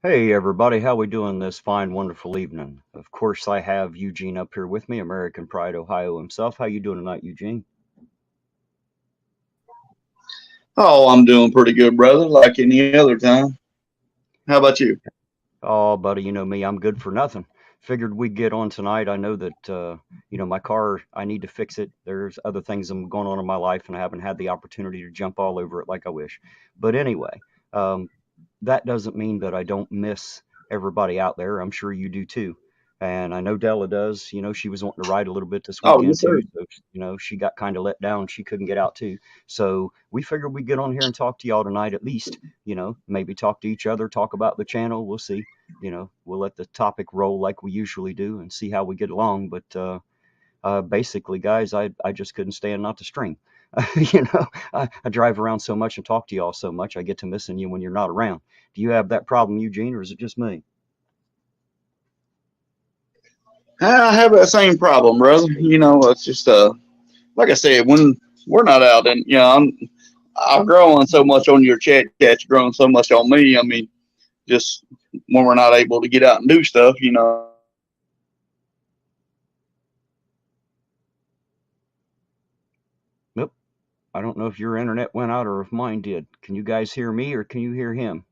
Hey everybody, how we doing this fine, wonderful evening? Of course, I have Eugene up here with me, American Pride, Ohio himself. How you doing tonight, Eugene? Oh, I'm doing pretty good, brother, like any other time. How about you? Oh, buddy, you know me, I'm good for nothing. Figured we'd get on tonight. I know that my car, I need to fix it. There's other things going on in my life, and I haven't had the opportunity to jump all over it like I wish. But anyway, um, that doesn't mean that I don't miss everybody out there. I'm sure you do too. And I know Della does. You know, she was wanting to ride a little bit this Oh, weekend yes, sir. too. So, she got kind of let down. She couldn't get out too. So we figured we'd get on here and talk to y'all tonight at least. Maybe talk to each other, talk about the channel. We'll see. We'll let the topic roll like we usually do and see how we get along. But basically, guys, I just couldn't stand not to stream. I drive around so much and talk to y'all so much, I get to missing you when you're not around. Do you have that problem, Eugene, or is it just me? I have that same problem, brother. It's just like I said, when we're not out, and I'm growing so much on your chat, you're growing so much on me. I mean, just when we're not able to get out and do stuff, Nope. I don't know if your internet went out or if mine did. Can you guys hear me or can you hear him?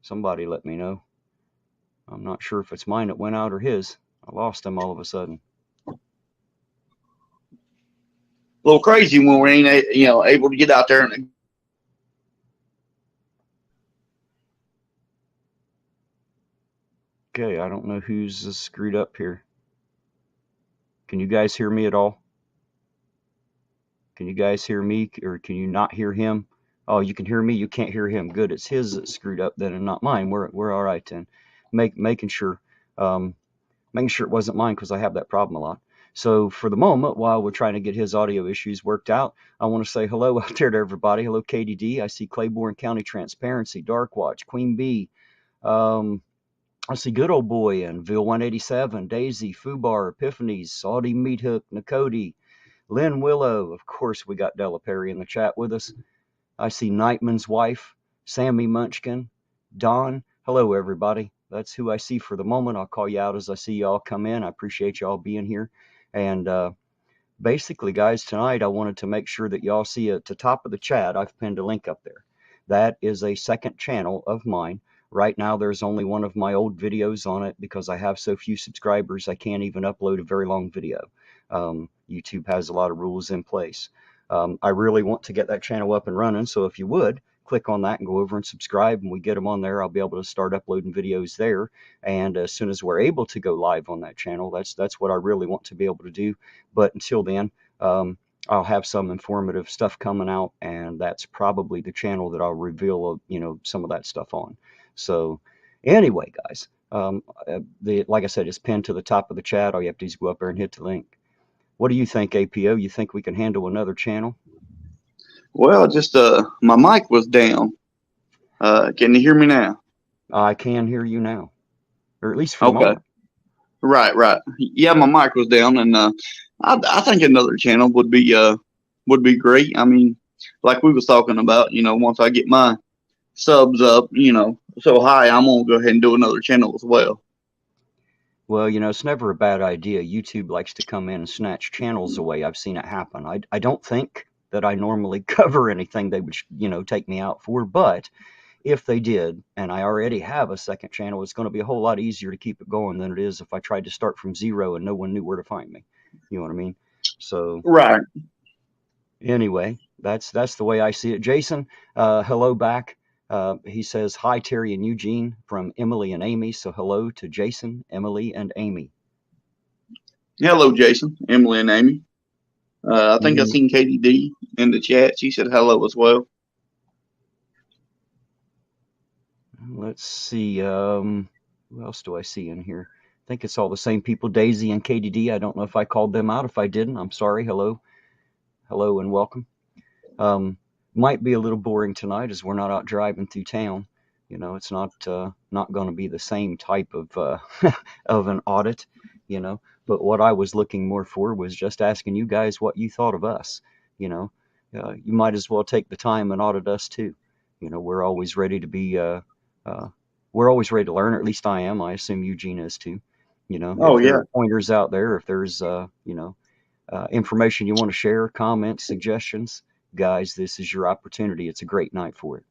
Somebody let me know. I'm not sure if it's mine that went out or his. I lost him all of a sudden. a little crazy when we ain't able to get out there and Okay, I don't know who's screwed up here. Can you guys hear me at all? Can you guys hear me or can you not hear him? Oh, you can hear me. You can't hear him. Good. It's his that screwed up then and not mine. We're all right then. Making sure um, making sure it wasn't mine because I have that problem a lot. So for the moment, while we're trying to get his audio issues worked out, I want to say hello out there to everybody. Hello, KDD. I see Claiborne County Transparency, Dark Watch, Queen Bee. Um, I see Good Old Boy and Ville 187, Daisy, Fubar, Epiphanies, Saudi Meat Hook, Nakoti, Lynn Willow. Of course, we got Della Perry in the chat with us. I see Nightman's wife, Sammy Munchkin, Don. Hello, everybody. That's who I see for the moment. I'll call you out as I see y'all come in. I appreciate y'all being here. And basically, guys, tonight I wanted to make sure that y'all see at the top of the chat, I've pinned a link up there. That is a second channel of mine. Right now, there's only one of my old videos on it because I have so few subscribers, I can't even upload a very long video. YouTube has a lot of rules in place. I really want to get that channel up and running, so if you would, click on that and go over and subscribe. And we get them on there, I'll be able to start uploading videos there. And as soon as we're able to go live on that channel, that's what I really want to be able to do. But until then, I'll have some informative stuff coming out, and that's probably the channel that I'll reveal, some of that stuff on. So, anyway, guys, like I said, it's pinned to the top of the chat. All you have to do is go up there and hit the link. What do you think, APO? You think we can handle another channel? just my mic was down. Can you hear me now? I can hear you now, or at least for the Okay. moment. Right. Yeah, my mic was down, and I think another channel would be great. I mean, like we was talking about, once I get my subs up, so high, I'm gonna go ahead and do another channel as well. Well, it's never a bad idea. YouTube likes to come in and snatch channels away. I've seen it happen. I don't think that I normally cover anything they would, take me out for, but if they did, and I already have a second channel, it's going to be a whole lot easier to keep it going than it is if I tried to start from zero and no one knew where to find me. You know what I mean? So Right. anyway, that's the way I see it. Jason, hello back. He says hi, Terry and Eugene from Emily and Amy. So hello to Jason, Emily, and Amy. Hello, Jason, Emily, and Amy. I think I Mm, seen Katie D in the chat. She said hello as well. let's see. Who else do I see in here? I think it's all the same people, Daisy and KDD. I don't know if I called them out. If I didn't, I'm sorry. Hello, and welcome. Um, might be a little boring tonight as we're not out driving through town. It's not going to be the same type of of an audit. You know, but what I was looking more for was just asking you guys what you thought of us. You know, you might as well take the time and audit us too. We're always ready to be uh, we're always ready to learn, or at least I am. I assume Eugene is too. Oh If there yeah. are pointers out there, if there's information you want to share, comments, suggestions, guys, this is your opportunity. It's a great night for it.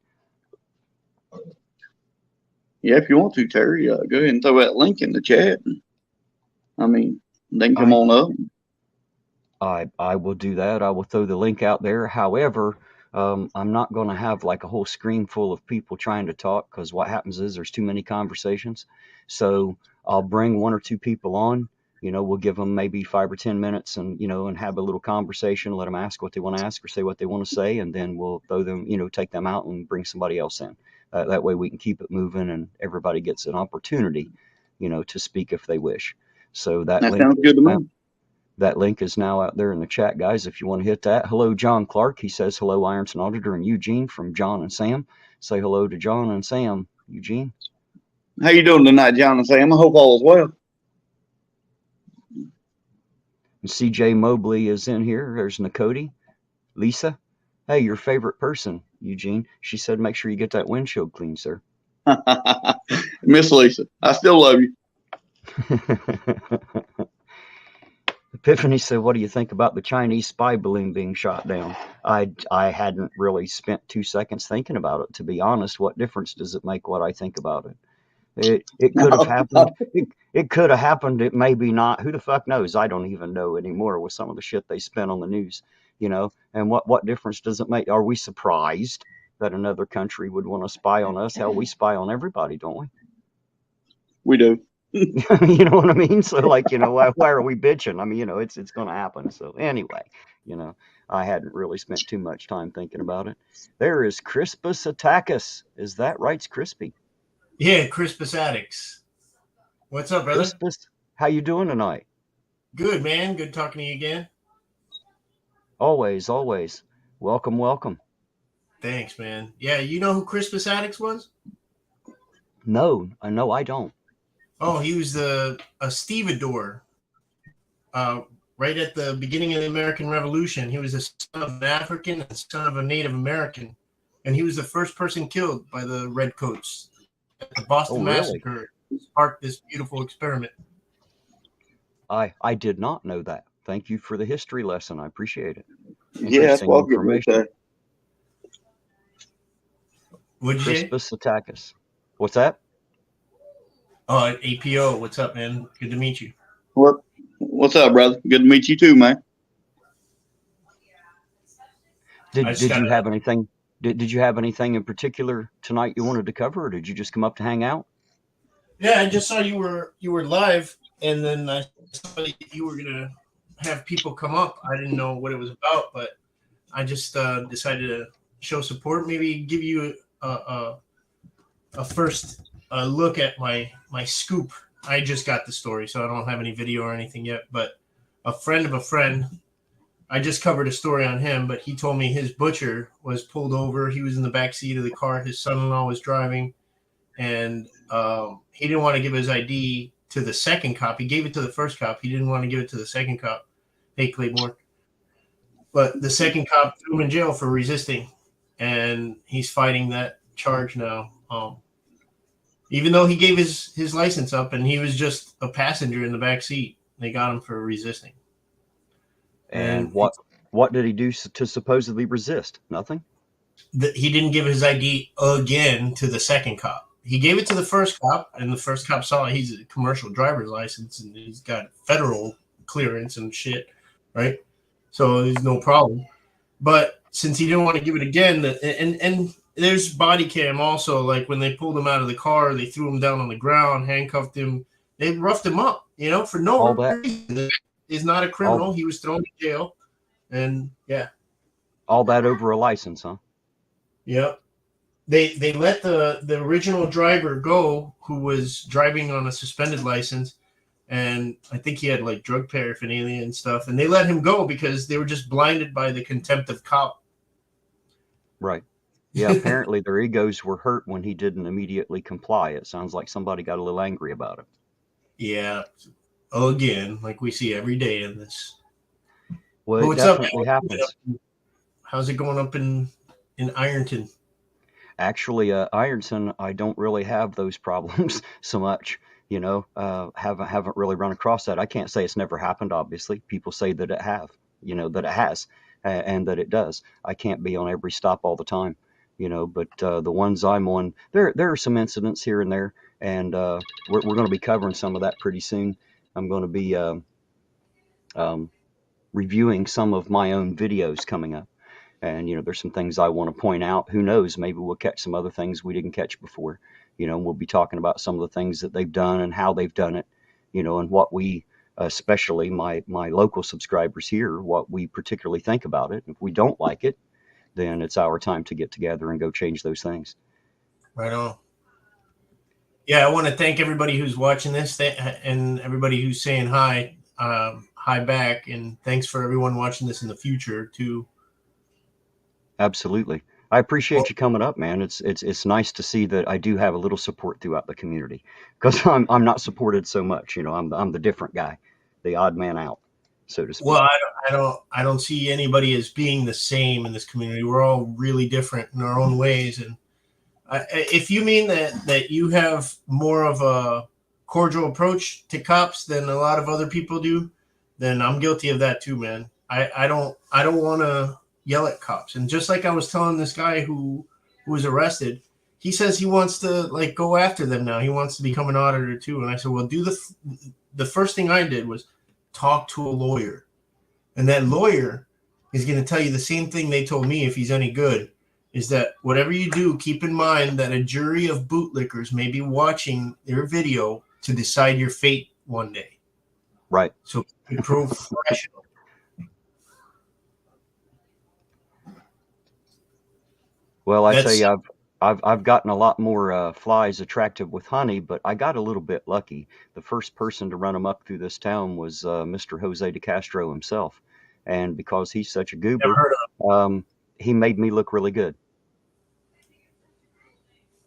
Yeah, if you want to, Terry, go ahead and throw that link in the chat. I mean, they can come I on up. I will do that. I will throw the link out there. However, I'm not going to have like a whole screen full of people trying to talk, because what happens is there's too many conversations. So I'll bring one or two people on. We'll give them maybe 5 or 10 minutes, and have a little conversation. Let them ask what they want to ask or say what they want to say, and then we'll throw them, take them out and bring somebody else in. That way we can keep it moving, and everybody gets an opportunity, to speak if they wish. So that That link sounds is good to now me. that link is now out there in the chat, guys, if you want to hit that. Hello, John Clark. He says, hello, Ironton Auditor and Eugene from John and Sam. Say hello to John and Sam, Eugene. How you doing tonight, John and Sam? I hope all is well. And CJ Mobley is in here. There's Nakoti. Lisa. Hey, your favorite person, Eugene. She said, make sure you get that windshield clean, sir. Miss Lisa, I still love you. Epiphany said, what do you think about the Chinese spy balloon being shot down? I hadn't really spent 2 seconds thinking about it, to be honest. What difference does it make what I think about it? It could have happened. It could have happened. It maybe not. Who the fuck knows? I don't even know anymore with some of the shit they spent on the news, and what difference does it make? Are we surprised that another country would want to spy on us? Hell, we spy on everybody, don't we? We do. You know what I mean? So like, why are we bitching? I mean, it's going to happen. So anyway, I hadn't really spent too much time thinking about it. There is Crispus Atticus. Is that right? It's Crispy. Yeah, Crispus Atticus. What's up, brother? Crispus, how you doing tonight? Good, man. Good talking to you again. Always, always. Welcome, welcome. Thanks, man. Yeah, you know who Crispus Attucks was? No, I don't. Oh, he was a stevedore. Right at the beginning of the American Revolution. He was a son of an African and son of a Native American. And he was the first person killed by the Redcoats at the Boston Massacre. Sparked this beautiful experiment. I did not know that. Thank you for the history lesson. I appreciate it. Yeah, that's what I'm going to say. What'd you say? Crispus Atticus. What's that? Oh, APO. What's up, man? Good to meet you. What's up, brother? Good to meet you too, man. Did you have anything? Did you have anything in particular tonight you wanted to cover, or did you just come up to hang out? Yeah, I just saw you were live, and then I saw you were gonna have people come up. I didn't know what it was about, but I just decided to show support. Maybe give you a first look at my scoop. I just got the story, so I don't have any video or anything yet. But a friend of a friend, I just covered a story on him, but he told me his butcher was pulled over. He was in the back seat of the car. His son-in-law was driving, and he didn't want to give his ID to the second cop. He gave it to the first cop. He didn't want to give it to the second cop. Hey, Claiborne. But the second cop threw him in jail for resisting, and he's fighting that charge now. Even though he gave his license up and he was just a passenger in the back seat, they got him for resisting. And what did he do to supposedly resist? Nothing? He didn't give his ID again to the second cop. He gave it to the first cop, and the first cop saw he's a commercial driver's license and he's got federal clearance and shit, right? So there's no problem. But since he didn't want to give it again, and there's body cam also, like when they pulled him out of the car, they threw him down on the ground, handcuffed him, they roughed him up, for no reason. He's not a criminal. He was thrown in jail, and yeah. All that over a license, huh? Yep. They let the original driver go, who was driving on a suspended license, and I think he had like drug paraphernalia and stuff, and they let him go because they were just blinded by the contempt of cop. Right. Yeah, apparently their egos were hurt when he didn't immediately comply. It sounds like somebody got a little angry about it. Yeah. Again, like we see every day in this. Well, it definitely happens. How's it going up in Ironton? Actually, Ironton, I don't really have those problems so much. Haven't really run across that. I can't say it's never happened. Obviously, people say that it have, that it has, and that it does. I can't be on every stop all the time, but the ones I'm on, there are some incidents here and there, and we're going to be covering some of that pretty soon. I'm going to be um, reviewing some of my own videos coming up. And, there's some things I want to point out. Who knows? Maybe we'll catch some other things we didn't catch before. We'll be talking about some of the things that they've done and how they've done it, and what we, especially my local subscribers here, what we particularly think about it. If we don't like it, then it's our time to get together and go change those things. Right on. Yeah, I want to thank everybody who's watching this and everybody who's saying hi, hi back, and thanks for everyone watching this in the future too. Absolutely. I appreciate you coming up, man. It's nice to see that I do have a little support throughout the community, because I'm not supported so much. I'm the different guy, the odd man out, so to speak. Well, I don't see anybody as being the same in this community. We're all really different in our own ways, and if you mean that you have more of a cordial approach to cops than a lot of other people do, then I'm guilty of that too, man. I don't want to yell at cops. And just like I was telling this guy who was arrested, he says he wants to go after them now. He wants to become an auditor too. And I said, well, the first thing I did was talk to a lawyer, and that lawyer is going to tell you the same thing they told me if he's any good. Is that whatever you do, keep in mind that a jury of bootlickers may be watching your video to decide your fate one day. Right. So be professional. Well, I tell you, I've gotten a lot more flies attractive with honey, but I got a little bit lucky. The first person to run them up through this town was Mr. Jose de Castro himself, and because he's such a goober, he made me look really good.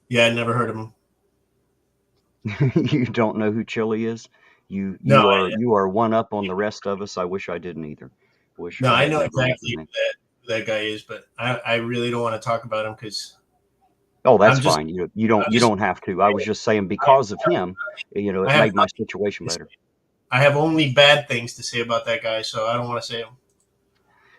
Yeah, I never heard of him. You don't know who Chili is? You are one up on the rest of us. I wish I didn't either. I know exactly who that guy is, but I really don't want to talk about him because. Oh, that's fine. You don't have to. I was just saying because of him, it made my situation better. I have only bad things to say about that guy, so I don't want to say him.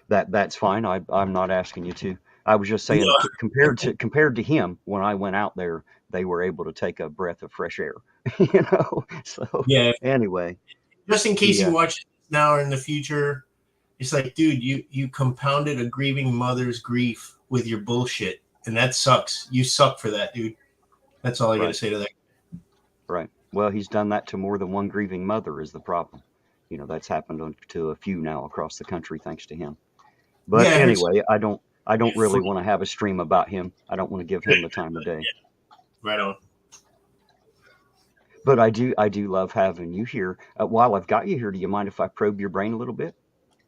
That's fine. I'm not asking you to. I was just saying, compared to him, when I went out there, they were able to take a breath of fresh air. So yeah. Anyway, just in case you watch it now or in the future, it's like, dude, you compounded a grieving mother's grief with your bullshit, and that sucks. You suck for that, dude. That's all I got to say to that. Right. Well, he's done that to more than one grieving mother is the problem. That's happened to a few now across the country thanks to him. But anyway, I don't really want to have a stream about him. I don't want to give him the time of day. Right on. But I do love having you here. While I've got you here, do you mind if I probe your brain a little bit?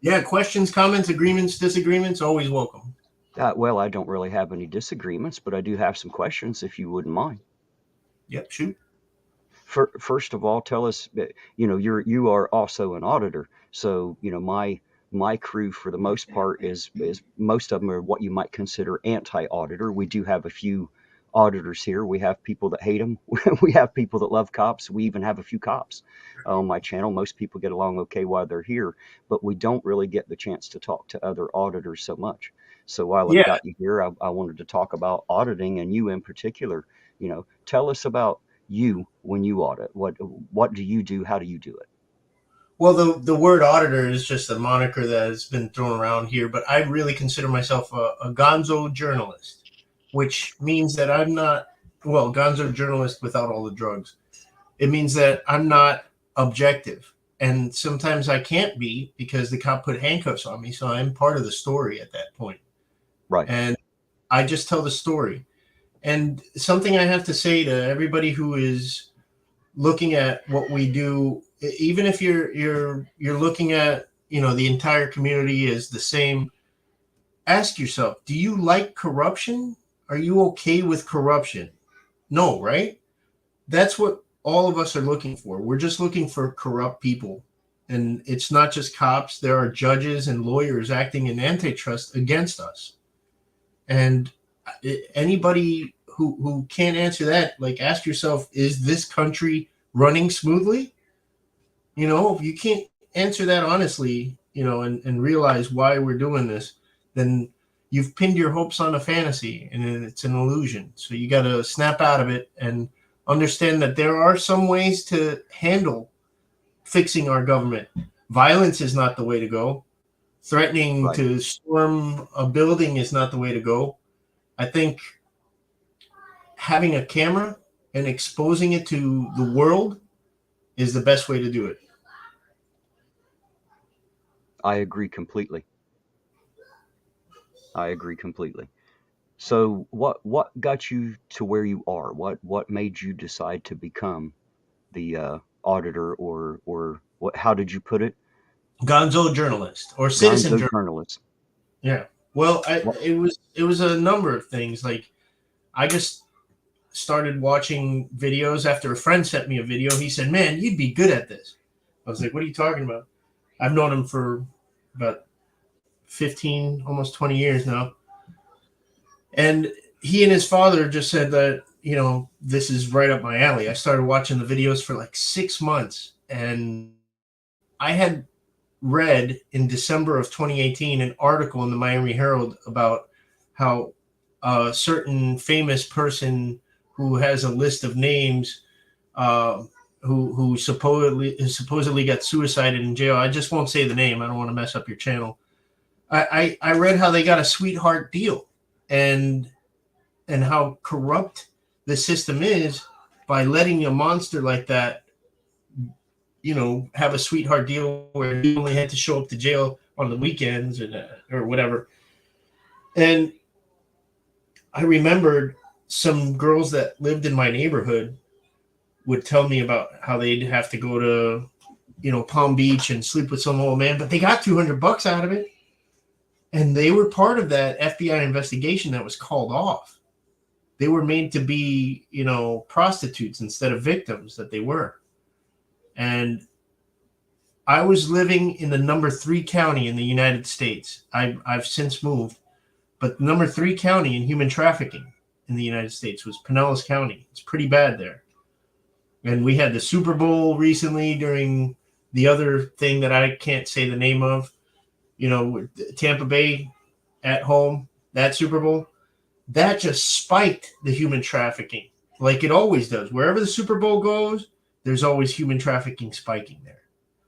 Yeah, questions, comments, agreements, disagreements, always welcome. Well, I don't really have any disagreements, but I do have some questions if you wouldn't mind. Yep, shoot. First of all, tell us, you are also an auditor. So, my crew for the most part is most of them are what you might consider anti-auditor. We do have a few auditors here. We have people that hate them. We have people that love cops. We even have a few cops on my channel. Most people get along okay while they're here, but we don't really get the chance to talk to other auditors so much. So while I've got you here, I wanted to talk about auditing and you in particular. Tell us about you when you audit. What do you do? How do you do it? Well, the word auditor is just a moniker that has been thrown around here, but I really consider myself a gonzo journalist, which means that I'm not, gonzo journalist without all the drugs. It means that I'm not objective. And sometimes I can't be because the cop put handcuffs on me. So I'm part of the story at that point. Right. And I just tell the story. And something I have to say to everybody who is looking at what we do, even if you're looking at, the entire community as the same, ask yourself, do you like corruption? Are you okay with corruption? No, right? That's what all of us are looking for. We're just looking for corrupt people. And it's not just cops. There are judges and lawyers acting in antitrust against us. And Anybody who can't answer that, like, ask yourself, is this country running smoothly? You know, if you can't answer that honestly, you know, and realize why we're doing this, then you've pinned your hopes on a fantasy and it's an illusion. So you got to snap out of it and understand that there are some ways to handle fixing our government. Violence is not the way to go. Threatening Right. to storm a building is not the way to go. I think having a camera and exposing it to the world is the best way to do it. I agree completely. I agree completely. So what got you to where you are? What made you decide to become the auditor, or what? How did you put it? Gonzo journalist or citizen Gonzo journalist. journalist. Yeah. Well, What? it was a number of things. Like, I just started watching videos after a friend sent me a video. He said, "Man, you'd be good at this." I was like, "What are you talking about?" I've known him for about 15, almost 20 years now. And he and his father just said that, you know, this is right up my alley. I started watching the videos for like 6 months, and I had read in December of 2018 an article in the Miami Herald about how a certain famous person who has a list of names, uh, who supposedly got suicided in jail. I just won't say the name. I don't want to mess up your channel. I read how they got a sweetheart deal, and how corrupt the system is by letting a monster like that, you know, have a sweetheart deal where you only had to show up to jail on the weekends or whatever. And I remembered some girls that lived in my neighborhood would tell me about how they'd have to go to, you know, Palm Beach and sleep with some old man, but they got $200 out of it. And they were part of that FBI investigation that was called off. They were made to be, you know, prostitutes instead of victims that they were. And I was living in the number 3 county in the United States. I've since moved, but number 3 county in human trafficking in the United States was Pinellas County. It's pretty bad there. And we had the Super Bowl recently during the other thing that I can't say the name of, you know, Tampa Bay at home, that Super Bowl. That just spiked the human trafficking like it always does. Wherever the Super Bowl goes, there's always human trafficking spiking there.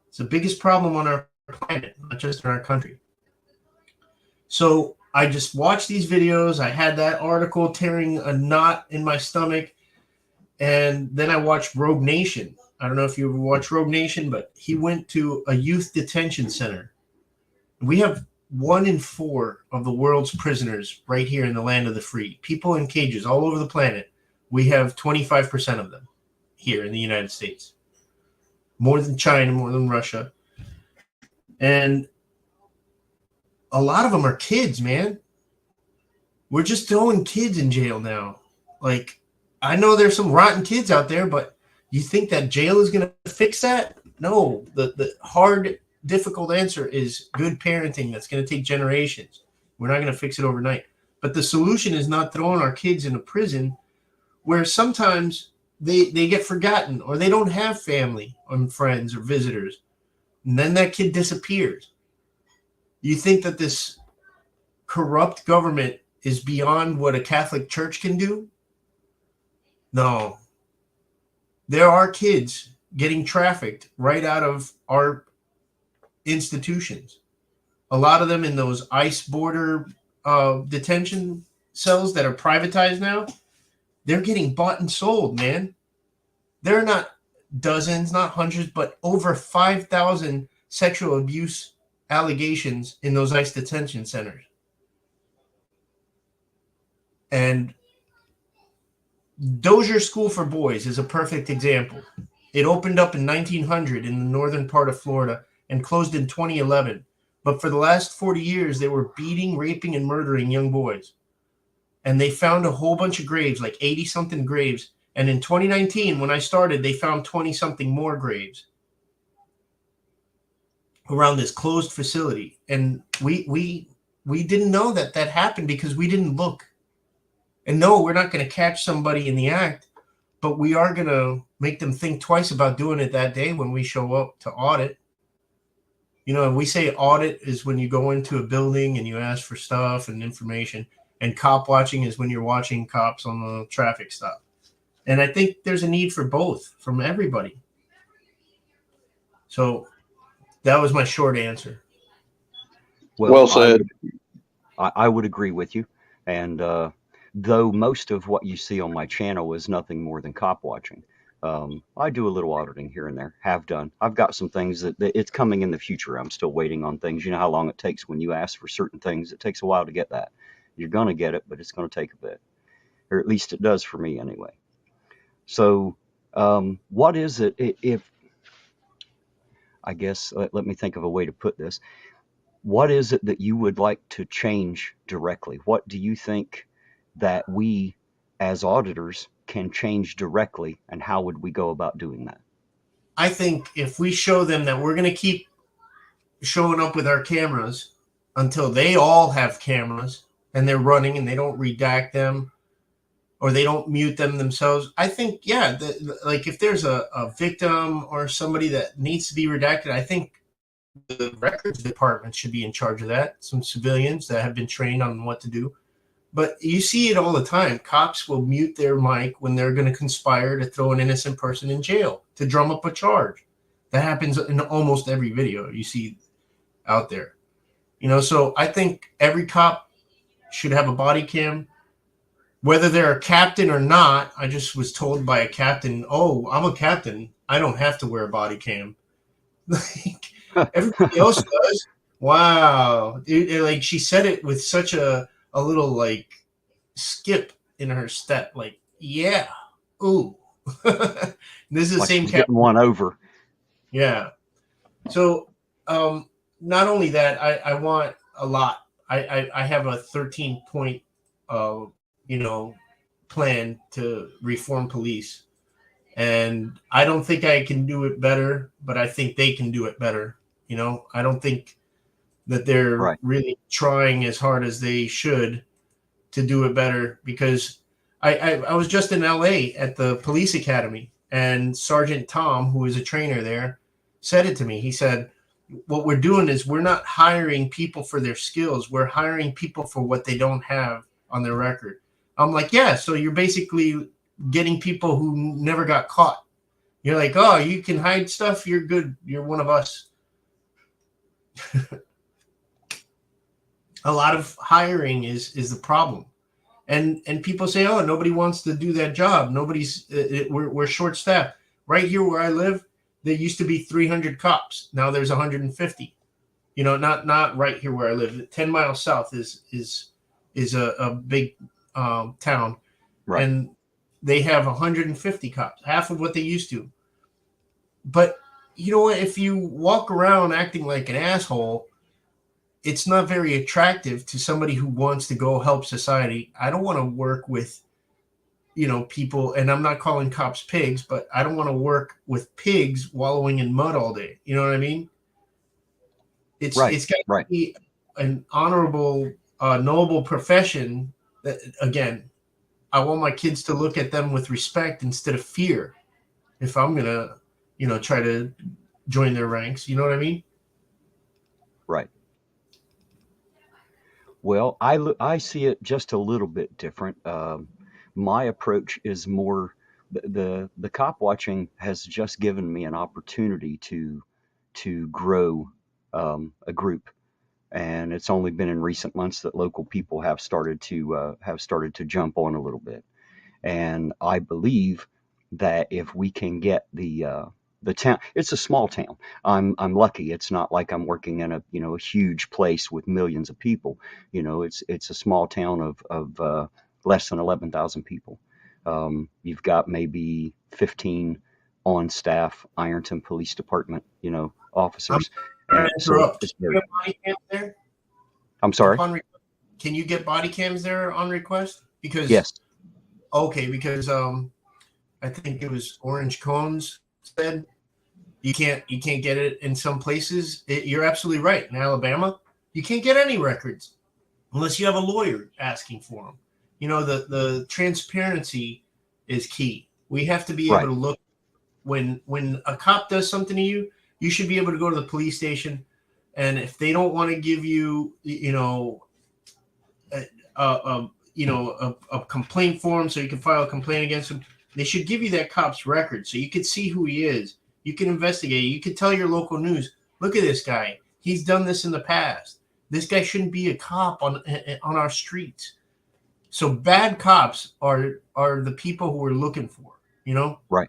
It's the biggest problem on our planet, not just in our country. So I just watched these videos. I had that article tearing a knot in my stomach. And then I watched Rogue Nation. I don't know if you ever watched Rogue Nation, but he went to a youth detention center. We have 1 in 4 of the world's prisoners right here in the land of the free. People in cages all over the planet. We have 25% of them here in the United States. More than China, more than Russia. And a lot of them are kids, man. We're just throwing kids in jail now. Like, I know there's some rotten kids out there, but you think that jail is going to fix that? No. The hard, difficult answer is good parenting. That's going to take generations. We're not going to fix it overnight. But the solution is not throwing our kids into prison where sometimes they get forgotten or they don't have family or friends or visitors. And then that kid disappears. You think that this corrupt government is beyond what a Catholic church can do? No. There are kids getting trafficked right out of our institutions. A lot of them in those ICE border detention cells that are privatized now, they're getting bought and sold, man. There are not dozens, not hundreds, but over 5,000 sexual abuse allegations in those ICE detention centers. And Dozier School for Boys is a perfect example. It opened up in 1900 in the northern part of Florida and closed in 2011. But for the last 40 years, they were beating, raping, and murdering young boys. And they found a whole bunch of graves, like 80-something graves. And in 2019, when I started, they found 20-something more graves around this closed facility. And we didn't know that happened because we didn't look. And no, we're not going to catch somebody in the act, but we are going to make them think twice about doing it that day when we show up to audit. You know, we say audit is when you go into a building and you ask for stuff and information, and cop watching is when you're watching cops on the traffic stop. And I think there's a need for both from everybody. So that was my short answer. Well Well, said. I would agree with you. And though most of what you see on my channel is nothing more than cop watching, I do a little auditing here and there, have done. I've got some things that it's coming in the future. I'm still waiting on things. You know how long it takes when you ask for certain things. It takes a while to get that. You're going to get it, but it's going to take a bit. Or at least it does for me anyway. So what is it, if, I guess, let me think of a way to put this. What is it that you would like to change directly? What do you think that we as auditors can change directly, and how would we go about doing that? I think if we show them that we're going to keep showing up with our cameras until they all have cameras and they're running and they don't redact them or they don't mute them themselves, I think, yeah, like if there's a victim or somebody that needs to be redacted, I think the records department should be in charge of that. Some civilians that have been trained on what to do. But you see it all the time. Cops will mute their mic when they're going to conspire to throw an innocent person in jail to drum up a charge. That happens in almost every video you see out there. You know, so I think every cop should have a body cam, whether they're a captain or not. I just was told by a captain, oh, I'm a captain, I don't have to wear a body cam. Like everybody else does. Wow. Like she said it with such a little like skip in her step, like, yeah, ooh. This is the Like same she's getting one over. Yeah. So not only that, I want a lot. I have a 13-point you know, plan to reform police. And I don't think I can do it better, but I think they can do it better. You know, I don't think that they're Right. really trying as hard as they should to do it better, because I was just in LA at the police academy, and Sergeant Tom, who is a trainer there, said it to me. He said, what we're doing is we're not hiring people for their skills. We're hiring people for what they don't have on their record. I'm like, yeah, so you're basically getting people who never got caught. You're like, oh, you can hide stuff. You're good. You're one of us. A lot of hiring is the problem. And people say, oh, nobody wants to do that job. Nobody's we're short staffed. Right here where I live, there used to be 300 cops. Now there's 150. You know, not right here where I live. 10 miles south is a big town, Right. and they have 150 cops, half of what they used to. But you know what? If you walk around acting like an asshole, it's not very attractive to somebody who wants to go help society. I don't want to work with, you know, people, and I'm not calling cops pigs, but I don't want to work with pigs wallowing in mud all day. You know what I mean? It's got to be an honorable, noble profession. That, again, I want my kids to look at them with respect instead of fear. If I'm gonna, you know, try to join their ranks, you know what I mean? Right. Well, I see it just a little bit different. My approach is more, the cop watching has just given me an opportunity to grow a group, and it's only been in recent months that local people have started to jump on a little bit. And I believe that if we can get the town, it's a small town. I'm lucky. It's not like I'm working in a, you know, a huge place with millions of people. You know, it's a small town of less than 11,000 people. You've got maybe 15 on staff Ironton Police Department, you know, I'm officers, trying and to so interrupt. it's Can you very. get body cams there? I'm sorry. Can you get body cams there on request? Because Yes. okay, because I think it was Orange Cones said you can't get it in some places. You're absolutely right. In Alabama, you can't get any records unless you have a lawyer asking for them. the transparency is key. We have to be able Right. to look when a cop does something to you. You should be able to go to the police station, and if they don't want to give you, a complaint form so you can file a complaint against them, they should give you that cop's record so you can see who he is. You can investigate. You can tell your local news, look at this guy. He's done this in the past. This guy shouldn't be a cop on our streets. So bad cops are the people who we're looking for, Right.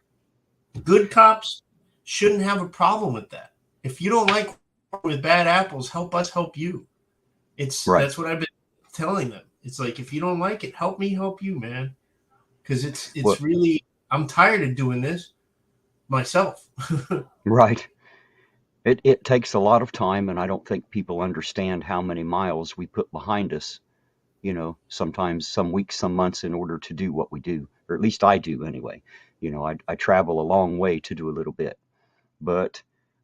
Good cops shouldn't have a problem with that. If you don't like with bad apples, help us help you. Right. That's what I've been telling them. It's like, if you don't like it, help me help you, man. Because it's Well, really, I'm tired of doing this myself. right. It takes a lot of time, and I don't think people understand how many miles we put behind us, sometimes some weeks, some months in order to do what we do, or at least I do anyway. I travel a long way to do a little bit, but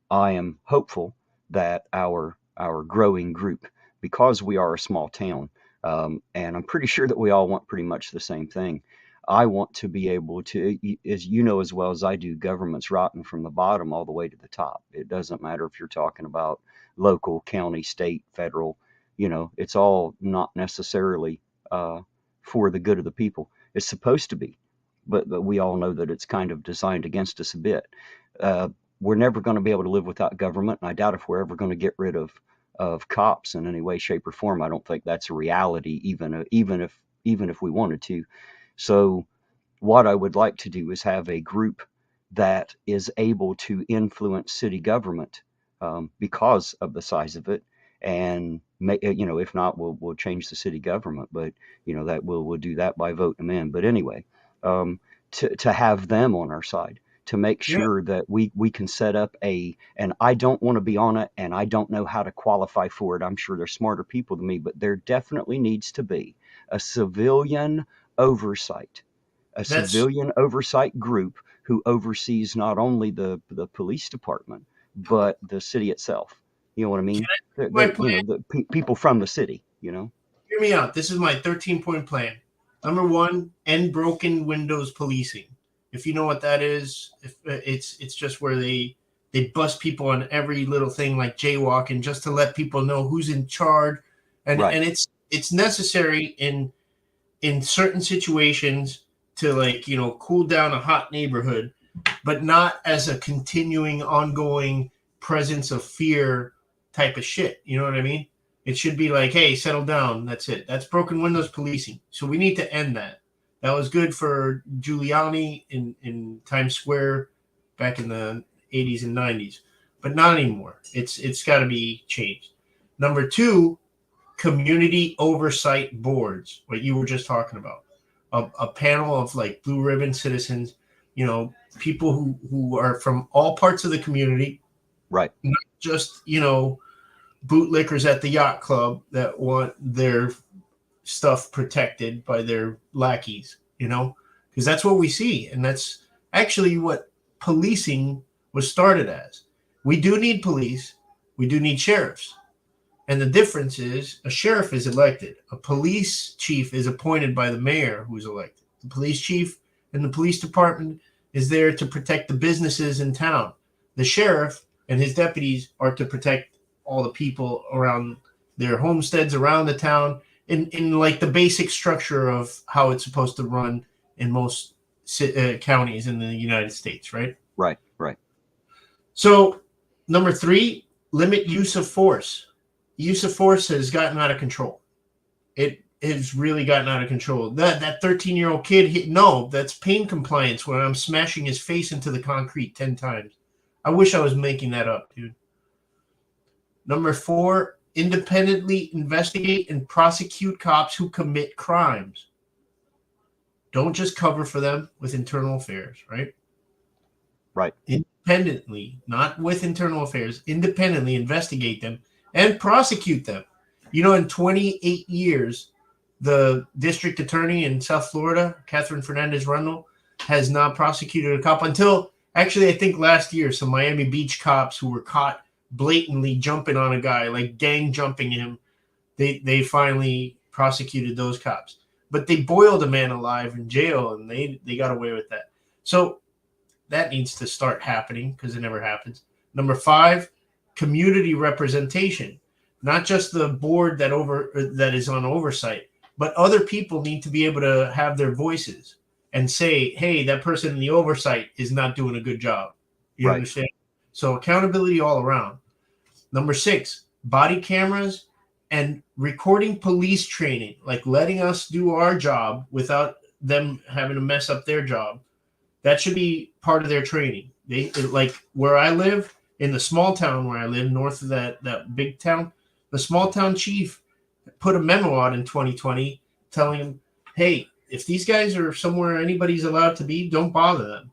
I am hopeful that our growing group, because we are a small town, and I'm pretty sure that we all want pretty much the same thing. I want to be able to, as you know as well as I do, government's rotten from the bottom all the way to the top. It doesn't matter if you're talking about local, county, state, federal. It's all not necessarily for the good of the people. It's supposed to be, but we all know that it's kind of designed against us a bit. Uh, we're never going to be able to live without government, and I doubt if we're ever going to get rid of cops in any way, shape, or form. I don't think that's a reality, even if we wanted to. So what I would like to do is have a group that is able to influence city government, because of the size of it, and if not, we'll change the city government, but that we'll do that by vote them in. But anyway, um, to have them on our side, to make Yeah, sure that we can set up and I don't want to be on it, and I don't know how to qualify for it. I'm sure there's smarter people than me, but there definitely needs to be a oversight, a that's civilian oversight group who oversees not only the police department, but the city itself. You know what I mean? my plan. The people from the city. Hear me out. This is my 13-point plan. Number one, end broken windows policing. If you know what that is, if it's just where they bust people on every little thing like jaywalking, just to let people know who's in charge, and Right. it's necessary in certain situations to, like, cool down a hot neighborhood, but not as a continuing, ongoing presence of fear type of shit. You know what I mean? It should be like, hey, settle down. That's it. That's broken windows policing. So we need to end that. That was good for Giuliani in Times Square back in the 80s and 90s, but not anymore. It's got to be changed. Number two, community oversight boards, what you were just talking about. A panel of, like, blue ribbon citizens, people who are from all parts of the community, Right. not just, bootlickers at the yacht club that want their stuff protected by their lackeys, because that's what we see. And that's actually what policing was started as. We do need police. We do need sheriffs. And the difference is a sheriff is elected. A police chief is appointed by the mayor, who's elected. The police chief and the police department is there to protect the businesses in town. The sheriff and his deputies are to protect all the people around their homesteads around the town, in like the basic structure of how it's supposed to run in most counties in the United States, right? Right. Right. So, number three, limit use of force. Use of force has gotten out of control. It has really gotten out of control. That 13-year-old kid, no, that's pain compliance when I'm smashing his face into the concrete 10 times. I wish I was making that up, dude. Number four, independently investigate and prosecute cops who commit crimes. Don't just cover for them with internal affairs, right? Right. Independently, not with internal affairs, independently investigate them and prosecute them. In 28 years, the district attorney in South Florida, Catherine Fernandez-Rundle, has not prosecuted a cop until, actually, I think last year, some Miami Beach cops who were caught blatantly jumping on a guy, like gang jumping him, they finally prosecuted those cops. but they boiled a man alive in jail, and they got away with that. So that needs to start happening because it never happens. Number 5, community representation. Not just the board that is on oversight, but other people need to be able to have their voices and say, hey, that person in the oversight is not doing a good job. You Right. understand? So accountability all around. Number 6, body cameras and recording police training, like letting us do our job without them having to mess up their job. That should be part of their training. Like where I live, in the small town where I live, north of that big town, the small town chief put a memo out in 2020 telling him, hey, if these guys are somewhere anybody's allowed to be, don't bother them.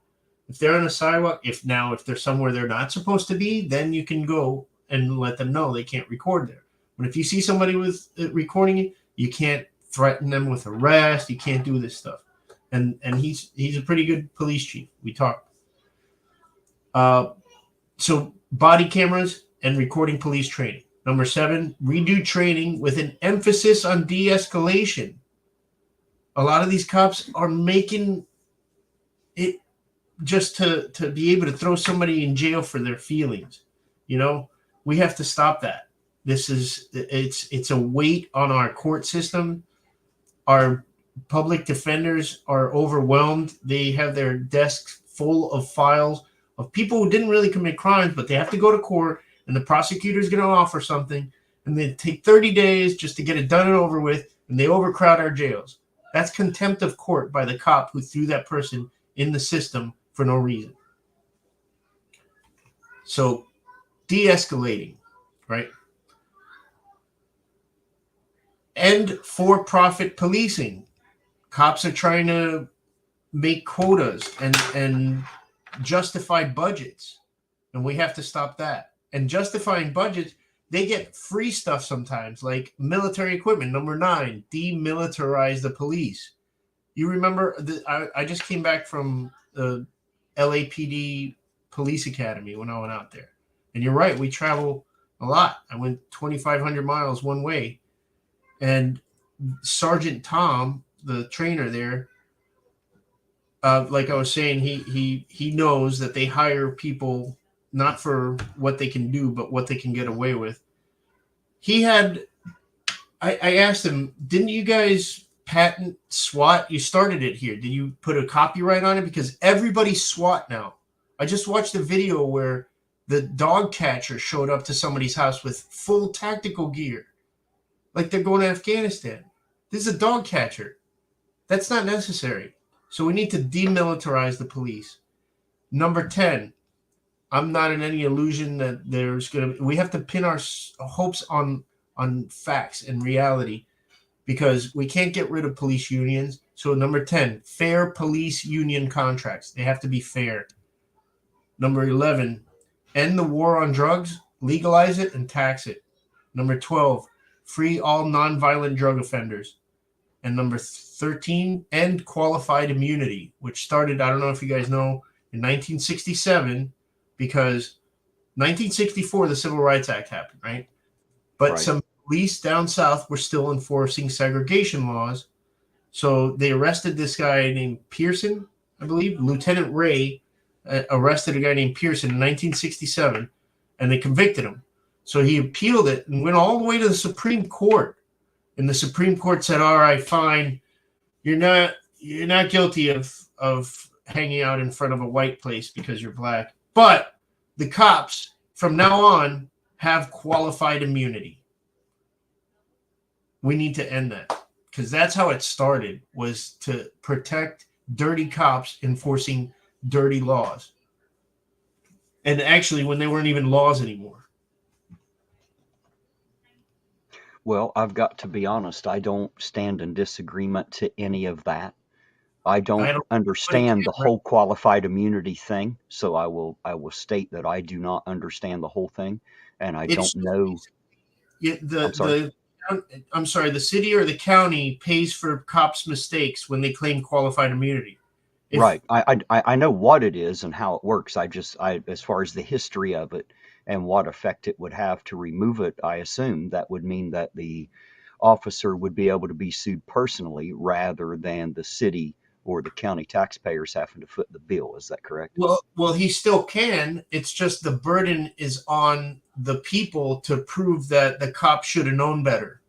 If they're on a sidewalk, if they're somewhere they're not supposed to be, then you can go and let them know they can't record there. But if you see somebody with recording it, you can't threaten them with arrest. You can't do this stuff. And he's a pretty good police chief. We talked. So body cameras and recording police training. Number 7, redo training with an emphasis on de-escalation. A lot of these cops are making it just to be able to throw somebody in jail for their feelings. You know, we have to stop that. It's a weight on our court system. Our public defenders are overwhelmed. They have their desks full of files of people who didn't really commit crimes, but they have to go to court, and the prosecutor is going to offer something, and they take 30 days just to get it done and over with, and they overcrowd our jails. That's contempt of court by the cop who threw that person in the system for no reason. So, de-escalating, right? And for-profit policing. Cops are trying to make quotas and justify budgets, and we have to stop that. And justifying budgets, they get free stuff sometimes, like military equipment. Number 9, demilitarize the police. You remember, I just came back from the LAPD Police Academy when I went out there. And you're right, we travel a lot. I went 2,500 miles one way. And Sergeant Tom, the trainer there, like I was saying, he knows that they hire people not for what they can do, but what they can get away with. I asked him, didn't you guys patent SWAT? You started it here. Did you put a copyright on it? Because everybody's SWAT now. I just watched a video where the dog catcher showed up to somebody's house with full tactical gear, like they're going to Afghanistan. This is a dog catcher. That's not necessary. So we need to demilitarize the police. Number 10, I'm not in any illusion that we have to pin our hopes on facts and reality, because we can't get rid of police unions. So number 10, fair police union contracts. They have to be fair. Number 11, end the war on drugs, legalize it and tax it. Number 12, free all nonviolent drug offenders. And number 13, end qualified immunity, which started, I don't know if you guys know, in 1967, because 1964, the Civil Rights Act happened, right? But Right. some police down south were still enforcing segregation laws. So they arrested this guy named Pearson, I believe. Lieutenant Ray arrested a guy named Pearson in 1967, and they convicted him. So he appealed it and went all the way to the Supreme Court. And the Supreme Court said, all right, fine. You're not guilty of hanging out in front of a white place because you're black. But the cops from now on have qualified immunity. We need to end that, because that's how it started, was to protect dirty cops enforcing dirty laws. And actually, when they weren't even laws anymore. Well, I've got to be honest, I don't stand in disagreement to any of that. I don't understand the whole qualified immunity thing, so I will state that I do not understand the whole thing, and I don't know. I'm sorry, the city or the county pays for cops' mistakes when they claim qualified immunity. Right. I know what it is and how it works. I as far as the history of it and what effect it would have to remove it, I assume that would mean that the officer would be able to be sued personally rather than the city or the county taxpayers having to foot the bill. Is that correct? Well, he still can. It's just the burden is on the people to prove that the cop should have known better.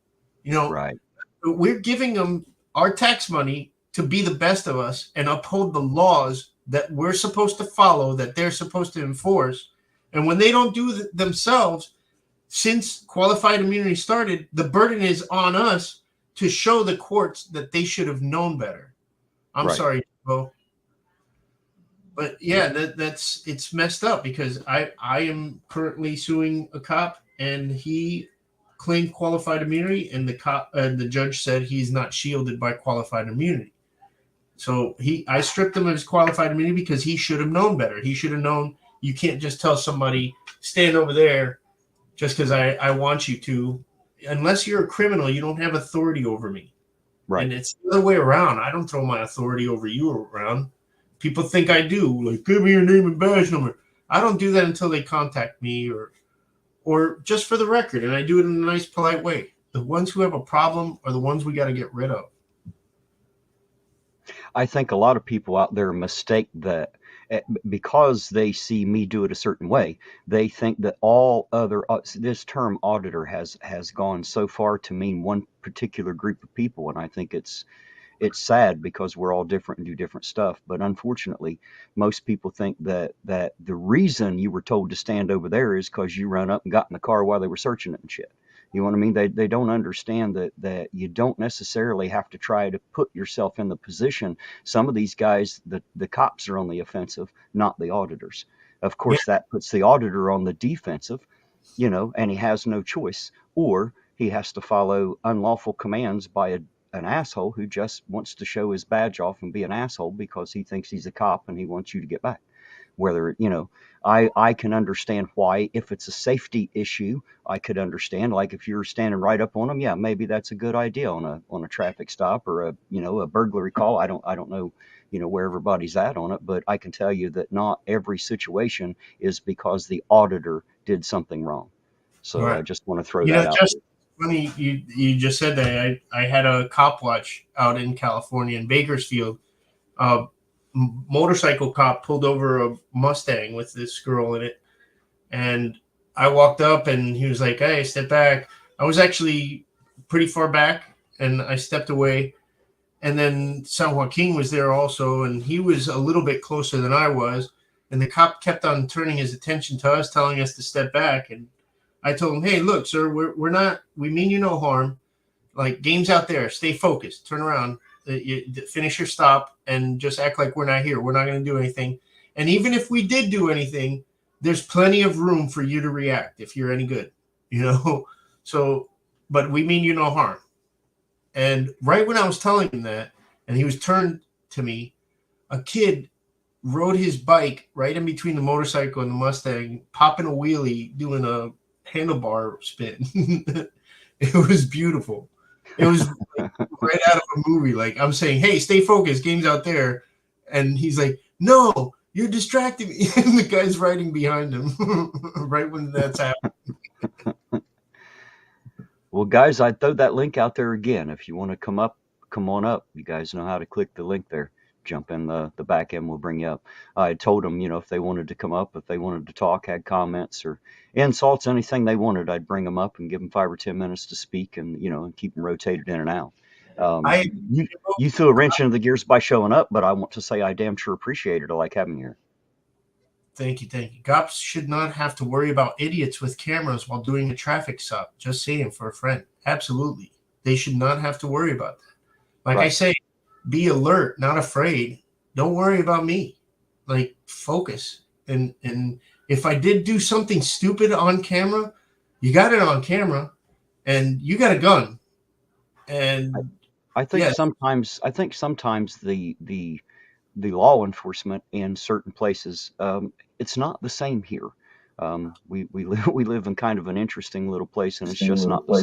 You know, Right. we're giving them our tax money to be the best of us and uphold the laws that we're supposed to follow, that they're supposed to enforce. And when they don't do themselves, since qualified immunity started, the burden is on us to show the courts that they should have known better. I'm Right. sorry, Bo. But yeah, that's it's messed up because I am currently suing a cop and he claimed qualified immunity and the judge said he's not shielded by qualified immunity. So I stripped him of his qualified immunity because he should have known better. He should have known you can't just tell somebody stand over there just because I want you to. Unless you're a criminal, you don't have authority over me. Right. And it's the other way around. I don't throw my authority over you around. People think I do. Like, give me your name and badge number. I don't do that until they contact me or just for the record. And I do it in a nice, polite way. The ones who have a problem are the ones we got to get rid of. I think a lot of people out there mistake that because they see me do it a certain way, they think that all other this term auditor has gone so far to mean one particular group of people, and I think it's sad because we're all different and do different stuff. But unfortunately, most people think that the reason you were told to stand over there is because you run up and got in the car while they were searching it and shit. You know what I mean? They don't understand that you don't necessarily have to try to put yourself in the position. Some of these guys, the cops are on the offensive, not the auditors. Of course, that puts the auditor on the defensive, and he has no choice, or he has to follow unlawful commands by an asshole who just wants to show his badge off and be an asshole because he thinks he's a cop and he wants you to get back. Whether, I can understand why. If it's a safety issue, I could understand. Like if you're standing right up on them, yeah, maybe that's a good idea on a traffic stop or a burglary call. I don't know, where everybody's at on it, but I can tell you that not every situation is because the auditor did something wrong. So Right. I just want to throw that out. Just funny you just said that. I had a cop watch out in California in Bakersfield. Motorcycle cop pulled over a Mustang with this girl in it, and I walked up and he was like, "Hey, step back." I was actually pretty far back and I stepped away, and then San Joaquin was there also, and he was a little bit closer than I was, and the cop kept on turning his attention to us, telling us to step back. And I told him, "Hey, look, sir, we're not, we mean you no harm. Like, game's out there. Stay focused. Turn around. You finish your stop and just act like we're not here. We're not going to do anything. And even if we did do anything, there's plenty of room for you to react if you're any good, So, but we mean you no harm." And right when I was telling him that, and he was turned to me, a kid rode his bike right in between the motorcycle and the Mustang, popping a wheelie, doing a handlebar spin. It was beautiful. It was like right out of a movie. Like, I'm saying, "Hey, stay focused. Game's out there." And he's like, "No, you're distracting me." And the guy's riding behind him right when that's happening. Well, guys, I'd throw that link out there again. If you want to come up, come on up. You guys know how to click the link there. Jump in the back end, we'll bring you up. I told them, if they wanted to come up, if they wanted to talk, had comments or insults, anything they wanted, I'd bring them up and give them 5 or 10 minutes to speak and, and keep them rotated in and out. You threw a wrench into the gears by showing up, but I want to say I damn sure appreciate it. I like having you here. Thank you. Cops should not have to worry about idiots with cameras while doing a traffic stop. Just saying, for a friend. Absolutely. They should not have to worry about that. Like I say, be alert, not afraid. Don't worry about me. Like, focus. And if I did do something stupid on camera, you got it on camera and you got a gun. And I think sometimes the law enforcement in certain places, it's not the same here. We live in kind of an interesting little place, and it's just not the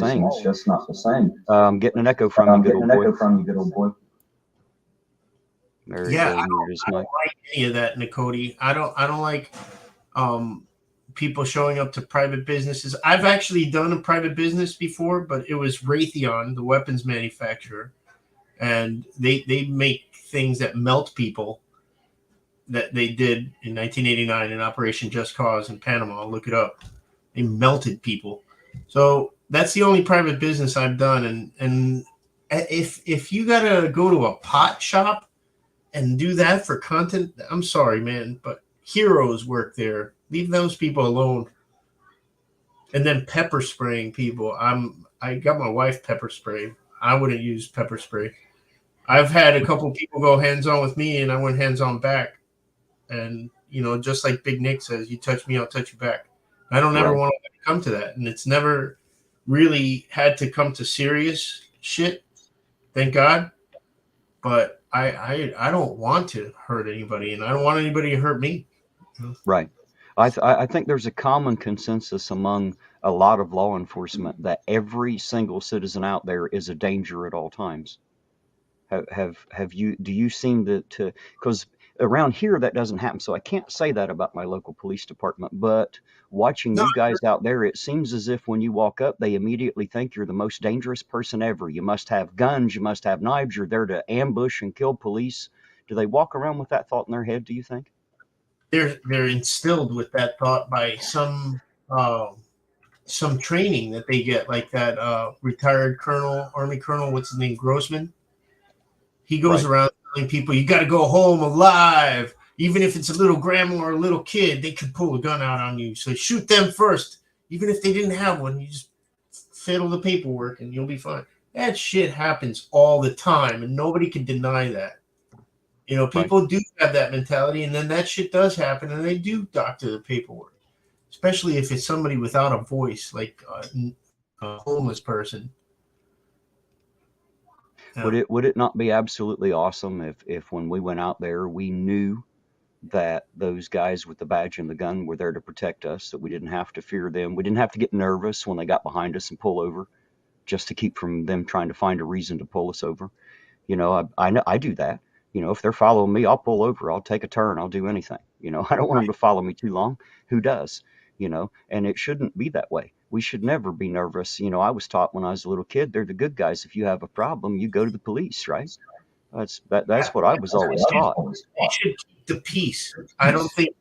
same. Getting an echo from you, good old boy. I don't like any of that, Nicody. I don't like people showing up to private businesses. I've actually done a private business before, but it was Raytheon, the weapons manufacturer, and they make things that melt people. That they did in 1989 in Operation Just Cause in Panama. I'll look it up. They melted people. So that's the only private business I've done. And if you gotta go to a pot shop and do that for content, I'm sorry, man, but heroes work there. Leave those people alone. And then pepper spraying people. I got my wife pepper spray. I wouldn't use pepper spray. I've had a couple people go hands on with me, and I went hands on back. And just like Big Nick says, you touch me, I'll touch you back. I don't ever want to come to that, and it's never really had to come to serious shit, thank God. But I don't want to hurt anybody, and I don't want anybody to hurt me. Right. I think there's a common consensus among a lot of law enforcement that every single citizen out there is a danger at all times. Do you seem to, because around here that doesn't happen, so I can't say that about my local police department, but watching you guys out there, it seems as if when you walk up, they immediately think you're the most dangerous person ever. You must have guns, you must have knives, you're there to ambush and kill police. Do they walk around with that thought in their head, do you think? They're instilled with that thought by some training that they get, like that retired colonel, Army Colonel, what's his name, Grossman. He goes around telling people, you got to go home alive. Even if it's a little grandma or a little kid, they could pull a gun out on you. So shoot them first. Even if they didn't have one, you just fiddle the paperwork and you'll be fine. That shit happens all the time, and nobody can deny that. People do have that mentality, and then that shit does happen, and they do doctor the paperwork, especially if it's somebody without a voice, like a homeless person. Would it not be absolutely awesome if when we went out there, we knew that those guys with the badge and the gun were there to protect us, that we didn't have to fear them. We didn't have to get nervous when they got behind us and pull over just to keep from them trying to find a reason to pull us over. I know I do that. If they're following me, I'll pull over. I'll take a turn. I'll do anything. I don't want them to follow me too long. Who does? And it shouldn't be that way. We should never be nervous. I was taught when I was a little kid, they're the good guys. If you have a problem, you go to the police, right? That's what I was always taught. They should keep the peace. I don't think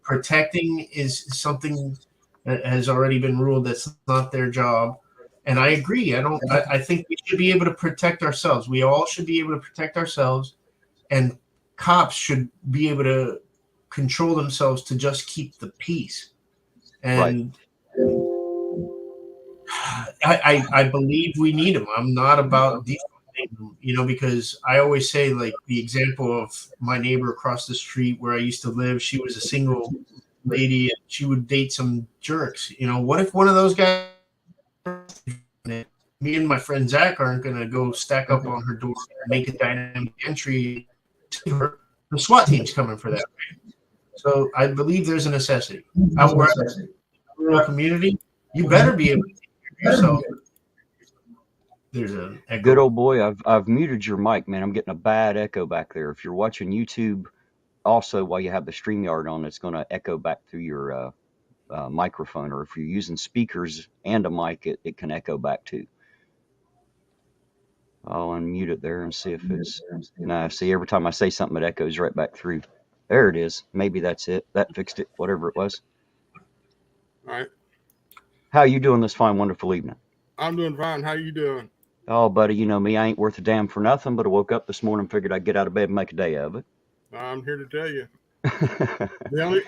protecting is something that has already been ruled. That's not their job. And I agree. I think we should be able to protect ourselves. We all should be able to protect ourselves, and cops should be able to control themselves to just keep the peace. And I believe we need them. I'm not about defunding them, because I always say, like, the example of my neighbor across the street where I used to live, she was a single lady and she would date some jerks. What if one of those guys, me and my friend Zach aren't going to go stack up on her door and make a dynamic entry? The SWAT team's coming for that. So I believe there's a necessity. Out where in the rural community, you better be able to take care of yourself. There's an echo. Good old boy, I've muted your mic, man. I'm getting a bad echo back there. If you're watching YouTube, also while you have the StreamYard on, it's going to echo back through your microphone, or if you're using speakers and a mic, it can echo back too. I'll unmute it there and see if it's. Nah, see, every time I say something, it echoes right back through. There it is. Maybe that's it. That fixed it, whatever it was. All right. How you doing this fine, wonderful evening? I'm doing fine. How you doing? Oh, buddy, you know me. I ain't worth a damn for nothing, but I woke up this morning and figured I'd get out of bed and make a day of it. I'm here to tell you. The only,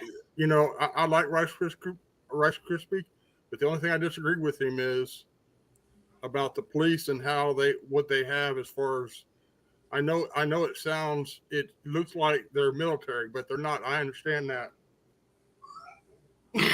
I like Rice Krispie, but the only thing I disagree with him is about the police and what they have as far as. I know it looks like they're military, but they're not. I understand that.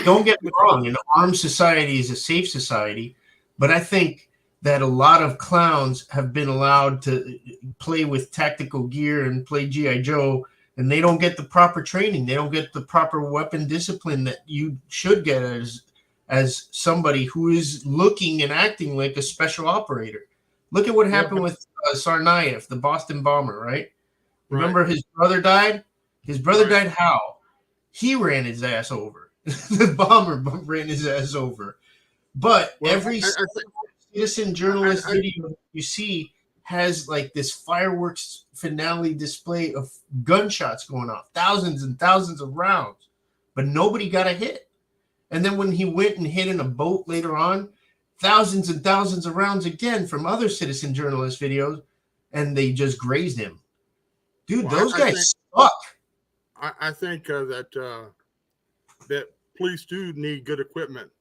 Don't get me wrong. An armed society is a safe society, but I think that a lot of clowns have been allowed to play with tactical gear and play G.I. Joe, and they don't get the proper training. They don't get the proper weapon discipline that you should get as somebody who is looking and acting like a special operator. Look at what happened with Tsarnaev, the Boston bomber, right? Remember his brother died? His brother died how? He ran his ass over. The bomber ran his ass over. But Well, every citizen journalist video you see has like this fireworks finale display of gunshots going off, thousands and thousands of rounds, but nobody got a hit. And then when he went and hit in a boat later on, thousands and thousands of rounds again from other citizen journalist videos, and they just grazed him. Dude, well, those guys suck. I think that police do need good equipment,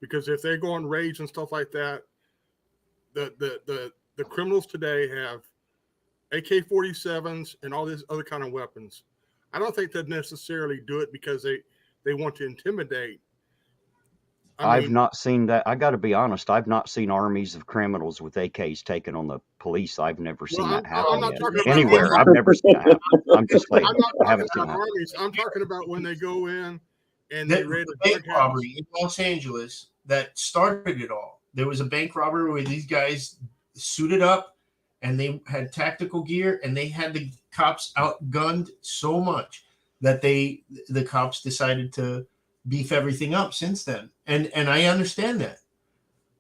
because if they go on raids and stuff like that, the criminals today have AK-47s and all these other kind of weapons. I don't think they'd necessarily do it because they want to intimidate. I've not seen that. I got to be honest. I've not seen armies of criminals with AKs taken on the police. I've never seen that happen anywhere. I've never seen that happen. I'm just saying. I haven't seen that. Armies. I'm talking about when they go in and they raid a bank robbery in Los Angeles that started it all. There was a bank robbery where these guys suited up and they had tactical gear, and they had the cops outgunned so much that the cops decided to beef everything up since then. And I understand that.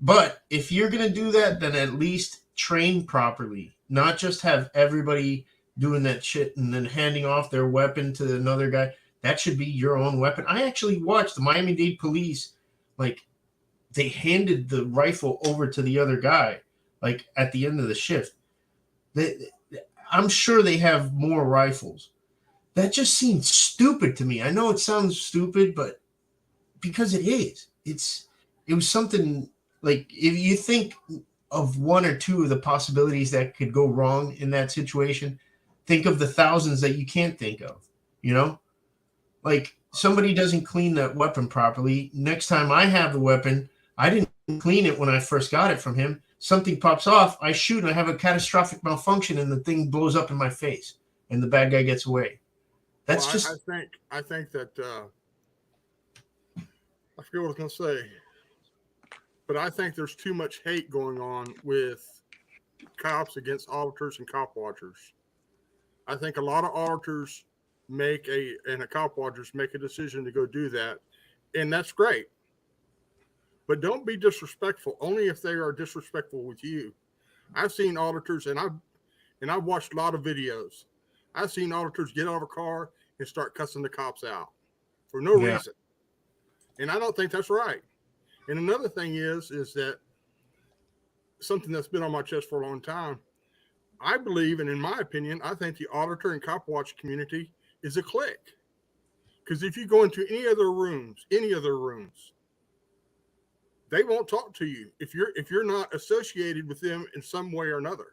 But if you're going to do that, then at least train properly, not just have everybody doing that shit and then handing off their weapon to another guy. That should be your own weapon. I actually watched the Miami-Dade police, like, they handed the rifle over to the other guy, like, at the end of the shift. I'm sure they have more rifles. That just seems stupid to me. I know it sounds stupid, but because it is. It was something like, if you think of one or two of the possibilities that could go wrong in that situation, think of the thousands that you can't think of, you know? Like, somebody doesn't clean that weapon properly. Next time I have the weapon, I didn't clean it when I first got it from him. Something pops off, I shoot, and I have a catastrophic malfunction, and the thing blows up in my face, and the bad guy gets away. That's just. I think that I forget what I was going to say, but I think there's too much hate going on with cops against auditors and cop watchers. I think a lot of auditors and cop watchers make a decision to go do that, and that's great. But don't be disrespectful, only if they are disrespectful with you. I've seen auditors, and I've watched a lot of videos. I've seen auditors get out of a car and start cussing the cops out for no reason. And I don't think that's right. And another thing is that something that's been on my chest for a long time. I believe, and in my opinion, I think the auditor and cop watch community is a clique. Because if you go into any other rooms, they won't talk to you if you're not associated with them in some way or another.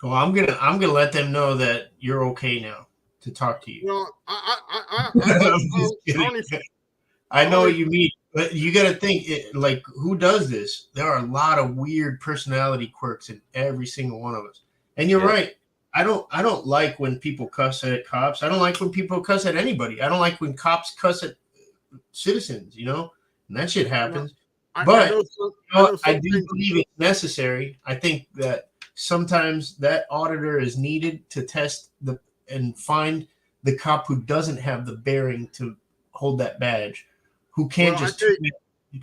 Well, I'm gonna let them know that you're okay now to talk to you. Well, I know what you mean, but you got to think, like, who does this? There are a lot of weird personality quirks in every single one of us. And you're right. I don't like when people cuss at cops. I don't like when people cuss at anybody. I don't like when cops cuss at citizens, you know, and that shit happens. I do believe it's necessary. I think that sometimes that auditor is needed to test and find the cop who doesn't have the bearing to hold that badge, who can't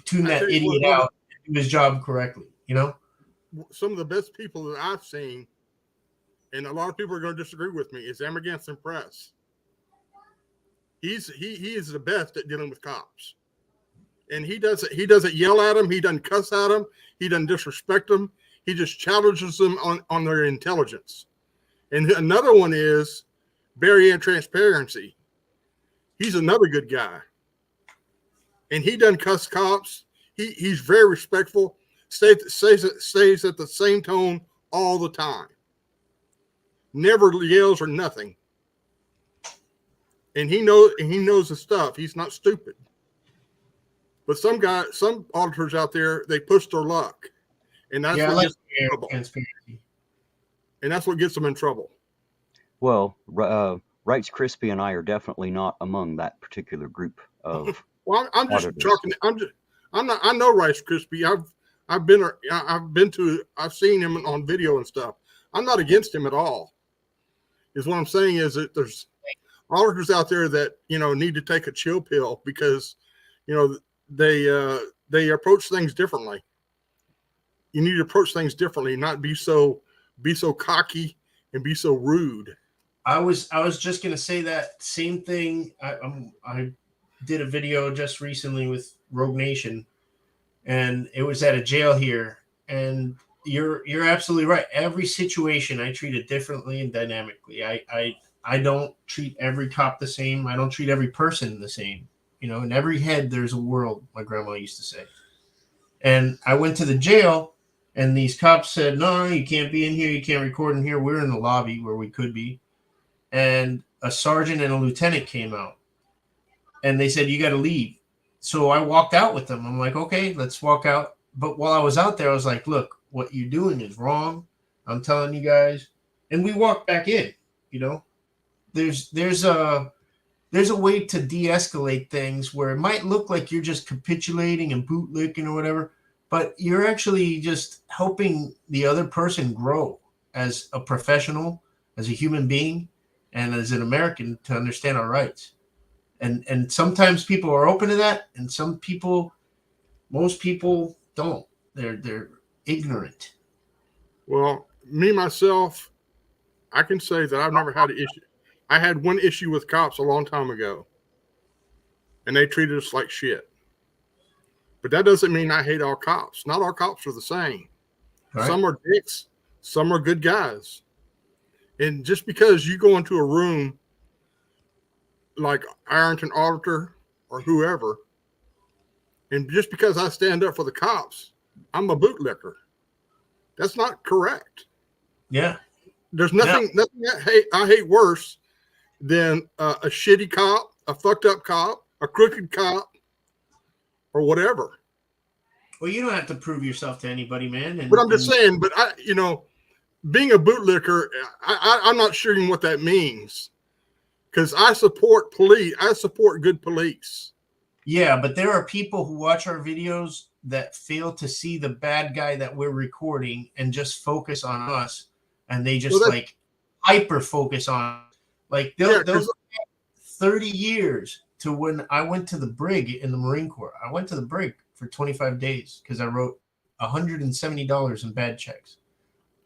tune that idiot out and do his job correctly, you know? Some of the best people that I've seen, and a lot of people are going to disagree with me, is Amagansson Press. He is the best at dealing with cops. And he doesn't yell at them, he doesn't cuss at them, he doesn't disrespect them, he just challenges them on their intelligence. And another one is Barry and Transparency. He's another good guy. And he doesn't cuss cops. He's very respectful, stays at the same tone all the time. Never yells or nothing. And he knows the stuff. He's not stupid. But some auditors out there, they push their luck. And that's what gets them in trouble. And that's what gets them in trouble. Well, Rights Crispy and I are definitely not among that particular group of. Well, I'm just talking. I know Rice Crispy. I've seen him on video and stuff. I'm not against him at all. Is what I'm saying is that there's auditors out there that need to take a chill pill, because you know, they approach things differently. You need to approach things differently, not be so cocky and be so rude. I was just gonna say that same thing. I did a video just recently with Rogue Nation, and it was at a jail here. And you're absolutely right. Every situation I treat it differently and dynamically. I don't treat every cop the same. I don't treat every person the same. You know, in every head there's a world, my grandma used to say. And I went to the jail, and these cops said, no, you can't be in here. You can't record in here. We're in the lobby where we could be. And a sergeant and a lieutenant came out, and they said, you got to leave. So I walked out with them. I'm like, okay, let's walk out. But while I was out there, I was like, look, what you're doing is wrong. I'm telling you guys. And we walked back in. You know, there's a way to de-escalate things where it might look like you're just capitulating and bootlicking or whatever, but you're actually just helping the other person grow as a professional, as a human being, and as an American to understand our rights. And sometimes people are open to that, and most people don't. They're ignorant. Well, me myself, I can say that I've never had an issue. I had one issue with cops a long time ago, and they treated us like shit. But that doesn't mean I hate all cops. Not all cops are the same. Right. Some are dicks. Some are good guys. And just because you go into a room like Ironton Auditor or whoever, and just because I stand up for the cops, I'm a bootlicker. That's not correct. Yeah. There's nothing I hate worse than a shitty cop, a fucked up cop, a crooked cop, or whatever. Well, you don't have to prove yourself to anybody, man. But I'm just saying, but being a bootlicker, I'm not sure what that means. Because I support police. I support good police. Yeah, but there are people who watch our videos that fail to see the bad guy that we're recording and just focus on us. And they just hyper focus on, like those 30 years to when I went to the brig in the Marine Corps. I went to the brig for 25 days because I wrote $170 in bad checks.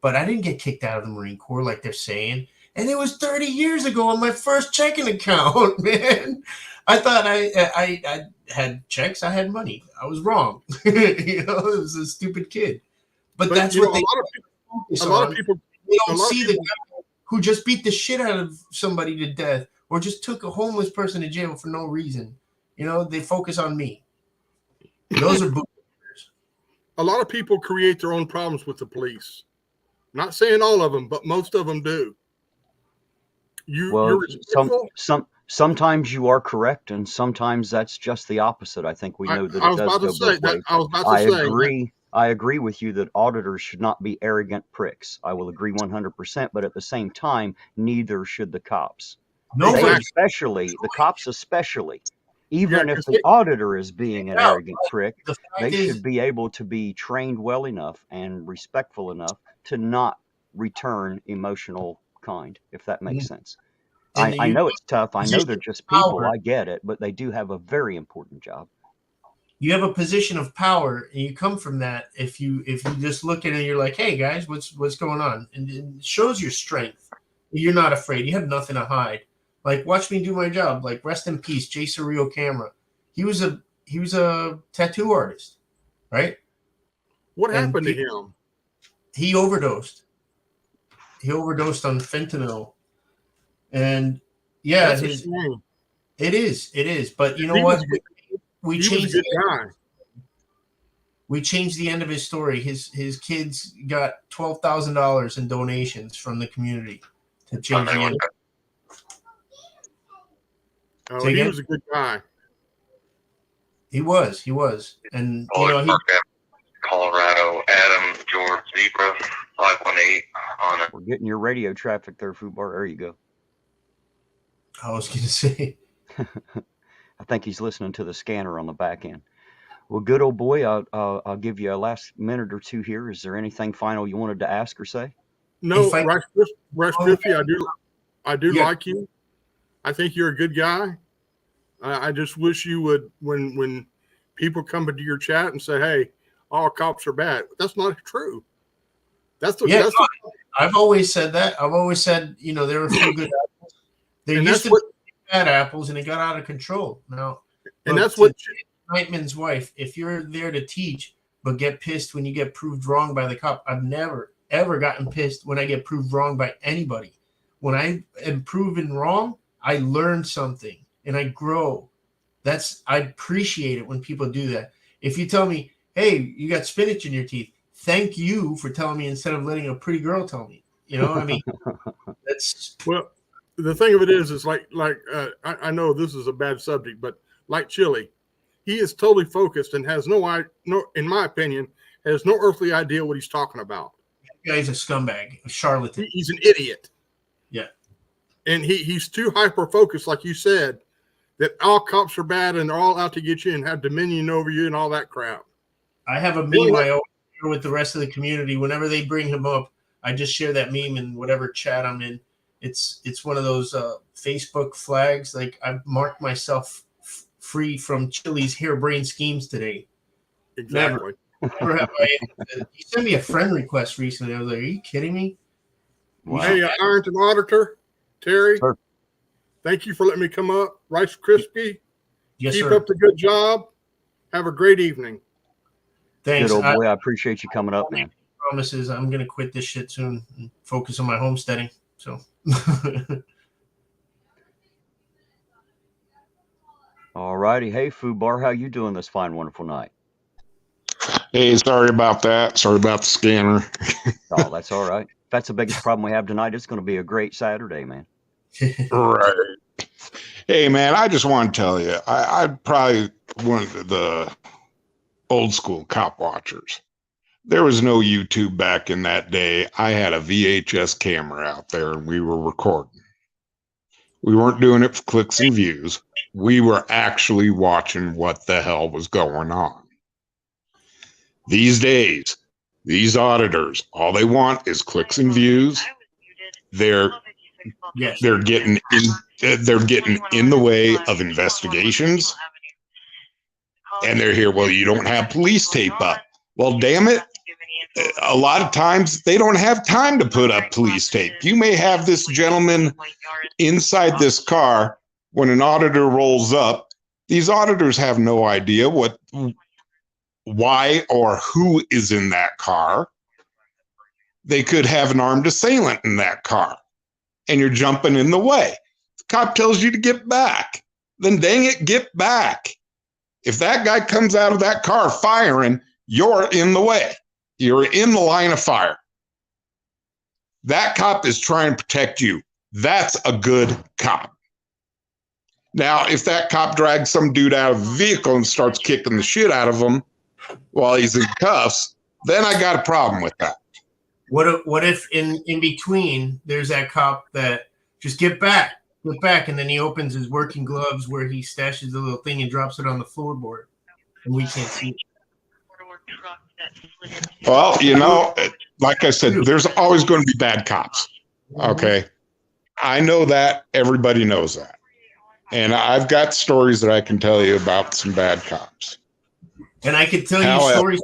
But I didn't get kicked out of the Marine Corps like they're saying. And it was 30 years ago on my first checking account, man. I thought I had checks. I had money. I was wrong. I was a stupid kid. But that's what a lot of people they don't see the guy who just beat the shit out of somebody to death or just took a homeless person to jail for no reason. They focus on me. Those are bootlickers. A lot of people create their own problems with the police. Not saying all of them, but most of them do. Sometimes you are correct, and sometimes that's just the opposite. I think we know that it does go both ways. I agree with you that auditors should not be arrogant pricks. I will agree 100%, but at the same time, neither should the cops. No, especially the cops, even if the auditor is being an arrogant prick, they should be able to be trained well enough and respectful enough to not return emotional kind, if that makes sense. I know it's tough. I know they're just people. I get it, but they do have a very important job. You have a position of power, and you come from that. If you just look at it and you're like, hey guys, what's going on? And it shows your strength. You're not afraid. You have nothing to hide. Like, watch me do my job. Like, rest in peace, Jay Surreal Camera. He was a tattoo artist, right? What happened to him? He overdosed. He overdosed on fentanyl. And yeah, it is. But you know what? We changed the end of his story. His kids got $12,000 in donations from the community to change the end. Oh, he was a good guy. He was, and Colorado, Adam, George, Zebra, 518 on it. We're getting your radio traffic there, Fubar. There you go. I was going to say. I think he's listening to the scanner on the back end. Well, good old boy. I'll give you a last minute or two here. Is there anything final you wanted to ask or say? No, Rice Crispy, I do like you. I think you're a good guy. I just wish you would, when people come into your chat and say, "Hey, all cops are bad." That's not true. That's I've always said that. I've always said, there are a few good apples. There used to be bad apples, and it got out of control. Now, and that's what Nightman's wife. If you're there to teach, but get pissed when you get proved wrong by the cop, I've never ever gotten pissed when I get proved wrong by anybody. When I am proven wrong, I learn something and I grow. I appreciate it when people do that. If you tell me, "Hey, you got spinach in your teeth," thank you for telling me instead of letting a pretty girl tell me. That's well. The thing of it is like I know this is a bad subject, but like Chili, he is totally focused and has no, in my opinion, has no earthly idea what he's talking about. That guy's a scumbag, a charlatan. He's an idiot. Yeah. And he's too hyper focused, like you said, that all cops are bad and they're all out to get you and have dominion over you and all that crap. I have a meme I always share with the rest of the community. Whenever they bring him up, I just share that meme in whatever chat I'm in. It's one of those Facebook flags. Like, I've marked myself free from Chili's harebrained schemes today. Exactly. Never have I. He sent me a friend request recently. I was like, "Are you kidding me?" Wow. Hey, Ironton Auditor, Terry, sure. Thank you for letting me come up. Rice Krispie, yes, keep sir. up the good job. Have a great evening. Thanks. Good old boy. I appreciate you coming up, man. Promises I'm going to quit this shit soon and focus on my homesteading. So. All righty. Hey, Food Bar, how you doing this fine, wonderful night? Hey, sorry about that. Sorry about the scanner. Oh, that's all right. If that's the biggest problem we have tonight, it's going to be a great Saturday, man. Right. Hey, man, I just want to tell you, I'm probably one of the old school cop watchers. There was no YouTube back in that day. I had a VHS camera out there and we were recording. We weren't doing it for clicks and views. We were actually watching what the hell was going on. These days, these auditors, all they want is clicks and views. They're getting in the way of investigations. And they're here, "Well, you don't have police tape up." Well, damn it. A lot of times they don't have time to put up police tape. You may have this gentleman inside this car. When an auditor rolls up, these auditors have no idea why or who is in that car. They could have an armed assailant in that car, and you're jumping in the way. The cop tells you to get back. Then dang it, get back. If that guy comes out of that car firing, you're in the way. You're in the line of fire. That cop is trying to protect you. That's a good cop. Now, if that cop drags some dude out of the vehicle and starts kicking the shit out of him while he's in cuffs, then I got a problem with that. What if in between there's that cop that just get back, and then he opens his working gloves where he stashes the little thing and drops it on the floorboard, and we can't see it. Well, like I said, there's always going to be bad cops. Okay. I know that. Everybody knows that. And I've got stories that I can tell you about some bad cops. And I could tell you stories,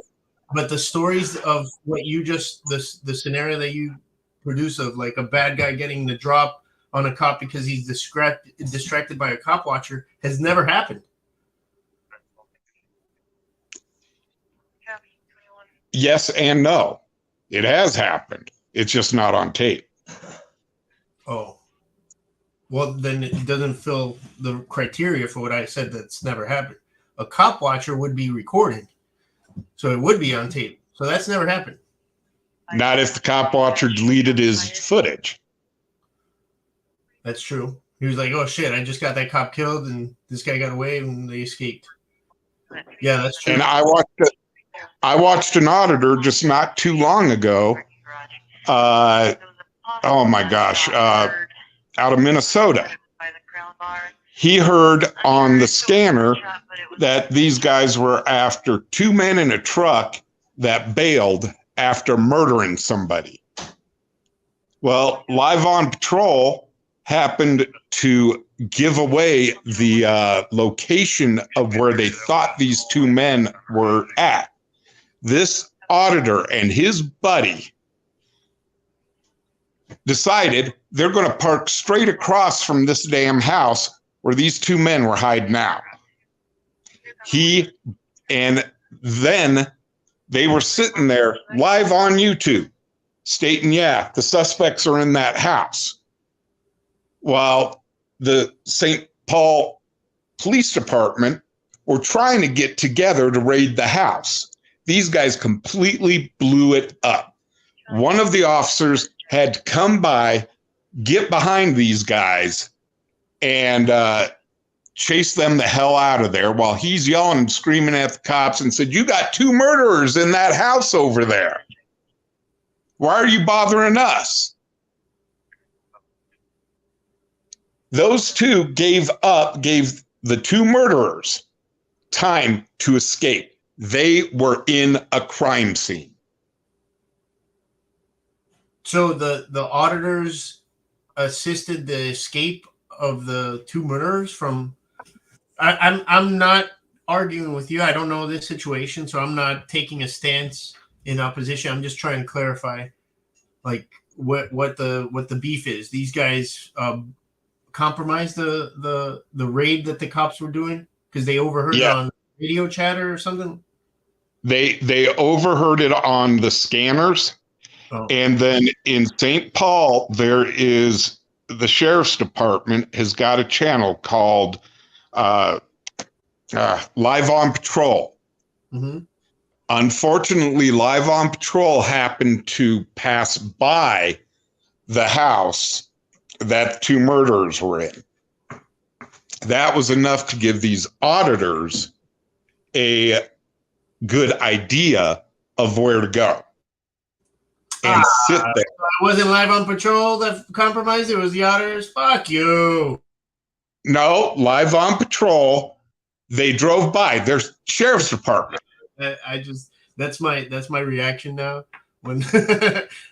but the stories of what you just, the scenario that you produce of like a bad guy getting the drop on a cop because he's distracted by a cop watcher has never happened. Yes and no. It has happened. It's just not on tape. Oh. Well, then it doesn't fill the criteria for what I said that's never happened. A cop watcher would be recorded, so it would be on tape. So that's never happened. Not if the cop watcher deleted his footage. That's true. He was like, "Oh shit, I just got that cop killed and this guy got away and they escaped." Yeah, that's true. And I watched an auditor just not too long ago. Oh my gosh, out of Minnesota. He heard on the scanner that these guys were after two men in a truck that bailed after murdering somebody. Well, Live on Patrol happened to give away the location of where they thought these two men were at. This auditor and his buddy decided they're going to park straight across from this damn house where these two men were hiding out. And then they were sitting there live on YouTube stating, yeah, the suspects are in that house. While the St. Paul Police Department were trying to get together to raid the house. These guys completely blew it up. One of the officers had to come by, get behind these guys, and chase them the hell out of there while he's yelling and screaming at the cops and said, "You got two murderers in that house over there. Why are you bothering us?" Those two gave the two murderers time to escape. They were in a crime scene. So the auditors assisted the escape of the two murderers from. I'm not arguing with you. I don't know this situation, so I'm not taking a stance in opposition. I'm just trying to clarify, like what the beef is. These guys compromised the raid that the cops were doing because they overheard it on video chatter or something. They overheard it on the scanners. Oh. And then in St. Paul, there is the sheriff's department has got a channel called Live on Patrol. Mm-hmm. Unfortunately, Live on Patrol happened to pass by the house that two murderers were in. That was enough to give these auditors a good idea of where to go. And sit there. It wasn't Live on Patrol that compromised. It was the auditors. Fuck you. No, Live on Patrol. They drove by. There's sheriff's department. That's my reaction now. When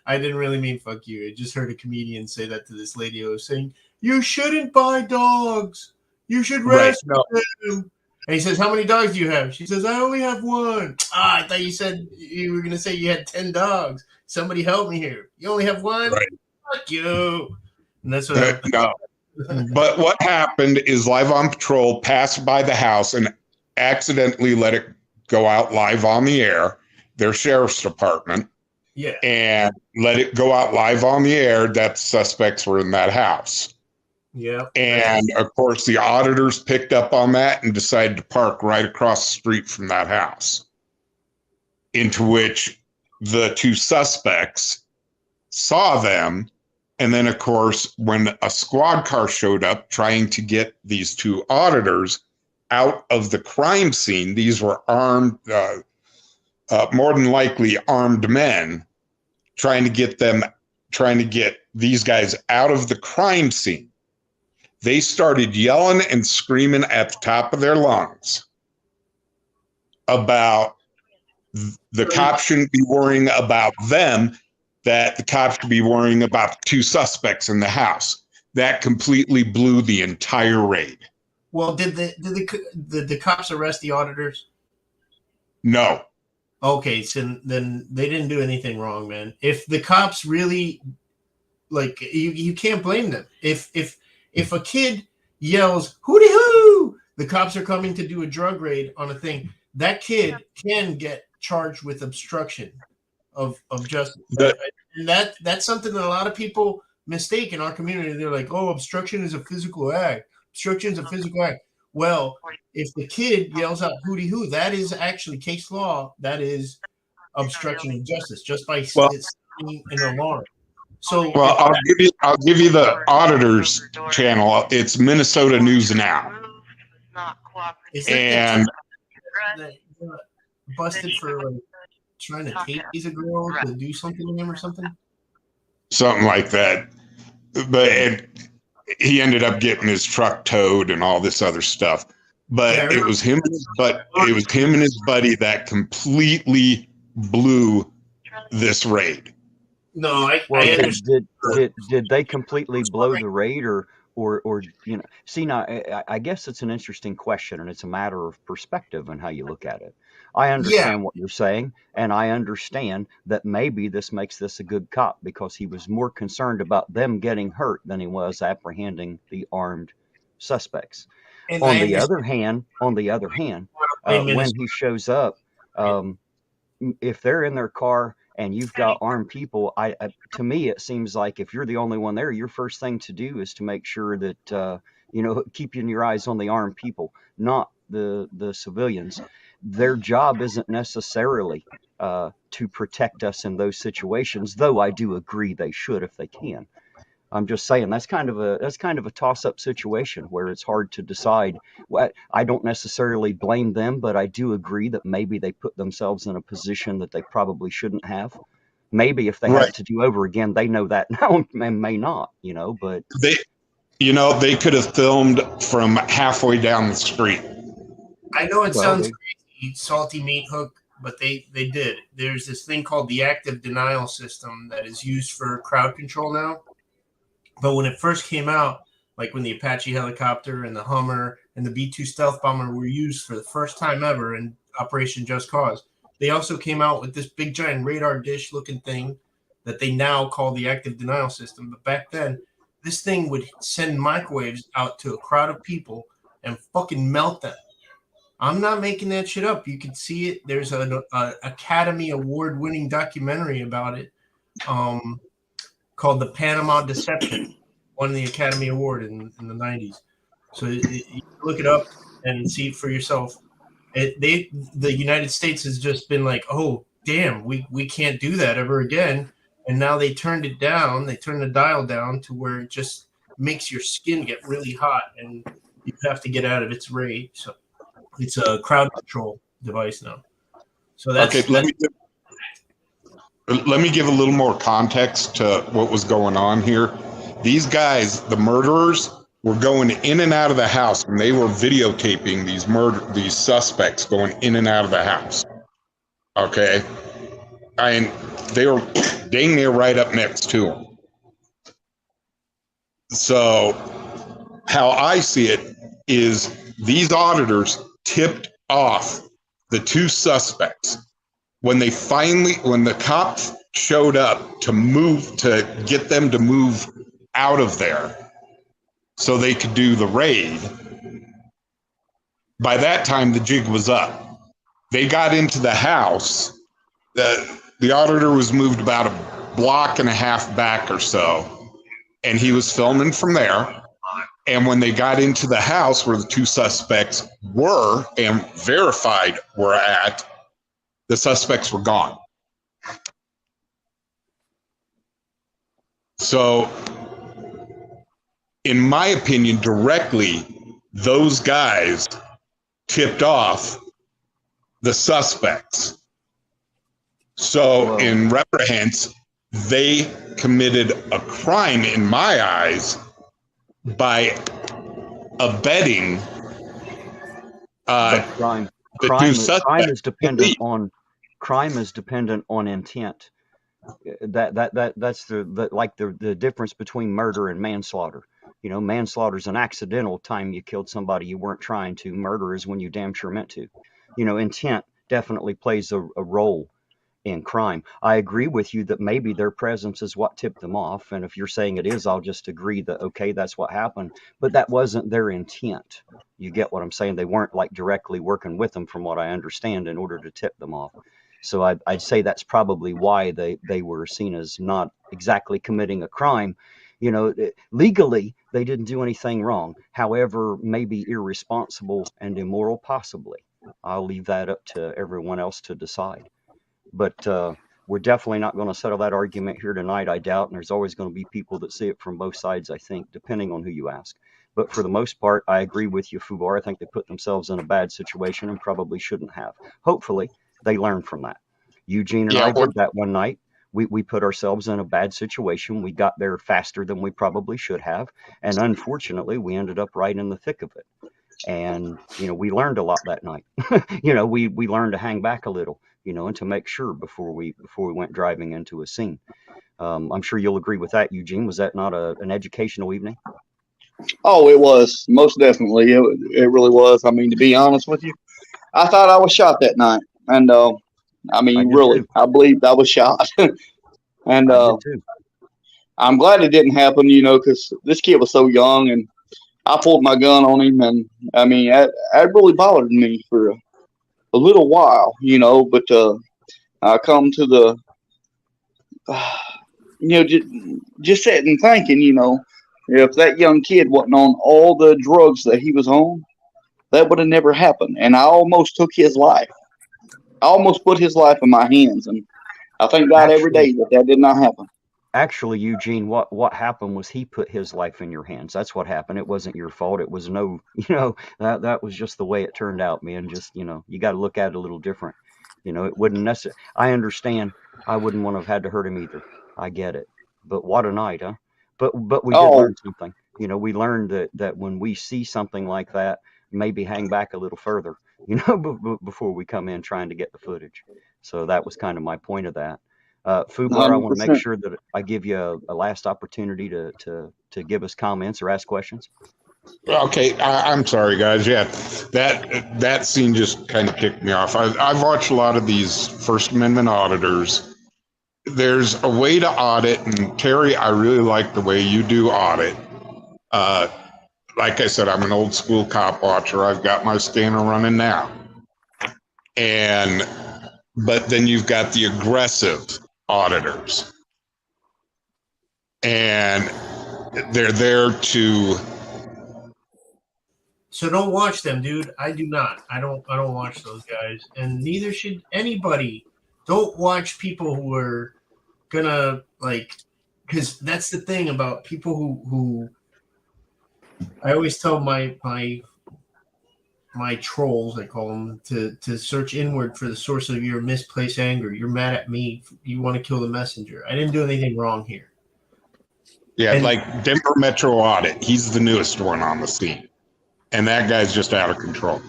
I didn't really mean fuck you. I just heard a comedian say that to this lady who was saying, "You shouldn't buy dogs. You should rescue them." And he says, "How many dogs do you have?" She says, "I only have one." I thought you said you were gonna say you had 10 dogs. Somebody help me here. You only have one? Right. Fuck you. And that's what no. But what happened is Live on Patrol passed by the house and accidentally let it go out live on the air, their sheriff's department. Yeah. And let it go out live on the air that suspects were in that house. Yeah. And of course, the auditors picked up on that and decided to park right across the street from that house, into which the two suspects saw them. And then, of course, when a squad car showed up trying to get these two auditors out of the crime scene, these were armed, more than likely armed men, trying to get these guys out of the crime scene. They started yelling and screaming at the top of their lungs about the cops shouldn't be worrying about them, that the cops should be worrying about the two suspects in the house. That completely blew the entire raid. Well, did the cops arrest the auditors? No. Okay, so then they didn't do anything wrong, man. If the cops really, like, you can't blame them. If a kid yells "hooty hoo," the cops are coming to do a drug raid on a thing, that kid can get charged with obstruction of justice. And that's something that a lot of people mistake in our community. They're like, "Oh, obstruction is a physical act. Obstruction is a physical act." Well, if the kid yells out "hooty hoo," that is actually case law. That is obstruction of justice just by sounding an alarm. So, well, I'll give you the auditors channel. It's Minnesota News Now, and busted for like trying to tase a girl to do something to him or something. Something like that, but he ended up getting his truck towed and all this other stuff. But it was him and his buddy that completely blew this raid. No, Well, I understand. did they completely blow the rate, or see, now I guess it's an interesting question, and it's a matter of perspective and how you look at it. I Yeah, understand what you're saying, and I understand that maybe this makes this a good cop because he was more concerned about them getting hurt than he was apprehending the armed suspects. and I understand. On the other hand, Blame when Minnesota. he shows up, um, if they're in their car and you've got armed people, to me it seems like if you're the only one there, your first thing to do is to make sure that keeping your eyes on the armed people, not the civilians. Their job isn't necessarily to protect us in those situations, though I do agree they should if they can. I'm just saying that's kind of a toss-up situation where it's hard to decide. What I don't necessarily blame them, but I do agree that maybe they put themselves in a position that they probably shouldn't have. Maybe if they had Right. it to do over again, they know that now and may not, but They, they could have filmed from halfway down the street. I know it well, sounds crazy, salty meat hook, but they did. There's this thing called the active denial system that is used for crowd control now. But when it first came out, like when the Apache helicopter and the Hummer and the B-2 stealth bomber were used for the first time ever in Operation Just Cause, they also came out with this big giant radar dish looking thing that they now call the active denial system. But back then, this thing would send microwaves out to a crowd of people and fucking melt them. I'm not making that shit up. You can see it. There's an Academy Award-winning documentary about it. Called The Panama Deception, won the Academy Award in the 90s. So you look it up and see it for yourself. The United States has just been like, oh, damn, we can't do that ever again. And now they turned it down. They turned the dial down to where it just makes your skin get really hot and you have to get out of its rate. So it's a crowd control device now. So that's Okay, let me give a little more context to what was going on here. These guys, the murderers, were going in and out of the house, and they were videotaping these suspects going in and out of the house. Okay, and they were dang near right up next to them. So, how I see it is these auditors tipped off the two suspects. When the cops showed up to get them to move out of there so they could do the raid, by that time the jig was up. They got into the house. The auditor was moved about a block and a half back or so, and he was filming from there. And when they got into the house where the two suspects were and verified were at, the suspects were gone. So, in my opinion, directly, those guys tipped off the suspects. So, in reprehense, they committed a crime, in my eyes, by abetting crime is dependent on intent. That's the difference between murder and manslaughter. Manslaughter is an accidental time you killed somebody you weren't trying to. Murder is when you damn sure meant to. Intent definitely plays a role in crime. I agree with you that maybe their presence is what tipped them off. And if you're saying it is, I'll just agree that, okay, that's what happened. But that wasn't their intent. You get what I'm saying? They weren't like directly working with them, from what I understand, in order to tip them off. So I'd say that's probably why they were seen as not exactly committing a crime. Legally, they didn't do anything wrong. However, maybe irresponsible and immoral, possibly. I'll leave that up to everyone else to decide. But we're definitely not going to settle that argument here tonight, I doubt. And there's always going to be people that see it from both sides, I think, depending on who you ask. But for the most part, I agree with you, Fubar. I think they put themselves in a bad situation and probably shouldn't have. Hopefully, they learn from that. Eugene and I did that one night. We put ourselves in a bad situation. We got there faster than we probably should have. And unfortunately, we ended up right in the thick of it. And, we learned a lot that night. We learned to hang back a little, and to make sure before we went driving into a scene. I'm sure you'll agree with that, Eugene. Was that not an educational evening? Oh, it was most definitely. It really was. I mean, to be honest with you, I thought I was shot that night, and I I mean, did really, too. I believed I was shot, and I did too. I'm glad it didn't happen. You know, because this kid was so young, and I pulled my gun on him, and I mean, that really bothered me for a little while. You know, but I come to the you know, just sitting thinking, you know, if that young kid wasn't on all the drugs that he was on, that would have never happened. And I almost took his life. I almost put his life in my hands. And I thank God every Actually, day that that did not happen. actually, Eugene, what happened was he put his life in your hands. That's what happened. It wasn't your fault. It was no, that was just the way it turned out, man. Just, you got to look at it a little different. It wouldn't necessarily. I understand. I wouldn't want to have had to hurt him either. I get it. But what a night, huh? But we did Oh, learn something. We learned that when we see something like that, maybe hang back a little further, before we come in trying to get the footage. So that was kind of my point of that. Fubler, I want to make 100%. sure that I give you a last opportunity to give us comments or ask questions. Okay, I'm sorry, guys. Yeah, that scene just kind of kicked me off. I've watched a lot of these First Amendment auditors. There's a way to audit, and Terry, I really like the way you do audit. Uh, like I said, I'm an old school cop watcher. I've got my scanner running now, but then you've got the aggressive auditors, and they're there to. So don't watch them, dude. I do not. I don't watch those guys, and neither should anybody. Don't watch people who are gonna because that's the thing about people who I always tell my trolls, I call them, to search inward for the source of your misplaced anger. You're mad at me. You want to kill the messenger. I didn't do anything wrong here. Yeah, And like Denver Metro Audit. He's the newest one on the scene. And that guy's just out of control.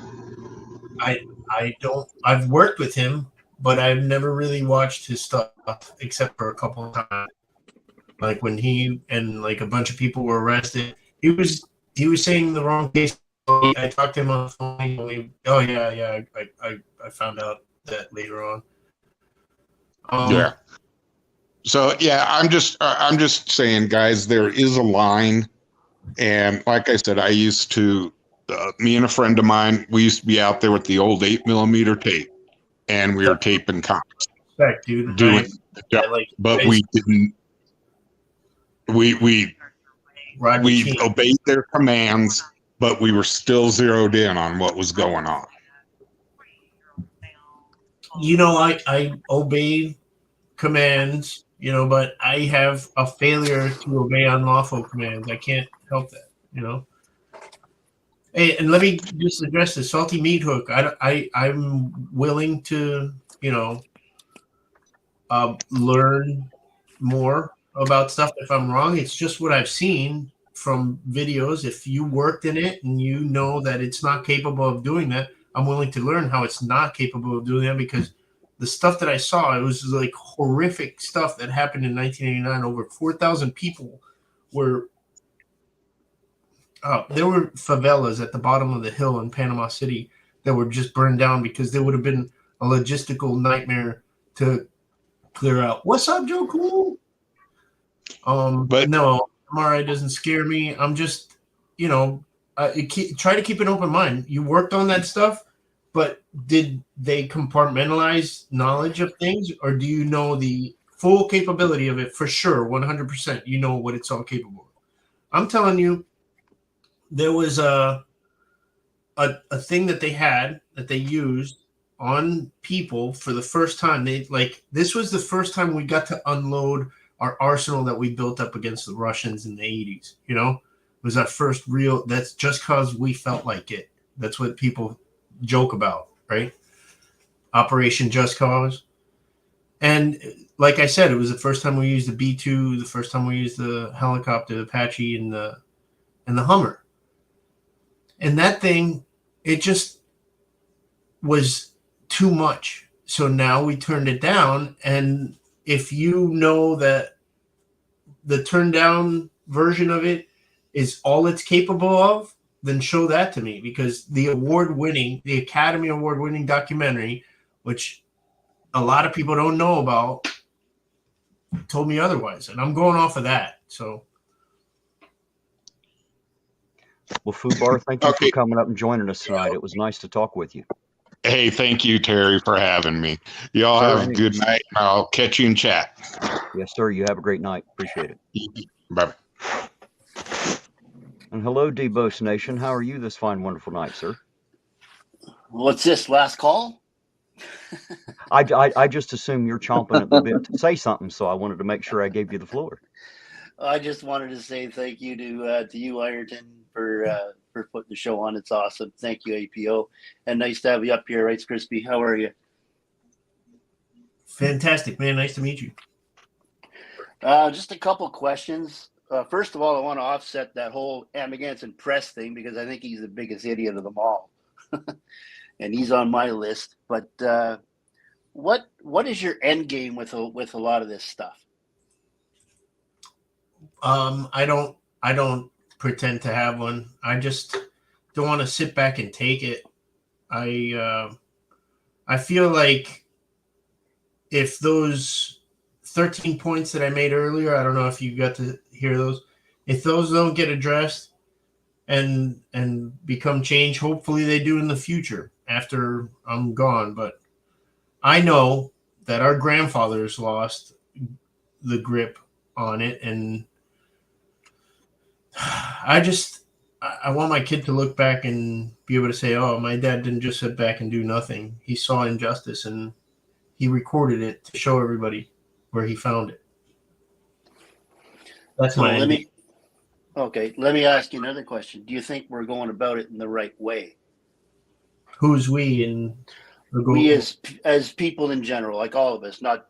I've worked with him, but I've never really watched his stuff except for a couple of times. Like when he and like a bunch of people were arrested, he was saying the wrong case. I talked to him on the phone. Oh yeah. I found out that later on. Yeah. So yeah, I'm just saying, guys, there is a line, and like I said, I used to, me and a friend of mine, we used to be out there with the old 8mm tape, and we were taping cops Respect, dude. doing the job, but we didn't. We obeyed their commands, but we were still zeroed in on what was going on. I obey commands, but I have a failure to obey unlawful commands. I can't help that. Hey, and let me just address the salty meat hook. I'm willing to, learn more about stuff if I'm wrong. It's just what I've seen from videos. If you worked in it and you know that it's not capable of doing that, I'm willing to learn how it's not capable of doing that, because the stuff that I saw, it was like horrific stuff that happened in 1989. Over 4,000 people were. There were favelas at the bottom of the hill in Panama City that were just burned down because they would have been a logistical nightmare to clear out. What's up, Joe Cool? But no, MRI doesn't scare me. I'm just, try to keep an open mind. You worked on that stuff, but did they compartmentalize knowledge of things, or do you know the full capability of it for sure, 100%? You know what it's all capable of. I'm telling you, there was a thing that they used on people for the first time. This was the first time we got to unload our arsenal that we built up against the Russians in the 80s. It was our first real. That's just because we felt like it. That's what people joke about, right? Operation Just Cause. And like I said, it was the first time we used the B-2, the first time we used the helicopter, Apache, and the Hummer. And that thing, it just was too much. So now we turned it down. And if you know that the turned down version of it is all it's capable of, then show that to me, because the Academy Award winning documentary, which a lot of people don't know about, told me otherwise, and I'm going off of that. So, Well, Fubar, thank you Okay. for coming up and joining us tonight. It was nice to talk with you. Hey, thank you, Terry, for having me. Y'all Sir, have a good night, and I'll catch you in chat. yes, sir. You have a great night. Appreciate it. Bye. And hello, Debos Nation. How are you this fine, wonderful night, sir? What's this, last call? I just assume you're chomping at the bit to say something, so I wanted to make sure I gave you the floor. I just wanted to say thank you to you, Ironton, for putting the show on. It's awesome. Thank you, APO, and nice to have you up here, Rice Crispy. How are you? fantastic, man. Nice to meet you. Just a couple questions. First of all, I want to offset that whole Amagansson Press thing, because I think he's the biggest idiot of them all, and he's on my list. But what is your end game with a lot of this stuff? I don't pretend to have one. I just don't want to sit back and take it. I feel like if those 13 points that I made earlier, I don't know if you got to hear those, if those don't get addressed and become change, hopefully they do in the future after I'm gone. But I know that our grandfathers lost the grip on it, and I want my kid to look back and be able to say, oh, my dad didn't just sit back and do nothing. He saw injustice and he recorded it to show everybody where he found it. That's my Let me ask you another question. Do you think we're going about it in the right way? Who's we? And we as people in general, like all of us, not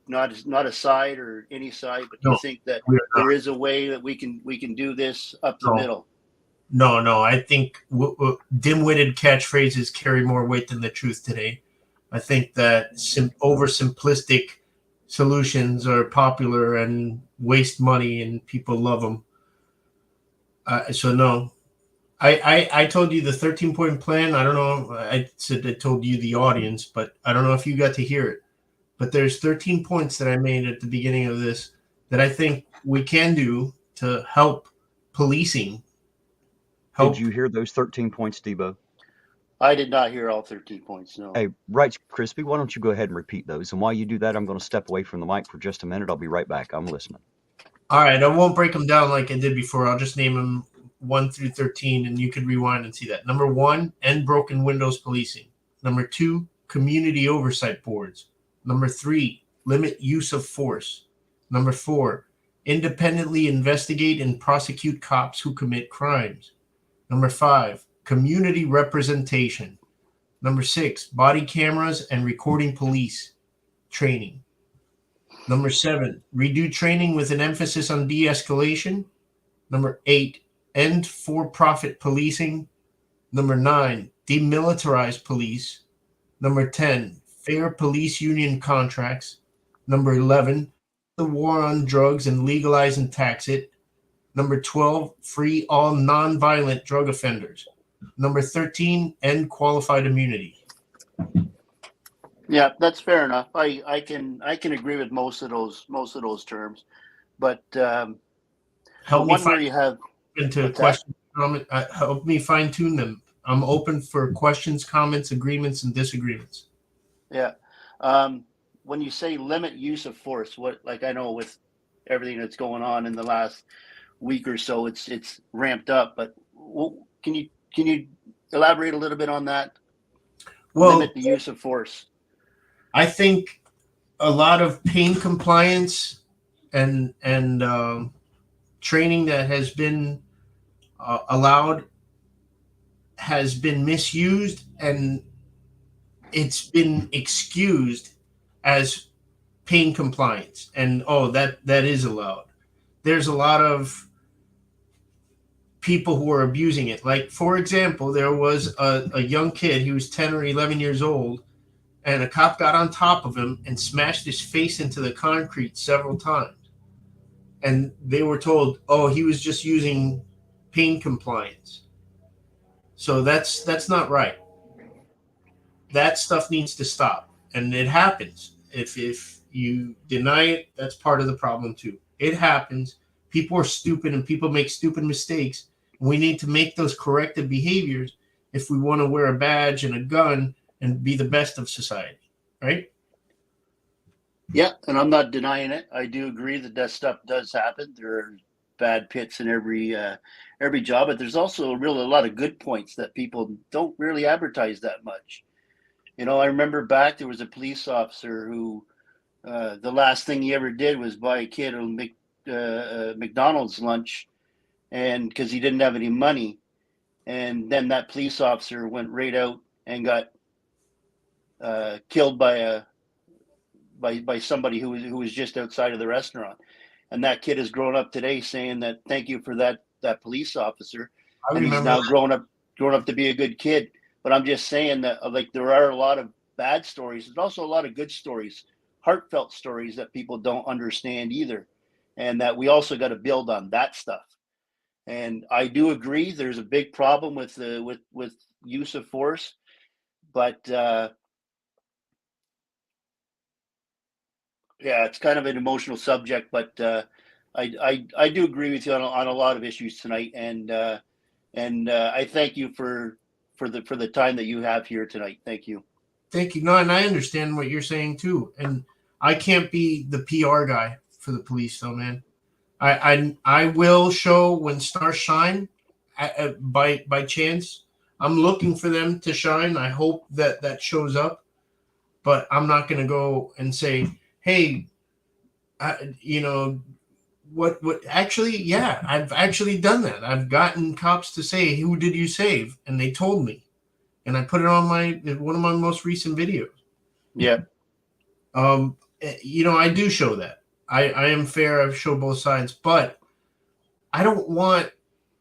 a side or any side, but do you think that there is a way that we can do this up the middle? No. I think dim-witted catchphrases carry more weight than the truth today. I think that oversimplistic solutions are popular and waste money, and people love them. So no. I told you the 13-point plan. I don't know. I told you the audience, but I don't know if you got to hear it. But there's 13 points that I made at the beginning of this that I think we can do to help policing. Did you hear those 13 points, Debo? I did not hear all 13 points, no. Hey, Rice Crispy, why don't you go ahead and repeat those? And while you do that, I'm going to step away from the mic for just a minute. I'll be right back. I'm listening. All right. I won't break them down like I did before. I'll just name them 1 through 13, and you can rewind and see that. Number 1, end broken windows policing. Number 2, community oversight boards. Number 3, limit use of force. Number 4, independently investigate and prosecute cops who commit crimes. Number 5, community representation. Number 6, body cameras and recording police training. Number 7, redo training with an emphasis on de-escalation. Number 8, end for-profit policing. Number 9, demilitarize police. Number 10, fair police union contracts. Number 11, the war on drugs and legalize and tax it. Number 12, free all non-violent drug offenders. Number 13, end qualified immunity. Yeah, that's fair enough. I can agree with most of those terms, but help me where you have into questions, comment. Help me fine tune them. I'm open for questions, comments, agreements, and disagreements. Yeah. When you say limit use of force, what, like, I know with everything that's going on in the last week or so, it's ramped up. But can you elaborate a little bit on that? Well, limit the use of force. I think a lot of pain compliance and training that has been allowed has been misused, and it's been excused as pain compliance. And that is allowed. There's a lot of people who are abusing it. Like, for example, there was a young kid, he was 10 or 11 years old, and a cop got on top of him and smashed his face into the concrete several times. and they were told, oh, he was just using pain compliance. So that's not right. That stuff needs to stop, and it happens. If you deny it, that's part of the problem too. It happens. People are stupid, and people make stupid mistakes. We need to make those corrective behaviors if we want to wear a badge and a gun and be the best of society, right? Yeah, and I'm not denying it. I do agree that that stuff does happen. There are bad pits in every job, but there's also a lot of good points that people don't really advertise that much. I remember back there was a police officer who the last thing he ever did was buy a kid a McDonald's lunch, and because he didn't have any money, and then that police officer went right out and got killed by somebody who was just outside of the restaurant. And that kid has grown up today saying that thank you for that police officer, and he's now grown up to be a good kid. But I'm just saying that there are a lot of bad stories. There's also a lot of good stories, heartfelt stories that people don't understand either, and that we also got to build on that stuff. And I do agree there's a big problem with use of force, but yeah, it's kind of an emotional subject, but I do agree with you on a lot of issues tonight, and I thank you for the time that you have here tonight. Thank you. Thank you. No, and I understand what you're saying too. And I can't be the PR guy for the police, though, man. I will show when stars shine by chance. I'm looking for them to shine. I hope that shows up, but I'm not going to go and say, hey, what actually, yeah, I've actually done that. I've gotten cops to say, who did you save? And they told me, and I put it on one of my most recent videos. Yeah. I do show that. I am fair. I show both sides, but I don't want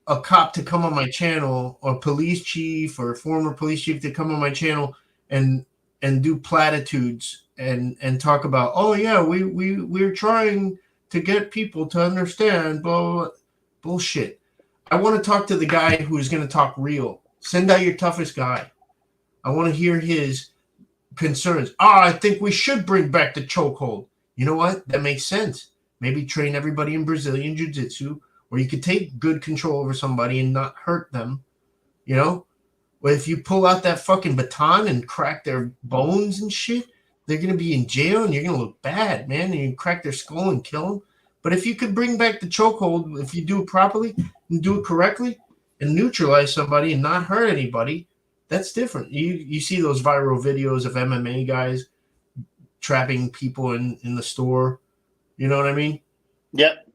a cop to come on my channel, or police chief or former police chief to come on my channel and do platitudes and talk about, oh yeah, we're trying to get people to understand, blah, blah, blah. Bullshit. I want to talk to the guy who's going to talk real. Send out your toughest guy. I want to hear his concerns. I think we should bring back the chokehold. You know what? That makes sense. Maybe train everybody in Brazilian jiu-jitsu, where you could take good control over somebody and not hurt them. But if you pull out that fucking baton and crack their bones and shit, they're going to be in jail, and you're going to look bad, man. And you crack their skull and kill them. But if you could bring back the chokehold, if you do it properly and do it correctly and neutralize somebody and not hurt anybody, that's different. You see those viral videos of MMA guys trapping people in the store. You know what I mean? Yep.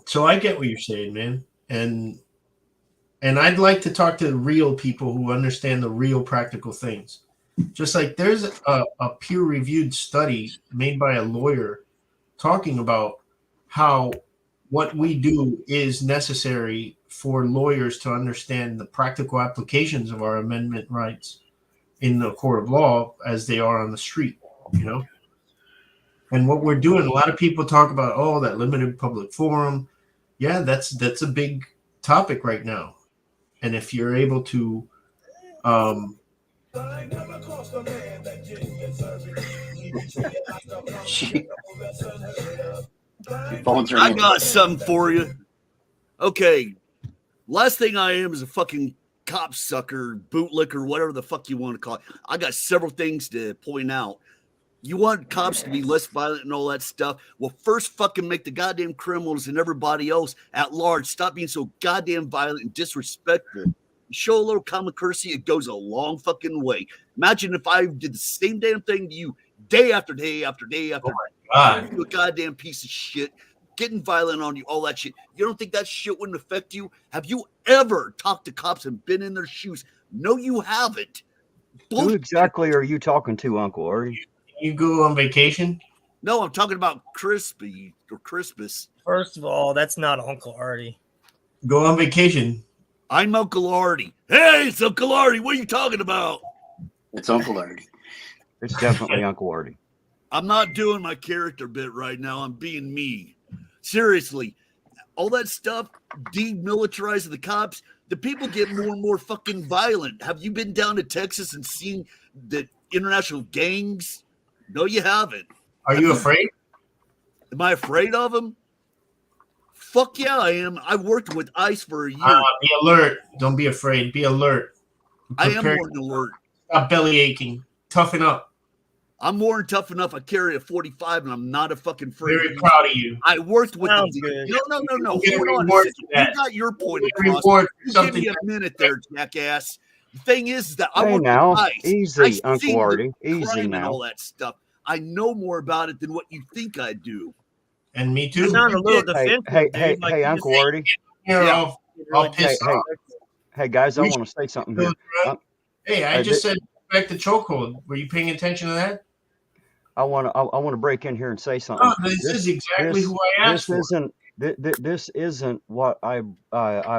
So I get what you're saying, man. And I'd like to talk to real people who understand the real practical things. Just like there's a peer-reviewed study made by a lawyer talking about how what we do is necessary for lawyers to understand the practical applications of our amendment rights in the court of law as they are on the street, And what we're doing, a lot of people talk about, that limited public forum. Yeah, that's a big topic right now. And if you're able to I got something for you. Okay. Last thing I am is a fucking cop sucker, bootlicker, whatever the fuck you want to call it. I got several things to point out. You want cops to be less violent and all that stuff? Well, first fucking make the goddamn criminals and everybody else at large stop being so goddamn violent and disrespectful. Show a little common courtesy, it goes a long fucking way. Imagine if I did the same damn thing to you day after day after day after day. You a goddamn piece of shit, getting violent on you, all that shit. You don't think that shit wouldn't affect you? Have you ever talked to cops and been in their shoes? No, you haven't. Who exactly are you talking to, Uncle Artie? You go on vacation? No, I'm talking about Crispy or Crispus. First of all, that's not Uncle Artie. Go on vacation. I'm Uncle Artie. Hey, it's Uncle Artie. What are you talking about? It's Uncle Artie. It's definitely Uncle Artie. I'm not doing my character bit right now. I'm being me. Seriously, all that stuff, demilitarizing the cops, the people get more and more fucking violent. Have you been down to Texas and seen the international gangs? No, you haven't. Are you afraid? Am I afraid of them? Fuck yeah, I am. I worked with ICE for a year. Be alert. Don't be afraid. Be alert. I am more than alert. Stop belly aching. Toughen up. I'm more than tough enough. I carry a 45 and I'm not a fucking afraid. Very proud of you. I worked with Sounds them. good. No. You get a Hold on. reward for You that. got your point You get a across. reward for Give something me a minute there, jackass. The thing is that I Hey work now, with ICE. easy, I've Uncle seen the Artie, easy crime and now. all that stuff. I know more about it than what you think I do. And me You too. sound a little Hey, defensive, hey, dude. hey, Like, hey, you Uncle just Artie. You're Yeah. all really pissed Hey, off. hey, guys, I We want to say something here. Hey, I just said back the chokehold. Were you paying attention to that? I want to break in here and say something. No, this is exactly who I asked for. This isn't what I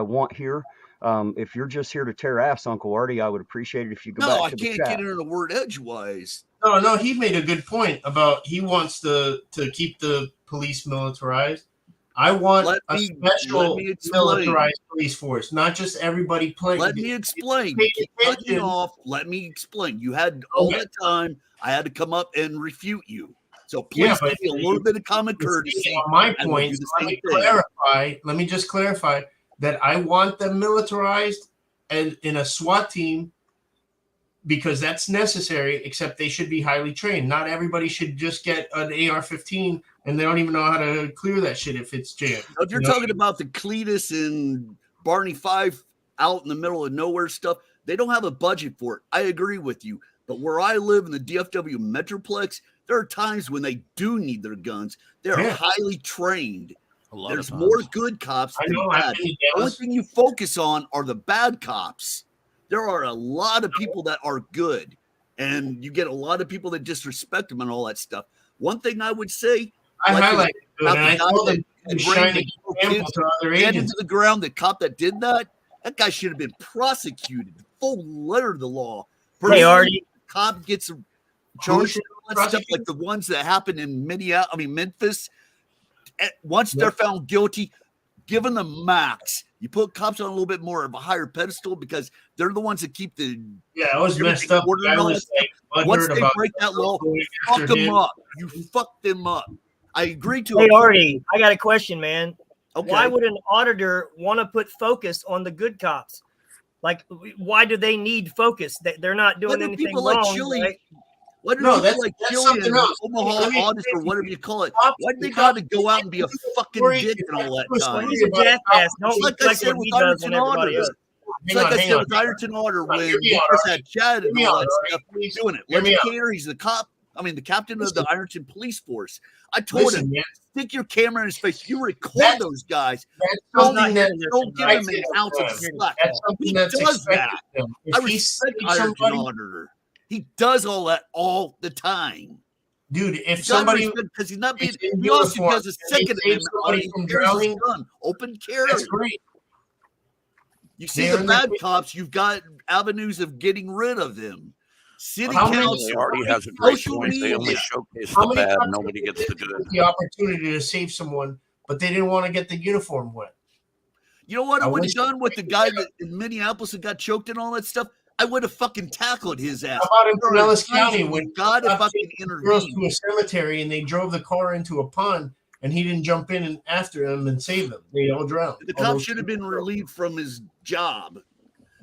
want here. If you're just here to tear ass, Uncle Artie, I would appreciate it if you go No, back I to the can't chat. get into the word edgewise. No, he made a good point about he wants to keep the police militarized. I want a special militarized police force, not just everybody playing. Let me explain. You keep cutting off. Let me explain. You had all that time. I had to come up and refute you. So please give me a little bit of common courtesy. On my I will point, do the let same me thing. clarify. Let me just clarify that I want them militarized and in a SWAT team because that's necessary. Except they should be highly trained. Not everybody should just get an AR-15 and they don't even know how to clear that shit if it's jammed. If you're talking about the Cletus and Barney Fife out in the middle of nowhere stuff, they don't have a budget for it. I agree with you. But where I live in the DFW Metroplex, there are times when they do need their guns. They are highly trained. There's more good cops than bad. The only thing you focus on are the bad cops. There are a lot of people that are good, and you get a lot of people that disrespect them and all that stuff. One thing I would say, I highlight it, and I told them to shine the example to other get agents. into the ground. The cop that did that, that guy should have been prosecuted. Full letter of the law. Hey, Artie. Cop gets charged with all that stuff, like the ones that happened in Memphis. Once they're found guilty, given the max, you put cops on a little bit more of a higher pedestal because they're the ones that keep the I was messed up. I was like, once they break that law, fuck them up. You fuck them up. I agree to. Hey, Artie, I got a question, man. Okay. Why would an auditor want to put focus on the good cops? Like, why do they need focus? They're not doing anything people wrong. like Chile? Right? Why do people like Chile and Omaha audits or whatever you call it? Why do they got to go out and be a fucking dick and all that time? He's a jackass. Don't Like I said with Ironton Auditor. It's like I said with Ironton Auditor when we first had Chad and all that stuff doing it. Legislator, he's the cop. I mean, the captain of the Ironton police force. I told him, stick your camera in his face. You record those guys. Don't give him an ounce of slack. He does that. I respect Ironton Auditor. He does all that all the time. Dude, if somebody, because he's not being, he also does a Second Amendment from drowning, gun, open carry. That's great. You see the bad cops, you've got avenues of getting rid of them. City council already has a great point. They only showcase the bad, nobody gets the good. The opportunity to save someone, but they didn't want to get the uniform wet. You know what I would have done with the guy that in Minneapolis that got choked and all that stuff? I would have fucking tackled his ass. How about in Pinellas County when God fucking girls intervened to a cemetery and they drove the car into a pond and he didn't jump in and after them and save them? They all drowned. The cop should have been relieved from his job.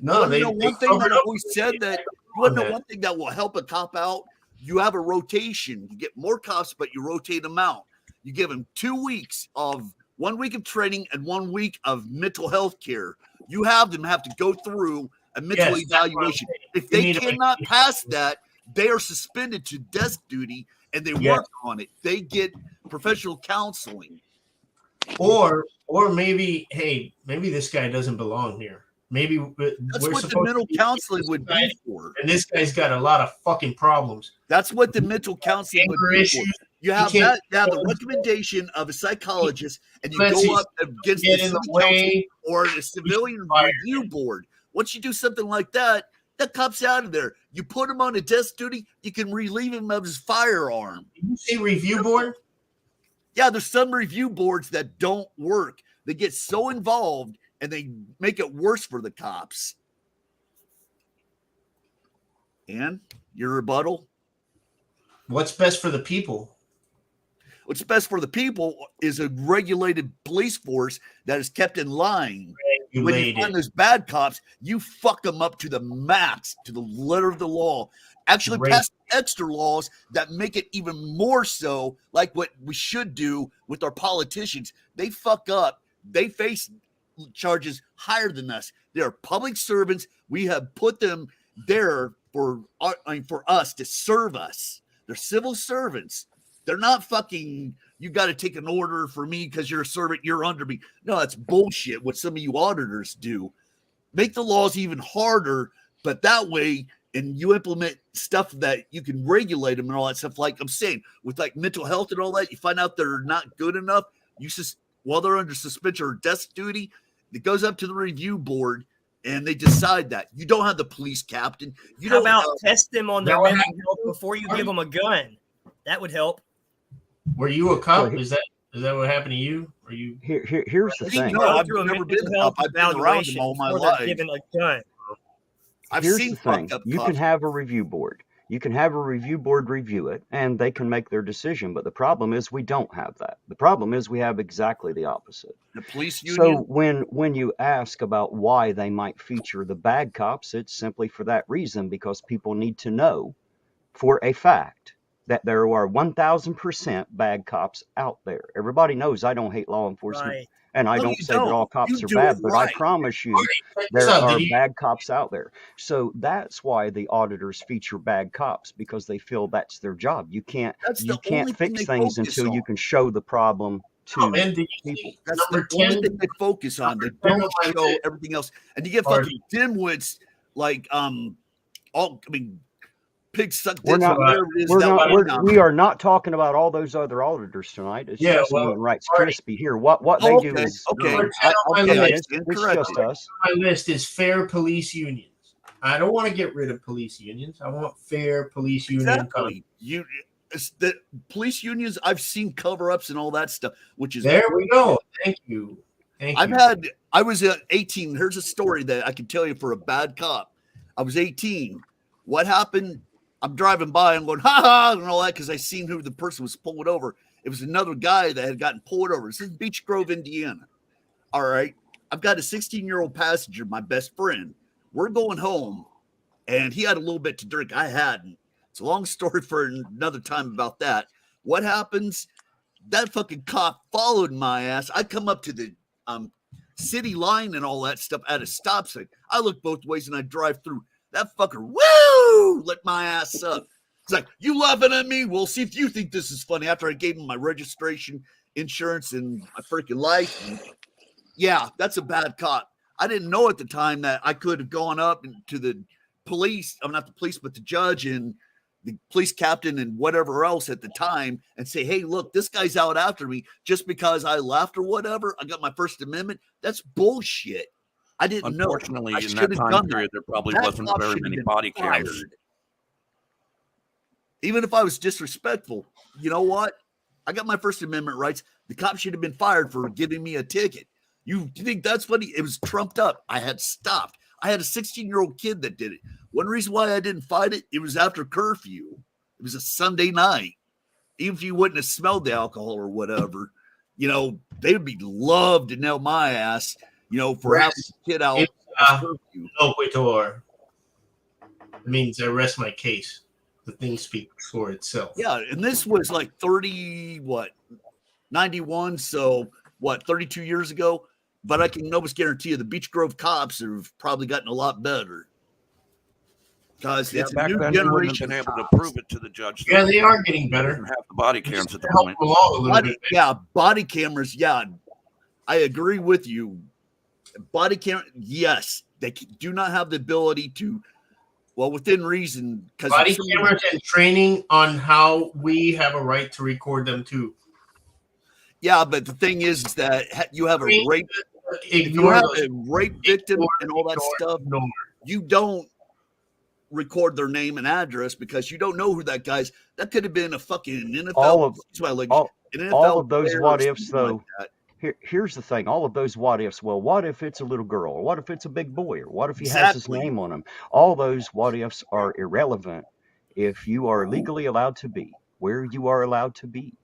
No, one thing that I always said that you want to know one thing that will help a cop out. You have a rotation. You get more cops, but you rotate them out. You give them 2 weeks of 1 week of training and 1 week of mental health care. You have them have to go through a mental evaluation. If they cannot pass that, they are suspended to desk duty and they work on it. They get professional counseling. Or maybe, hey, maybe this guy doesn't belong here. Maybe that's what the mental counseling would be for. And this guy's got a lot of fucking problems. That's what the mental counseling would be for. You have that. You have a recommendation of a psychologist, and you go up against the city council or the civilian review board. Once you do something like that, that cop's out of there. You put him on a desk duty, you can relieve him of his firearm. Did you say review board? Yeah, there's some review boards that don't work. They get so involved and they make it worse for the cops. And your rebuttal? What's best for the people? What's best for the people is a regulated police force that is kept in line. When you find those bad cops, you fuck them up to the max, to the letter of the law. Actually pass extra laws that make it even more so like what we should do with our politicians. They fuck up. They face charges higher than us. They're public servants. We have put them there for us to serve us. They're civil servants. They're not fucking, you got to take an order for me because you're a servant, you're under me. No, that's bullshit what some of you auditors do. Make the laws even harder, but that way, and you implement stuff that you can regulate them and all that stuff. Like I'm saying, with like mental health and all that, you find out they're not good enough. While they're under suspension or desk duty, it goes up to the review board and they decide that. You don't have the police captain. How about test them on their mental health before you give them a gun? That would help. Were you a cop? Is that what happened to you? Or you? Here's the thing. No, I've never been a cop. I've been around them all my life. Given a gun. Here's the thing. You can have a review board. You can have a review board review it, and they can make their decision. But the problem is we don't have that. The problem is we have exactly the opposite. The police union. So when you ask about why they might feature the bad cops, it's simply for that reason, because people need to know for a fact that there are 1,000% bad cops out there. Everybody knows I don't hate law enforcement, Right. and I don't say that all cops are bad, but I promise you there are bad cops out there. So that's why the auditors feature bad cops, because they feel that's their job. You can't fix things until you can show the problem to people. That's the only thing they focus on. They don't show everything else. And you get fucking dimwits like pig suck dicks or whatever it is. We are not talking about all those other auditors tonight. It's just human rights crispy here. What they do is it's just us. My list is fair police unions. I don't want to get rid of police unions. I want fair police union. Exactly. The police unions, I've seen cover-ups and all that stuff, which is there we go. Thank you. I was 18. Here's a story that I can tell you for a bad cop. I was 18. What happened? I'm driving by, I'm going, ha ha, and all that, because I seen who the person was pulled over. It was another guy that had gotten pulled over. This is Beech Grove, Indiana. All right. I've got a 16-year-old passenger, my best friend. We're going home, and he had a little bit to drink. I hadn't. It's a long story for another time about that. What happens? That fucking cop followed my ass. I come up to the city line and all that stuff at a stop sign. I look both ways, and I drive through. That fucker, woo, lit my ass up. It's like, you laughing at me? Well, see if you think this is funny. After I gave him my registration, insurance, and my freaking life. Yeah, that's a bad cop. I didn't know at the time that I could have gone up to the police. I'm not the police, but the judge and the police captain and whatever else at the time and say, hey, look, this guy's out after me just because I laughed or whatever. I got my First Amendment. That's bullshit. I didn't know. Unfortunately, in that time period, there probably wasn't very many body cams. Even if I was disrespectful, you know what? I got my First Amendment rights. The cop should have been fired for giving me a ticket. You think that's funny? It was trumped up. I had stopped. I had a 16-year-old kid that did it. One reason why I didn't fight it, it was after curfew. It was a Sunday night. Even if you wouldn't have smelled the alcohol or whatever, they would be loved to nail my ass. For having a kid out. Auditor. It means I rest my case. The thing speaks for itself. Yeah, and this was like 91, so 32 years ago? But I can almost guarantee you the Beech Grove cops have probably gotten a lot better. Because it's a new generation. Been able to prove it to the judge. Yeah, they are getting better. Have the body cams at the point. Body cameras. Yeah, I agree with you. Body camera, yes, they do not have the ability to, within reason. Because body cameras and training on how we have a right to record them too. Yeah, but the thing is that you have a rape, victim and all that stuff. You don't record their name and address because you don't know who that guy's. That could have been a fucking NFL. all of those what ifs, like though. Here's the thing: all of those what ifs. Well, what if it's a little girl, or what if it's a big boy, or what if he has his name on him? All those what ifs are irrelevant if you are legally allowed to be where you are allowed to be,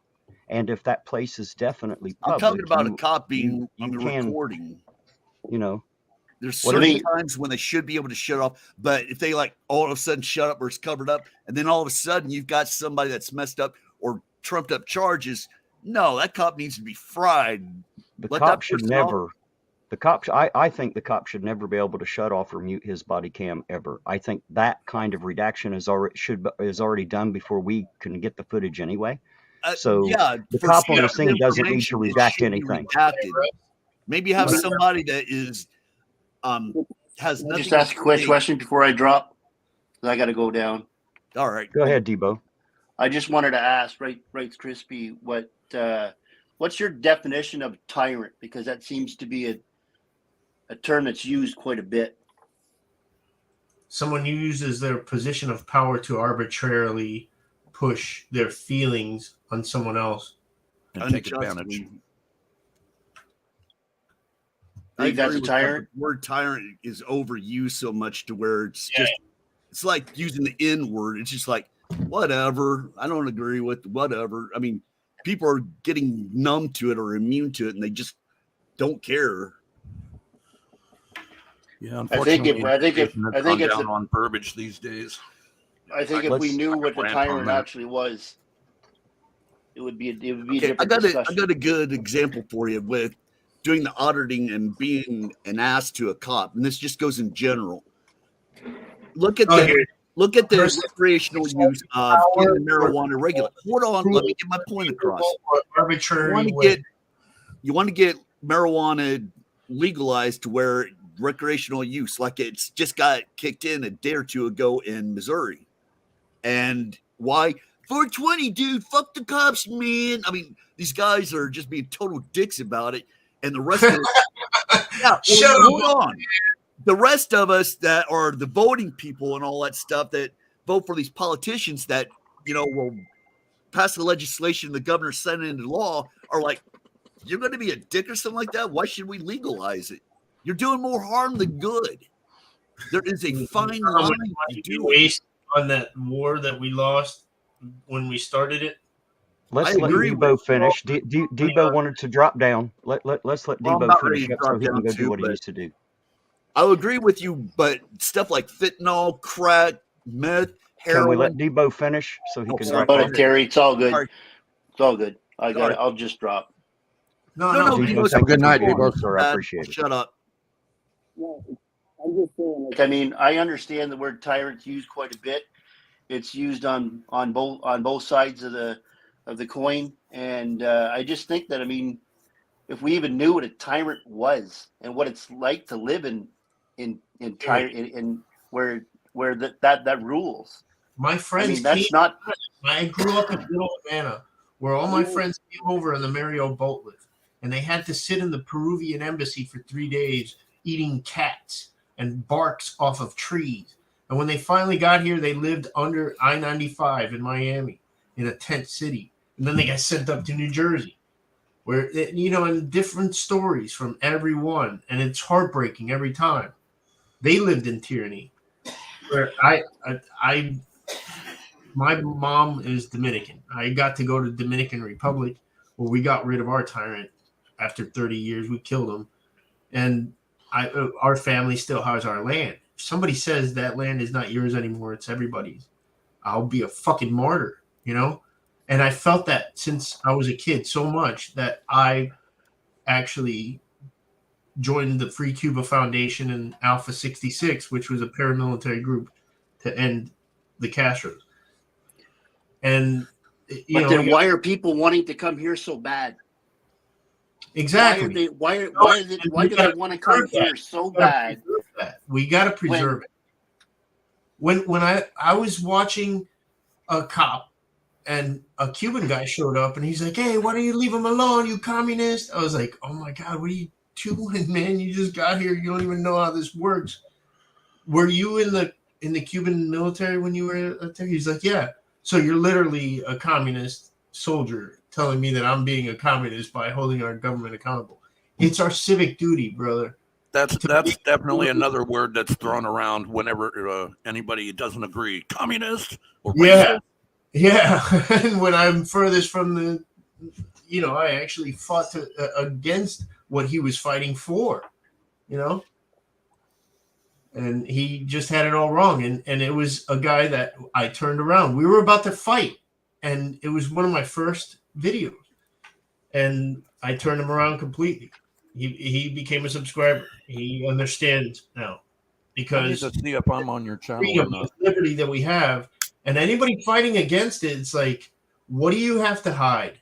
and if that place is definitely public. I'm talking about a cop being on the can, recording. You know, there's certain times when they should be able to shut off, but if they like all of a sudden shut up or it's covered up, and then all of a sudden you've got somebody that's messed up or trumped up charges, no, that cop needs to be fried. The cop should never. The cop. I think the cop should never be able to shut off or mute his body cam ever. I think that kind of redaction is already done before we can get the footage anyway. So yeah, the cop on the scene doesn't need to redact anything. Maybe have somebody that is has nothing. Just ask a quick question before I drop. I got to go down. All right, go ahead, Debo. I just wanted to ask, right, Crispy, what's your definition of tyrant? Because that seems to be a term that's used quite a bit. Someone who uses their position of power to arbitrarily push their feelings on someone else and take advantage. I think that's a tyrant. The word tyrant is overused so much to where it's just, it's like using the N word. It's just like, whatever. I don't agree with whatever. I mean, people are getting numb to it or immune to it, and they just don't care. Yeah, unfortunately, I think if down on verbiage these days. I think if we knew what the tyrant actually was, it would be a different discussion. I got a good example for you with doing the auditing and being an ass to a cop, and this just goes in general. Look at the recreational use of marijuana regular. Hold on, let me get my point across. You want to get marijuana legalized to where recreational use, like it's just got kicked in a day or two ago in Missouri. And why? 420, dude, fuck the cops, man. I mean, these guys are just being total dicks about it. And the rest of it, hold on. The rest of us that are the voting people and all that stuff that vote for these politicians that, will pass the legislation the governor sent into law are like, you're going to be a dick or something like that? Why should we legalize it? You're doing more harm than good. There is a fine line to do waste on that war that we lost when we started it. Let's let Debo finish. Debo wanted to drop down. Let's let Debo finish up so he can go do what he needs to do. I'll agree with you, but stuff like fentanyl, crack, meth, heroin. Can we let Debo finish so he can? Sorry, Terry, it's all good. Sorry. It's all good. I got it. I'll just drop. No. Debo, good night, Debo. Sir, I appreciate it. Shut up. I'm just saying. I mean, I understand the word tyrant's used quite a bit. It's used on both sides of the coin, and I just think that, I mean, if we even knew what a tyrant was and what it's like to live in where that rules. My friends, I grew up in Little Havana, where all my friends came over on the Mario boat lift, and they had to sit in the Peruvian embassy for 3 days eating cats and barks off of trees. And when they finally got here, they lived under I-95 in Miami in a tent city. And then they got sent up to New Jersey, where, and different stories from everyone. And it's heartbreaking every time. They lived in tyranny. Where my mom is Dominican. I got to go to Dominican Republic, where we got rid of our tyrant after 30 years. We killed him. And our family still has our land. If somebody says that land is not yours anymore, it's everybody's, I'll be a fucking martyr, And I felt that since I was a kid so much that I actually joined the Free Cuba Foundation and Alpha 66, which was a paramilitary group to end the Castros. And why are people wanting to come here so bad? Exactly. Why do they want to come here so bad? We got to preserve it. When I was watching a cop and a Cuban guy showed up and he's like, "Hey, why don't you leave him alone, you communist?" I was like, "Oh my God, what are you doing, man? You just got here. You don't even know how this works." Were you in the Cuban military when you were there? He's like, "Yeah." So you're literally a communist soldier telling me that I'm being a communist by holding our government accountable. It's our civic duty, brother. That's definitely another word that's thrown around whenever anybody doesn't agree. Communist or racist. Yeah. And when I'm furthest from the, I actually fought against what he was fighting for, and he just had it all wrong. And it was a guy that I turned around. We were about to fight, and it was one of my first videos, and I turned him around completely. He became a subscriber. He understands now, because I need to see if I'm on your channel freedom, or not. liberty that we have, and anybody fighting against it, it's like, what do you have to hide?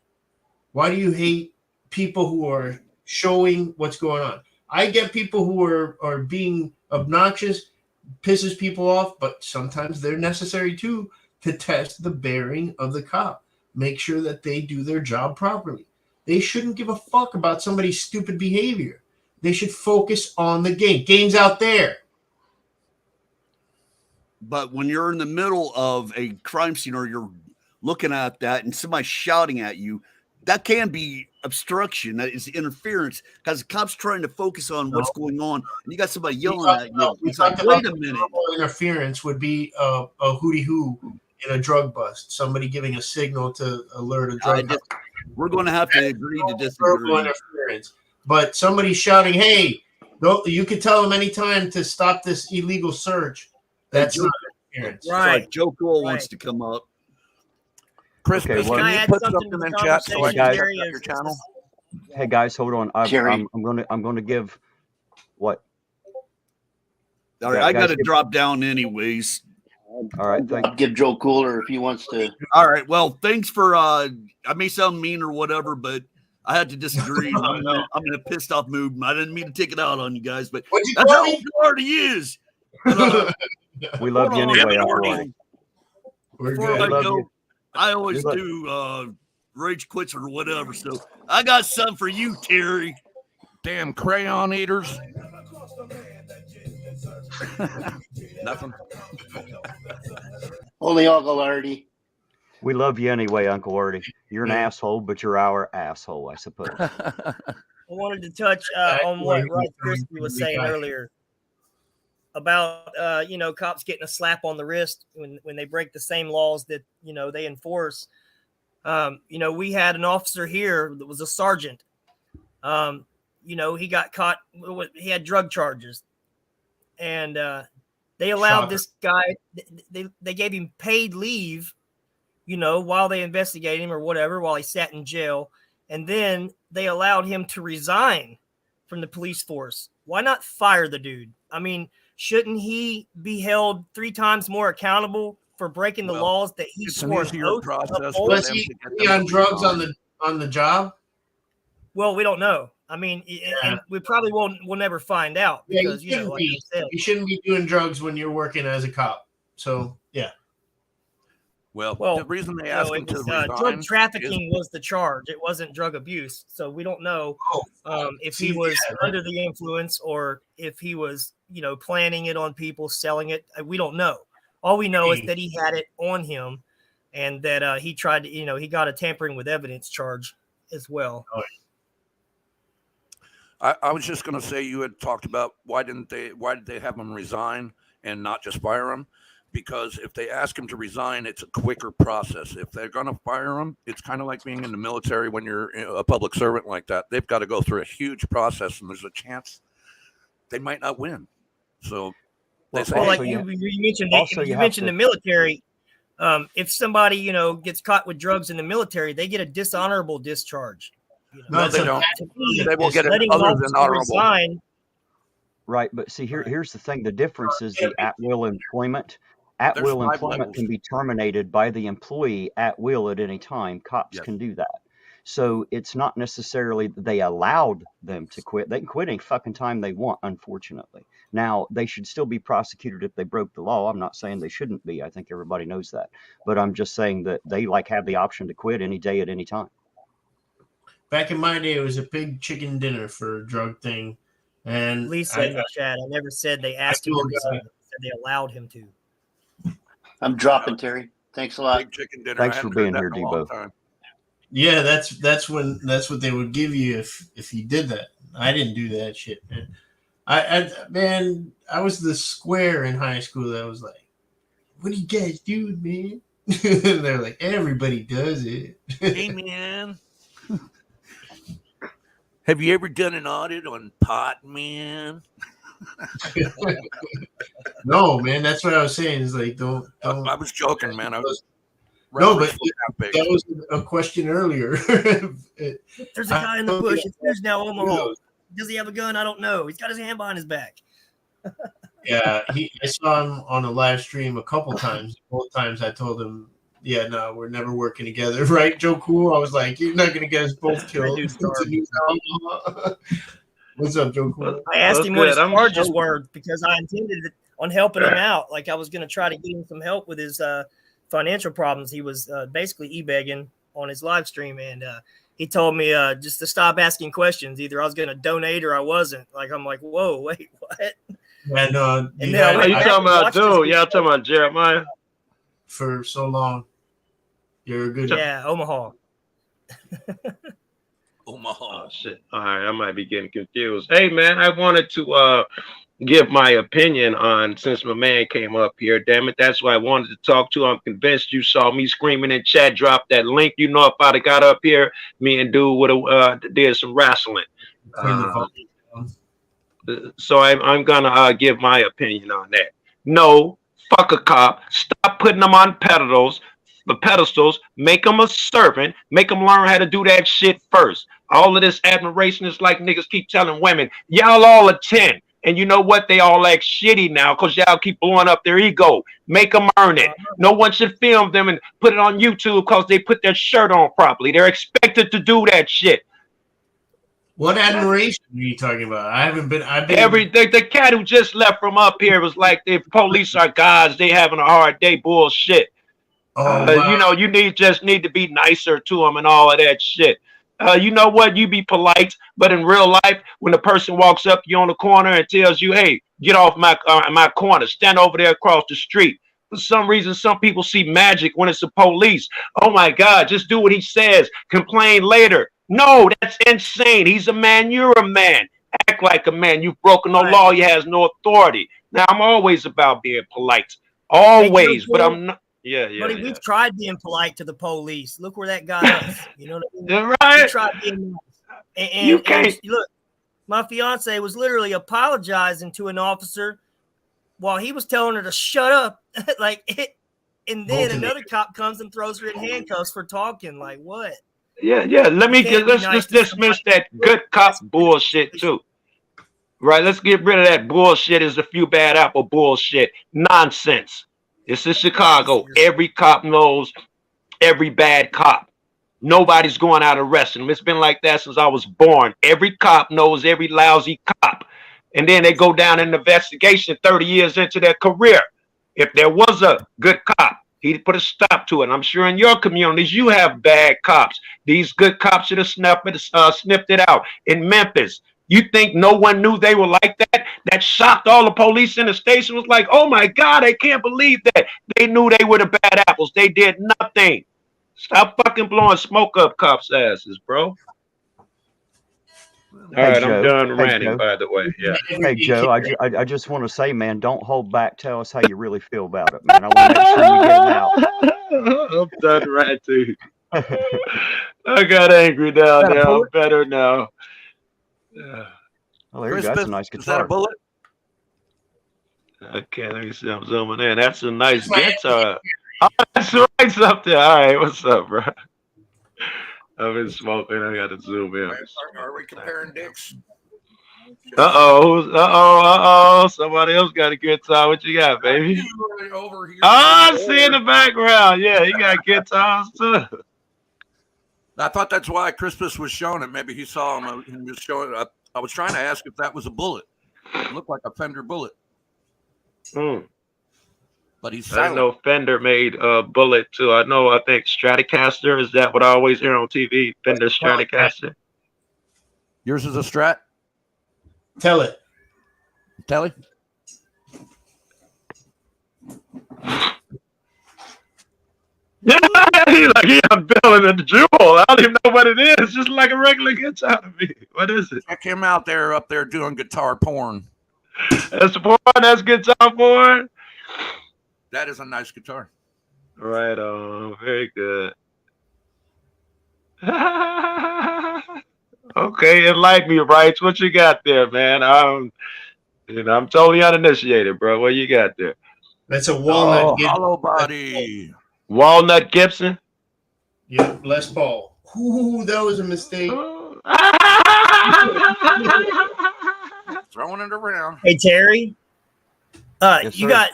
Why do you hate people who are showing what's going on? I get people who are being obnoxious, pisses people off, but sometimes they're necessary too, to test the bearing of the cop. Make sure that they do their job properly. They shouldn't give a fuck about somebody's stupid behavior. They should focus on the game. Game's out there. But when you're in the middle of a crime scene or you're looking at that and somebody's shouting at you, that can be obstruction. That is interference, because the cop's trying to focus on what's going on, and you got somebody yelling at you. It's like, wait a minute. Interference would be a hootie hoo in a drug bust. Somebody giving a signal to alert a drug. We're going to have to agree to disagree. Interference. But somebody shouting, "Hey, you could tell them anytime to stop this illegal search." That's not interference. Right. Joe Cole wants to come up. Chris, Okay, can you put something in chat so I can check out your channel? Hey guys, hold on. I'm going to give what? All right, I got to drop down anyways. All right, I'll give Joe Cooler if he wants to. All right, well, thanks for. I may sound mean or whatever, but I had to disagree. I'm in a pissed off mood. I didn't mean to take it out on you guys, but that's how Florida is. We love you anyway. Before I go, I always do rage quits or whatever. So I got some for you, Terry. Damn crayon eaters. Nothing. Only Uncle Artie. We love you anyway, Uncle Artie. You're an asshole, but you're our asshole, I suppose. I wanted to touch on what Ross Christie was saying earlier about cops getting a slap on the wrist when they break the same laws that they enforce. We had an officer here that was a sergeant. He got caught. He had drug charges, and they allowed this guy. They gave him paid leave, while they investigated him or whatever, while he sat in jail, and then they allowed him to resign from the police force. Why not fire the dude? I mean, shouldn't he be held 3 times more accountable for breaking the laws that he swore oath uphold? Was he on drugs on the job? Well, we don't know. I mean, and we probably we'll never find out because you shouldn't be doing drugs when you're working as a cop. So yeah. Well, the reason they asked him to resign, drug trafficking was the charge. It wasn't drug abuse. So we don't know if he was under the influence or if he was, planning it on people, selling it. We don't know. All we know is that he had it on him and that he tried to, he got a tampering with evidence charge as well. I was just going to say, you had talked about why did they have him resign and not just fire him? Because if they ask him to resign, it's a quicker process. If they're going to fire him, it's kind of like being in the military when you're a public servant like that. They've got to go through a huge process, and there's a chance they might not win. So, you mentioned the military. If somebody gets caught with drugs in the military, they get a dishonorable discharge. No, they don't. They will get it other than honorable. Right, but see, here's the thing. The difference is the at-will employment. At-will employment can be terminated by the employee at will at any time. Cops can do that. So it's not necessarily that they allowed them to quit. They can quit any fucking time they want, unfortunately. Now, they should still be prosecuted if they broke the law. I'm not saying they shouldn't be. I think everybody knows that. But I'm just saying that they have the option to quit any day at any time. Back in my day, it was a big chicken dinner for a drug thing. And Lisa in the chat, I never said they asked him to resign. I said they allowed him to. I'm dropping, Terry. Thanks a lot. Big chicken dinner. Thanks for being here, Debo. Yeah, that's what they would give you if you did that. I didn't do that shit, man. I was the square in high school that was like, what do you guys do, man? They're like, everybody does it. Hey, man. Have you ever done an audit on pot, man? No, man, that's what I was saying. Is like, don't. I was joking, man. No, but that was a question earlier. There's a guy in the bush. It's news now, Omaha. Does he have a gun? I don't know. He's got his hand behind his back. Yeah, I saw him on a live stream a couple times. Both times I told him, yeah, no, we're never working together. Right, Joe Cool? I was like, you're not going to get us both killed. What's up, Joe Cool? I asked him what his charges were because I intended on helping him out. Like I was going to try to get him some help with his financial problems. He was basically e-begging on his live stream, and he told me just to stop asking questions. Either I was going to donate or I wasn't. Like I'm like, whoa, wait, what? And are you talking about, dude? Y'all talking about Jeremiah? For so long, you're a good. Yeah, Omaha. Omaha. Oh, shit. All right, I might be getting confused. Hey, man, I wanted to give my opinion on, since my man came up here. Damn it, that's why I wanted to talk to. I'm convinced you saw me screaming in chat. Drop that link. You know, if I'd have got up here, me and dude would have did some wrestling. So I'm gonna give my opinion on that. No, fuck a cop. Stop putting them on pedestals. Make them a servant. Make them learn how to do that shit first. All of this admiration is like niggas keep telling women, y'all all a 10. And you know what? They all act shitty now because y'all keep blowing up their ego. Make them earn it. No one should film them and put it on YouTube because they put their shirt on properly. They're expected to do that shit. What admiration are you talking about? I've been the cat who just left from up here was like, the police are gods, they having a hard day, bullshit. Oh, wow. You know, you just need to be nicer to them and all of that shit. You know what? You be polite, but in real life, when the person walks up to you on the corner and tells you, hey, get off my corner, stand over there across the street. For some reason, some people see magic when it's the police. Oh my God, just do what he says. Complain later. No, that's insane. He's a man. You're a man. Act like a man. You've broken no law. He has no authority. Now, I'm always about being polite. Always. But I'm not. Yeah. We've tried being polite to the police. Look where that got us. You know what I mean? Right. We tried being nice. And you can't. Look, my fiance was literally apologizing to an officer while he was telling her to shut up. And then another cop comes and throws her in handcuffs for talking. Like, what? Yeah. Let's dismiss that good cop bullshit too. Right. Let's get rid of that bullshit. Is a few bad apple bullshit. Nonsense. This is Chicago. Every cop knows every bad cop. Nobody's going out arresting them. It's been like that since I was born. Every cop knows every lousy cop. And then they go down in investigation 30 years into their career. If there was a good cop, he'd put a stop to it. I'm sure in your communities, you have bad cops. These good cops should have sniffed it out. In Memphis, you think no one knew they were like that? That shocked all the police in the station. Was like, oh my God, I can't believe that. They knew they were the bad apples. They did nothing. Stop fucking blowing smoke up cops' asses, bro. All right, I'm done ranting, by the way. Yeah. Hey, Joe, I just want to say, man, don't hold back. Tell us how you really feel about it, man. I want to make sure you get it out. I'm done ranting. I got angry now. I'm better now. Oh, there you go. That's a nice guitar. Is that a bullet? Okay, let me see. I'm zooming in. That's a nice guitar. Oh, that's right, something. All right, what's up, bro? I've been smoking. I got to zoom in. Are we comparing dicks? Somebody else got a guitar. What you got, baby? Over here. I see in the background. Yeah, he got guitars too. I thought that's why Crispus was showing it. Maybe he saw him and was showing it. I was trying to ask if that was a bullet. It looked like a Fender bullet. But he's silent. I know Fender made a bullet too. I think Stratocaster, is that what I always hear on TV? Fender Stratocaster. Yours is a Strat? Tell it. Yeah, he's like, he unveiling a jewel. I don't even know what it is. Just like a regular guitar to me. What is it? Check him out there up there doing guitar porn. That's porn. That's guitar porn. That is a nice guitar. Right on. Very good. Okay, enlighten me, Rights. What you got there, man? I'm totally uninitiated, bro. What you got there? That's a walnut. Hollow body. Walnut Gibson. Yep, Les Paul. Ooh, that was a mistake. Throwing it around. Hey, Terry. Yes, you sir. got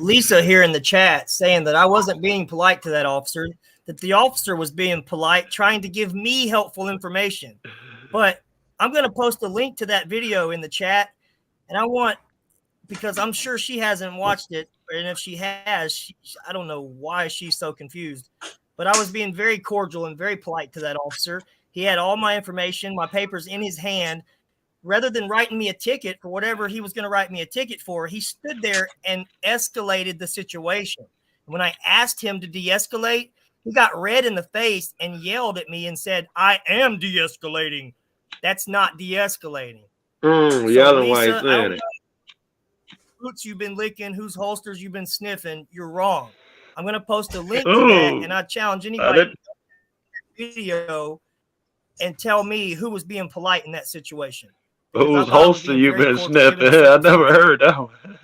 Lisa here in the chat saying that I wasn't being polite to that officer, that the officer was being polite, trying to give me helpful information. But I'm going to post a link to that video in the chat. And because I'm sure she hasn't watched it. And if she has, I don't know why she's so confused. But I was being very cordial and very polite to that officer. He had all my information, my papers in his hand. Rather than writing me a ticket for whatever he was going to write me a ticket for, he stood there and escalated the situation. When I asked him to de-escalate, he got red in the face and yelled at me and said, "I am de-escalating." That's not de-escalating. Yelling while he's saying it. Boots you've been licking, whose holsters you've been sniffing, you're wrong. I'm going to post a link to that, and I challenge anybody to video and tell me who was being polite in that situation. Whose holster you've been sniffing? I never heard that one.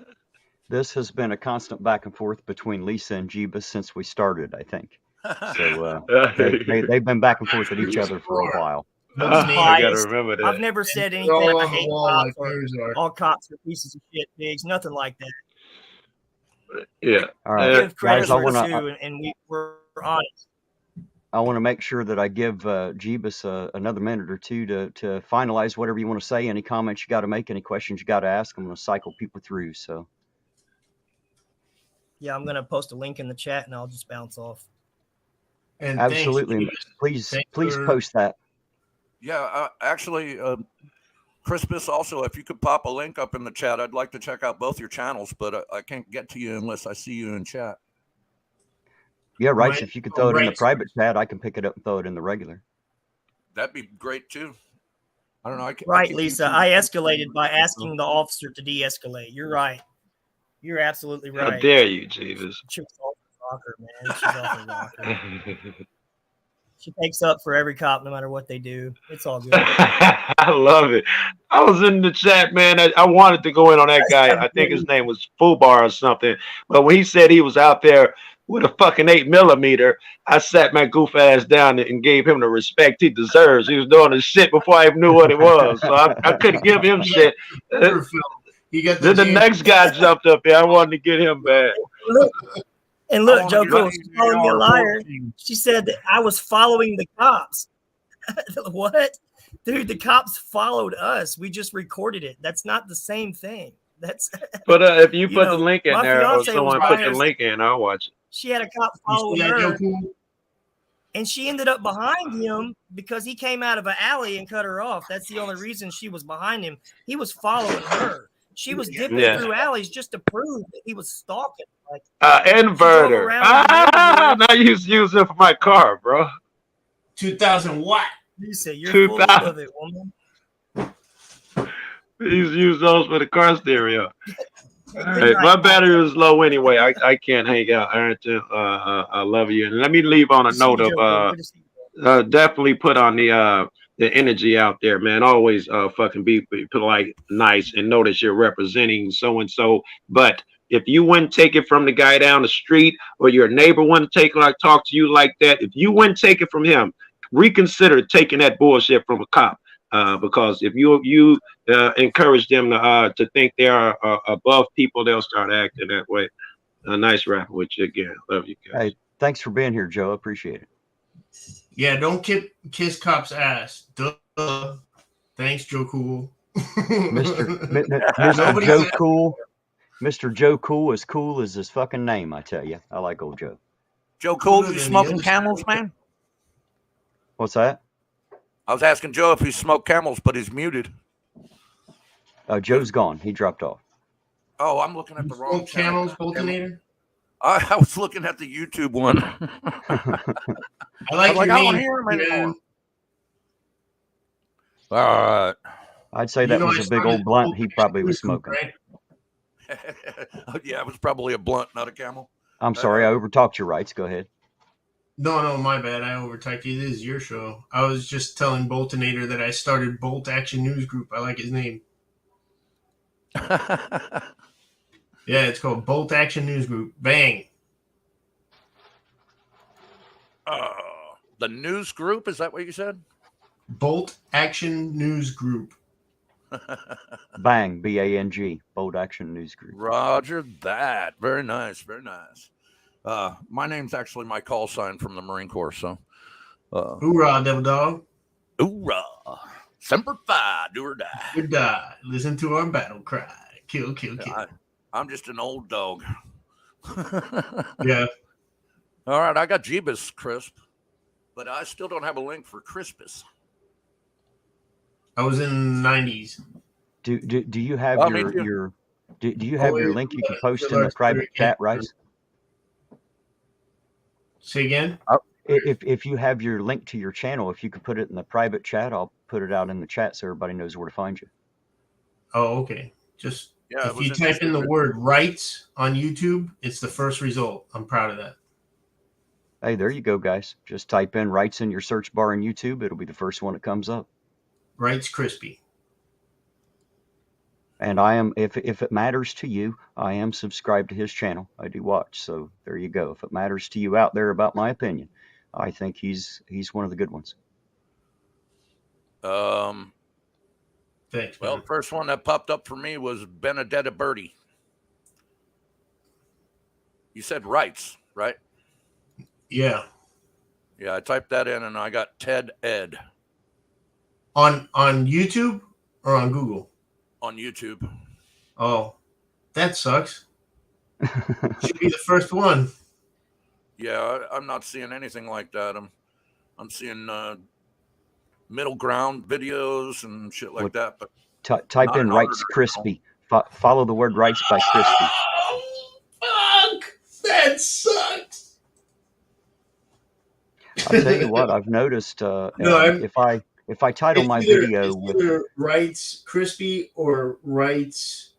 This has been a constant back and forth between Lisa and Jeebus since we started, I think. So they've been back and forth at each other for a while. I gotta remember that. I've never said anything I hate cops or all cops are pieces of shit, pigs, nothing like that. Yeah. All right, Give credit guys, where it's due, and we're honest. I want to make sure that I give Jeebus another minute or two to finalize whatever you want to say. Any comments you got to make, any questions you got to ask. I'm going to cycle people through. So. Yeah, I'm going to post a link in the chat, and I'll just bounce off. And absolutely, please post that. Yeah, actually, Crispus, also, if you could pop a link up in the chat, I'd like to check out both your channels, but I can't get to you unless I see you in chat. Yeah, right. If you could throw it in the private chat, I can pick it up and throw it in the regular. That'd be great too. I don't know. Right, Lisa. I escalated by asking the officer to de-escalate. You're right. You're absolutely right. How dare you, Jeebus? She's off the rocker, man. She's off the rocker. She takes up for every cop, no matter what they do. It's all good. I love it. I was in the chat, man. I wanted to go in on that guy. I think his name was Fubar or something. But when he said he was out there with a fucking 8mm, I sat my goof ass down and gave him the respect he deserves. He was doing the shit before I even knew what it was. So I couldn't give him shit. Then the next guy jumped up there. I wanted to get him back. And look, Joko was calling me a liar. She said that I was following the cops. What? Dude, the cops followed us. We just recorded it. That's not the same thing. That's. But if you put the link in there, or someone put the link in, I'll watch it. She had a cop following her, and she ended up behind him because he came out of an alley and cut her off. That's the only reason she was behind him. He was following her. She was dipping through alleys just to prove that he was stalking. Like inverter. Now you use it for my car, bro. 2000 watt. You say you're full of it, woman. Use those for the car stereo. All right, my battery is low anyway. I can't hang out, Ironton. I love you. And let me leave on a note of definitely put on the energy out there, man. Always fucking be polite, nice, and know that you're representing so and so. But if you wouldn't take it from the guy down the street, or your neighbor wouldn't talk to you like that, if you wouldn't take it from him, reconsider taking that bullshit from a cop. Because if you encourage them to think they are above people, they'll start acting that way. Nice rapping with you again. Love you guys. Hey, thanks for being here, Joe. Appreciate it. Yeah, don't kiss cops' ass. Duh. Thanks, Joe Cool. Mr. Joe Cool. Mr. Joe cool as his fucking name, I tell you. I like old Joe. Joe Cool, you smoking Camels, man? What's that? I was asking Joe if he smoked Camels, but he's muted. Joe's gone. He dropped off. Oh, I'm looking at the wrong Camels, Boltonator? I was looking at the YouTube one. I like your I don't name, hear him anymore. man. All right. I'd say You that know, was I a big started old blunt Bolt he probably Action was News Group, smoking. right? Yeah, it was probably a blunt, not a camel. I'm sorry, I overtalked your rights. Go ahead. No, my bad. I overtyped you. This is your show. I was just telling Boltonator that I started Bolt Action News Group. I like his name. Yeah, it's called Bolt Action News Group. Bang. The news group, is that what you said? Bolt Action News Group. Bang, B-A-N-G, Bold Action News Group. Roger that. Very nice, very nice. My name's actually my call sign from the Marine Corps, so. Hoorah, Devil Dog. Hoorah. Semper Fi, do or die. Good die. Listen to our battle cry. Kill, kill, kill. I'm just an old dog. Yeah. All right, I got Jeebus Crisp, but I still don't have a link for Crispus. I was in the 90s. Do you have your do you have your link you can post in the private chat, Rice? Say again? If you have your link to your channel, if you could put it in the private chat, I'll put it out in the chat so everybody knows where to find you. Oh, okay. Just yeah, if you type in the word rights on YouTube, it's the first result. I'm proud of that. Hey, there you go, guys. Just type in rights in your search bar in YouTube. It'll be the first one that comes up. Rights Crispy. And I am, if it matters to you, I am subscribed to his channel. I do watch. So there you go. If it matters to you out there about my opinion, I think he's one of the good ones. Thanks. Well, the first one that popped up for me was Benedetta Birdie. You said rights, right? Yeah. Yeah, I typed that in and I got Ted Ed. On YouTube or on Google? On YouTube. Oh, that sucks. Should be the first one. Yeah, I'm not seeing anything like that. I'm seeing middle ground videos and shit like that. But type in rights crispy. Follow the word rights by Crispy. Oh, fuck! That sucks. I'll tell you what, I've noticed. If I title my video with either Rights Crispy or Rights,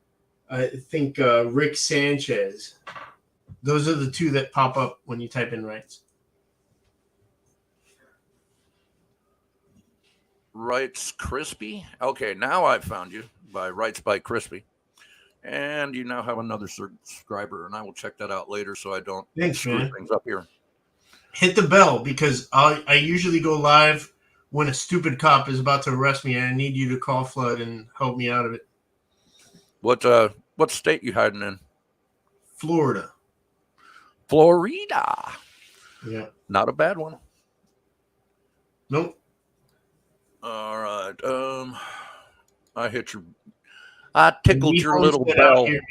I think Rick Sanchez. Those are the two that pop up when you type in Rights. Rights Crispy. Okay, now I've found you by Rights by Crispy, and you now have another subscriber, and I will check that out later so I don't screw things up here. Hit the bell because I usually go live when a stupid cop is about to arrest me, and I need you to call Flood and help me out of it. What state you hiding in? Florida. Florida. Yeah. Not a bad one. Nope. All right. I tickled your little bell. Here,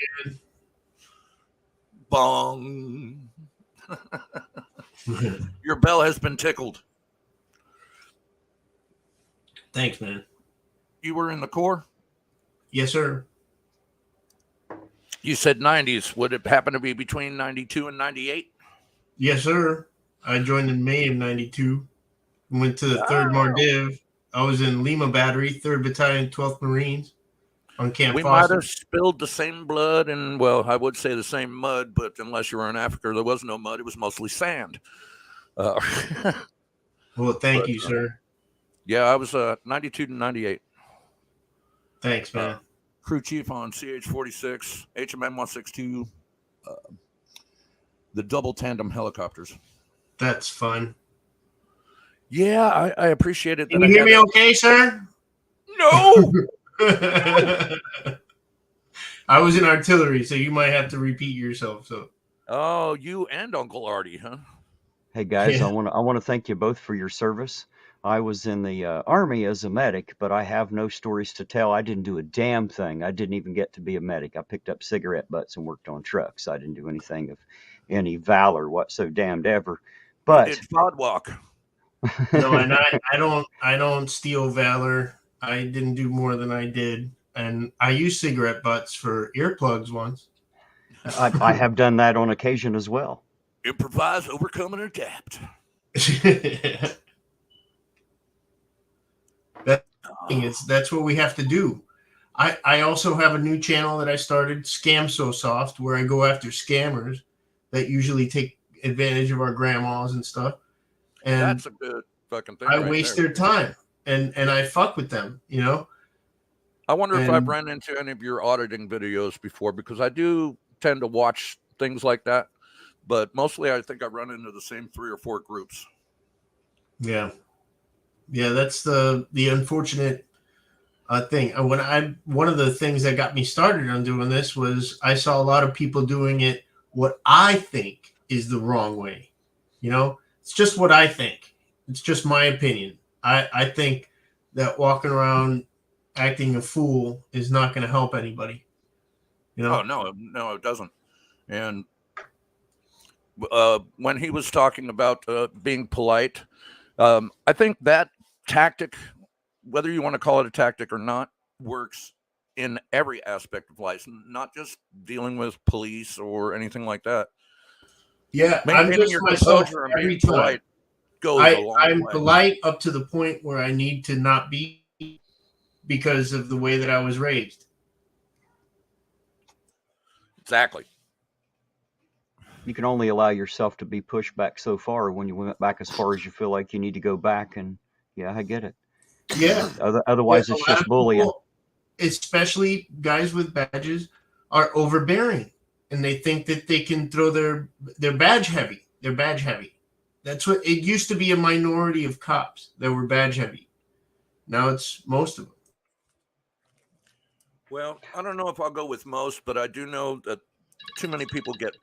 Bong. Your bell has been tickled. Thanks, man. You were in the Corps? Yes, sir. You said 90s. Would it happen to be between 92 and 98? Yes, sir. I joined in May of 92. Went to the 3rd Mardiv. I was in Lima Battery, 3rd Battalion, 12th Marines on Camp We Foster. might have spilled the same blood and, well, I would say the same mud, but unless you were in Africa, there was no mud. It was mostly sand. Well, thank you, sir. Yeah, I was 92 to 98. Thanks, man. Crew chief on CH-46, HMM 162, the double tandem helicopters. That's fun. Yeah, I appreciate it. Can you hear me okay, sir? No. I was in artillery, so you might have to repeat yourself. So. Oh, you and Uncle Artie, huh? Hey guys, yeah. I want to thank you both for your service. I was in the Army as a medic, but I have no stories to tell. I didn't do a damn thing. I didn't even get to be a medic. I picked up cigarette butts and worked on trucks. I didn't do anything of any valor whatsoever. But you did FOD walk. No, and I don't steal valor. I didn't do more than I did, and I used cigarette butts for earplugs once. I have done that on occasion as well. Improvise, overcome, and adapt. That's what we have to do. I also have a new channel that I started, Scam So Soft, where I go after scammers that usually take advantage of our grandmas and stuff. And that's a good fucking thing. I right waste there. their time and I fuck with them, you know. I wonder if I've ran into any of your auditing videos before, because I do tend to watch things like that, but mostly I think I run into the same 3 or 4 groups. Yeah, that's the unfortunate thing. One of the things that got me started on doing this was I saw a lot of people doing it what I think is the wrong way. You know, it's just what I think. It's just my opinion. I think that walking around acting a fool is not going to help anybody. You know? Oh no, it doesn't. And when he was talking about being polite, I think that tactic, whether you want to call it a tactic or not, works in every aspect of life, not just dealing with police or anything like that. Yeah, I'm just myself every time. I'm polite up to the point where I need to not be, because of the way that I was raised. Exactly. You can only allow yourself to be pushed back so far when you went back as far as you feel like you need to go back. And yeah, I get it. Yeah. Otherwise, it's just bullying. People, especially guys with badges, are overbearing, and they think that they can throw their badge heavy. They're badge heavy. That's what it used to be. A minority of cops that were badge heavy. Now it's most of them. Well, I don't know if I'll go with most, but I do know that too many people get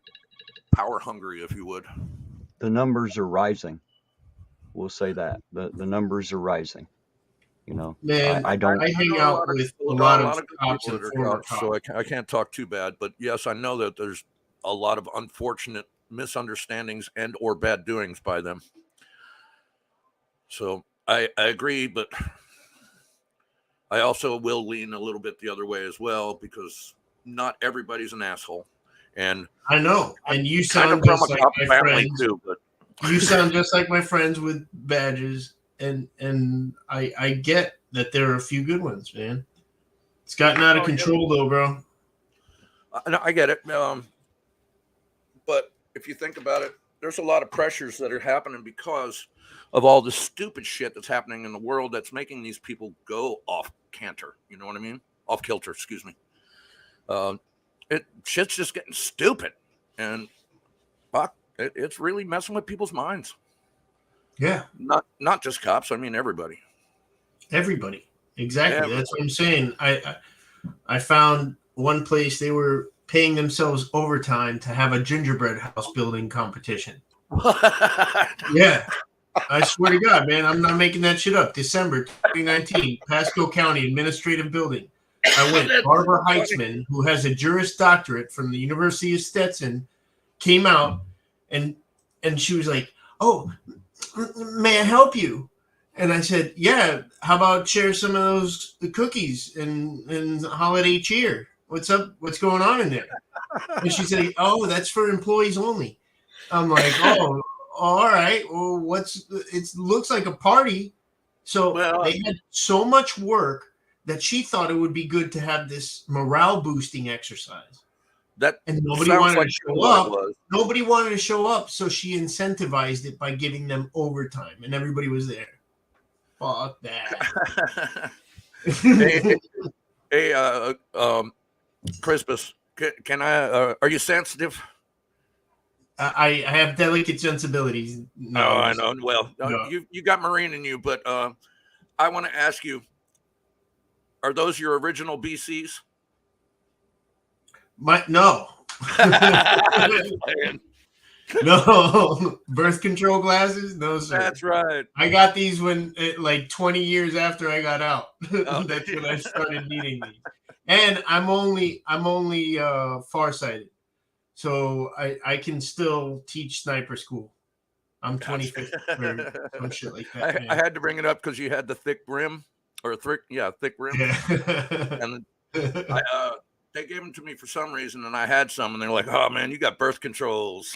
power hungry, if you would. The numbers are rising. We'll say that. The numbers are rising. You know, man, I don't. I hang out with a lot of cops and former cops, so I can't talk too bad. But yes, I know that there's a lot of unfortunate misunderstandings and or bad doings by them. So I agree, but I also will lean a little bit the other way as well, because not everybody's an asshole. And I know, and you sound just like my friends too, but you sound just like my friends with badges, and I get that there are a few good ones, man. It's gotten out of control though, bro. I get it. But if you think about it, there's a lot of pressures that are happening because of all the stupid shit that's happening in the world that's making these people go off canter. You know what I mean? Off kilter, excuse me. Shit's just getting stupid, and fuck, it's really messing with people's minds. Yeah, not just cops. I mean everybody. Everybody, exactly. That's what I'm saying. I found one place they were paying themselves overtime to have a gingerbread house building competition. Yeah, I swear to God, man, I'm not making that shit up. December 2019, Pasco County Administrative Building. I went. Barbara Heitzman, who has a Juris Doctorate from the University of Stetson, came out and she was like, "Oh, may I help you?" And I said, "Yeah. How about share some of the cookies and holiday cheer? What's up? What's going on in there?" And she said, "Oh, that's for employees only." I'm like, "Oh, all right. Well, it looks like a party." So they had so much work that she thought it would be good to have this morale boosting exercise. And nobody wanted to show up. Nobody wanted to show up, so she incentivized it by giving them overtime, and everybody was there. Fuck that. Hey, Crispus, can I? Are you sensitive? I have delicate sensibilities. No, I know. Well, no. You got Marine in you, but I want to ask you: are those your original BCs? No. No, birth control glasses. No, sir. That's right. I got these when, like 20 years after I got out. That's when I started needing these. And I'm only farsighted, so I can still teach sniper school. I'm 25th or some shit like that. I had to bring it up because you had the thick brim, or thick rim. Yeah. And they gave them to me for some reason, and I had some, and they're like, "Oh man, you got birth controls,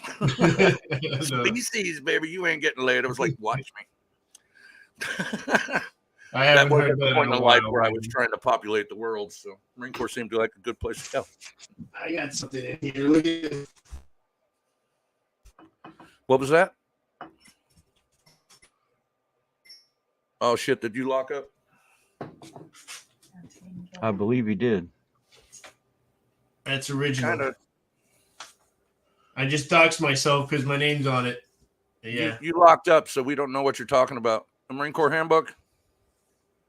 species, baby. You ain't getting laid." I was like, "Watch me." I That haven't was heard at the that in point a in life while. where I was trying to populate the world, so Marine Corps seemed like a good place to go. I got something in here. Look at this. What was that? Oh shit! Did you lock up? I believe he did. That's original. Kinda. I just doxed myself because my name's on it. Yeah. You locked up, so we don't know what you're talking about. The Marine Corps handbook?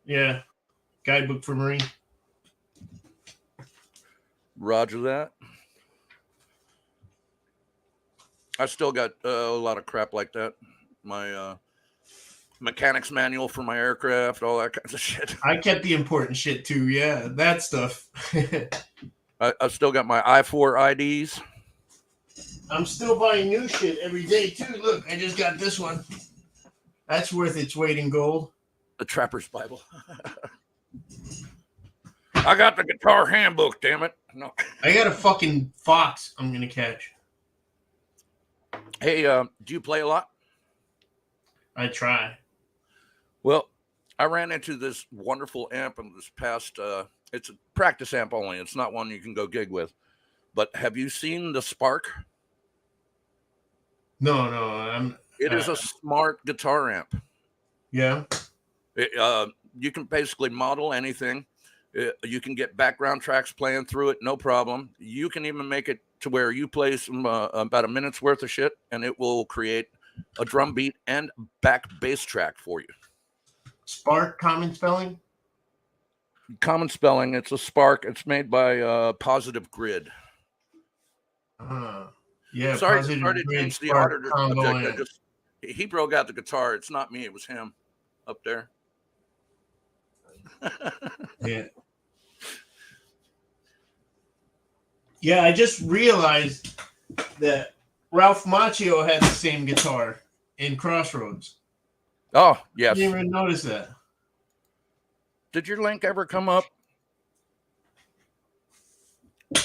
Yeah. Guidebook for Marine. Roger that. I still got a lot of crap like that. My mechanics manual for my aircraft, all that kinds of shit. I kept the important shit too. Yeah, that stuff. I've still got my I-4 IDs. I'm still buying new shit every day too. Look, I just got this one. That's worth its weight in gold. The Trapper's Bible. I got the guitar handbook, damn it. No. I got a fucking fox I'm gonna catch. Hey, do you play a lot? I try. Well, I ran into this wonderful amp in this past, it's a practice amp only. It's not one you can go gig with. But have you seen the Spark? No. It is a smart guitar amp. Yeah. You can basically model anything. You can get background tracks playing through it, no problem. You can even make it to where you play some about a minute's worth of shit, and it will create a drum beat and back bass track for you. Spark, common spelling? Common spelling. It's a Spark. It's made by Positive Grid. Yeah. Sorry Positive to Grid change the Spark auditor combo subject. amp. He broke out the guitar. It's not me. It was him up there. Yeah. Yeah, I just realized that Ralph Macchio had the same guitar in Crossroads. Oh, yes. I didn't even notice that. Did your link ever come up?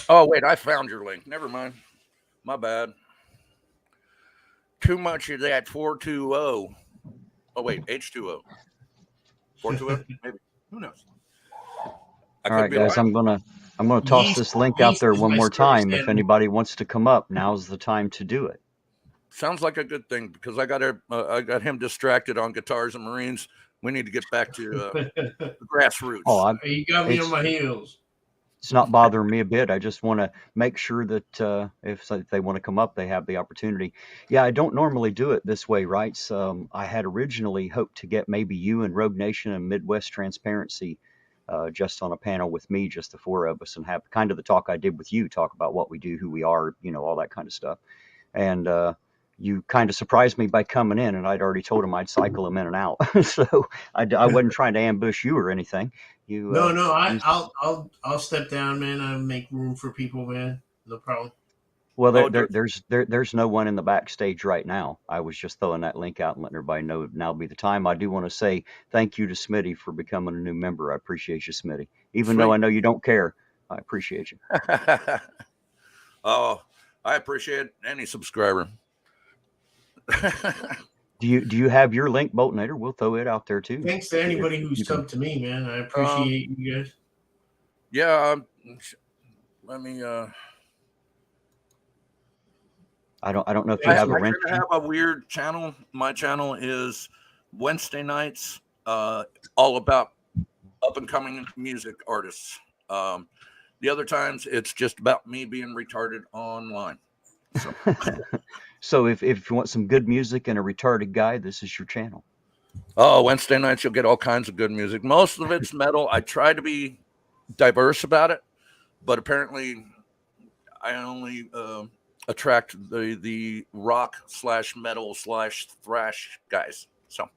Oh, wait, I found your link. Never mind. My bad. Too much of that 420. Oh, wait, H2O. 420? Maybe. Who knows? All right, guys, I'm gonna toss this link out there one more time. If anybody wants to come up, now's the time to do it. Sounds like a good thing because I got him distracted on guitars and Marines. We need to get back to the grassroots. Oh, you got me on my heels. It's not bothering me a bit. I just want to make sure that if they want to come up, they have the opportunity. Yeah, I don't normally do it this way, right? So, I had originally hoped to get maybe you and Rogue Nation and Midwest Transparency just on a panel with me, just the four of us, and have kind of the talk I did with you, talk about what we do, who we are, all that kind of stuff. And you kind of surprised me by coming in, and I'd already told him I'd cycle him in and out. So I wasn't trying to ambush you or anything. I'll step down, man. I'll make room for people, man. No problem. Well, there's no one in the backstage right now. I was just throwing that link out and letting everybody know now be the time. I do want to say thank you to Smitty for becoming a new member. I appreciate you, Smitty. Even though I know you don't care, I appreciate you. Oh, I appreciate any subscriber. Do you have your link, Boltonator? We'll throw it out there too. Thanks to anybody who's subbed to me, man. I appreciate you guys. Yeah, let me. I don't know if you have a wrench. I have a weird channel. My channel is Wednesday nights, all about up and coming music artists. The other times it's just about me being retarded online. So, so if you want some good music and a retarded guy, this is your channel. Oh, Wednesday nights you'll get all kinds of good music. Most of it's metal. I try to be diverse about it, but apparently I only attract the rock / metal / thrash guys. So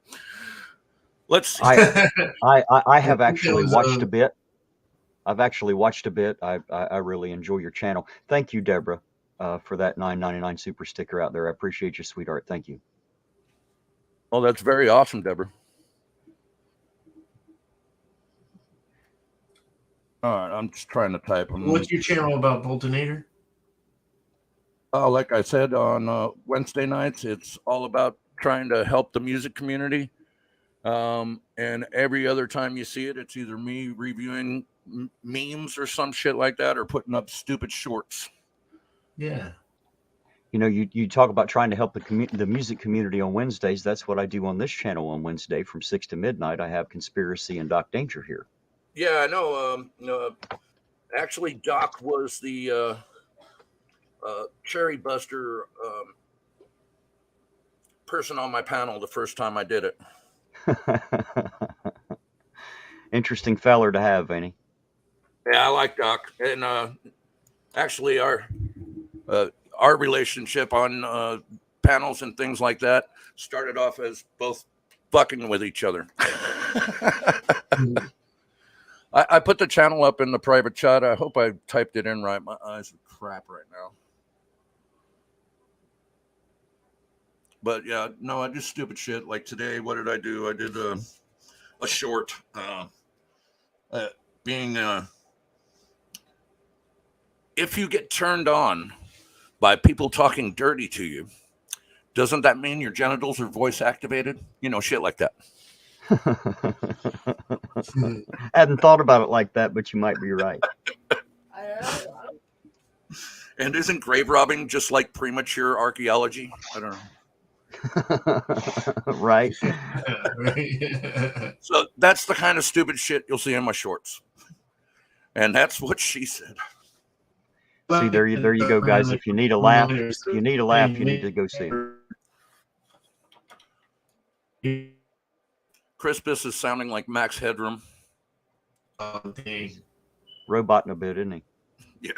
let's see. I have actually watched a bit. I've actually watched a bit. I really enjoy your channel. Thank you, Deborah, for that $9.99 super sticker out there. I appreciate you, sweetheart. Thank you. Oh, that's very awesome, Deborah. All right, I'm just trying to type them. What's your channel about, Boltonator? Like I said, on Wednesday nights, it's all about trying to help the music community. And every other time you see it, it's either me reviewing memes or some shit like that, or putting up stupid shorts. Yeah. You know, you talk about trying to help the music community on Wednesdays. That's what I do on this channel on Wednesday from 6 to midnight. I have Conspiracy and Doc Danger here. Yeah, I know. Actually, Doc was the cherry buster person on my panel the first time I did it. Interesting feller to have, ain't he? Yeah, I like Doc. And actually, our relationship on panels and things like that started off as both fucking with each other. I put the channel up in the private chat. I hope I typed it in right. My eyes are crap right now. But yeah, no, I do stupid shit. Like today, what did I do? I did a short being if you get turned on by people talking dirty to you, doesn't that mean your genitals are voice activated? You know, shit like that. Hadn't thought about it like that, but you might be right. And isn't grave robbing just like premature archaeology? I don't know. Right. So that's the kind of stupid shit you'll see in my shorts. And that's what she said. See, there you go, guys. If you need a laugh, you need to go see him. Crispus is sounding like Max Headroom. Oh, dang. Roboting a bit, isn't he? Yeah.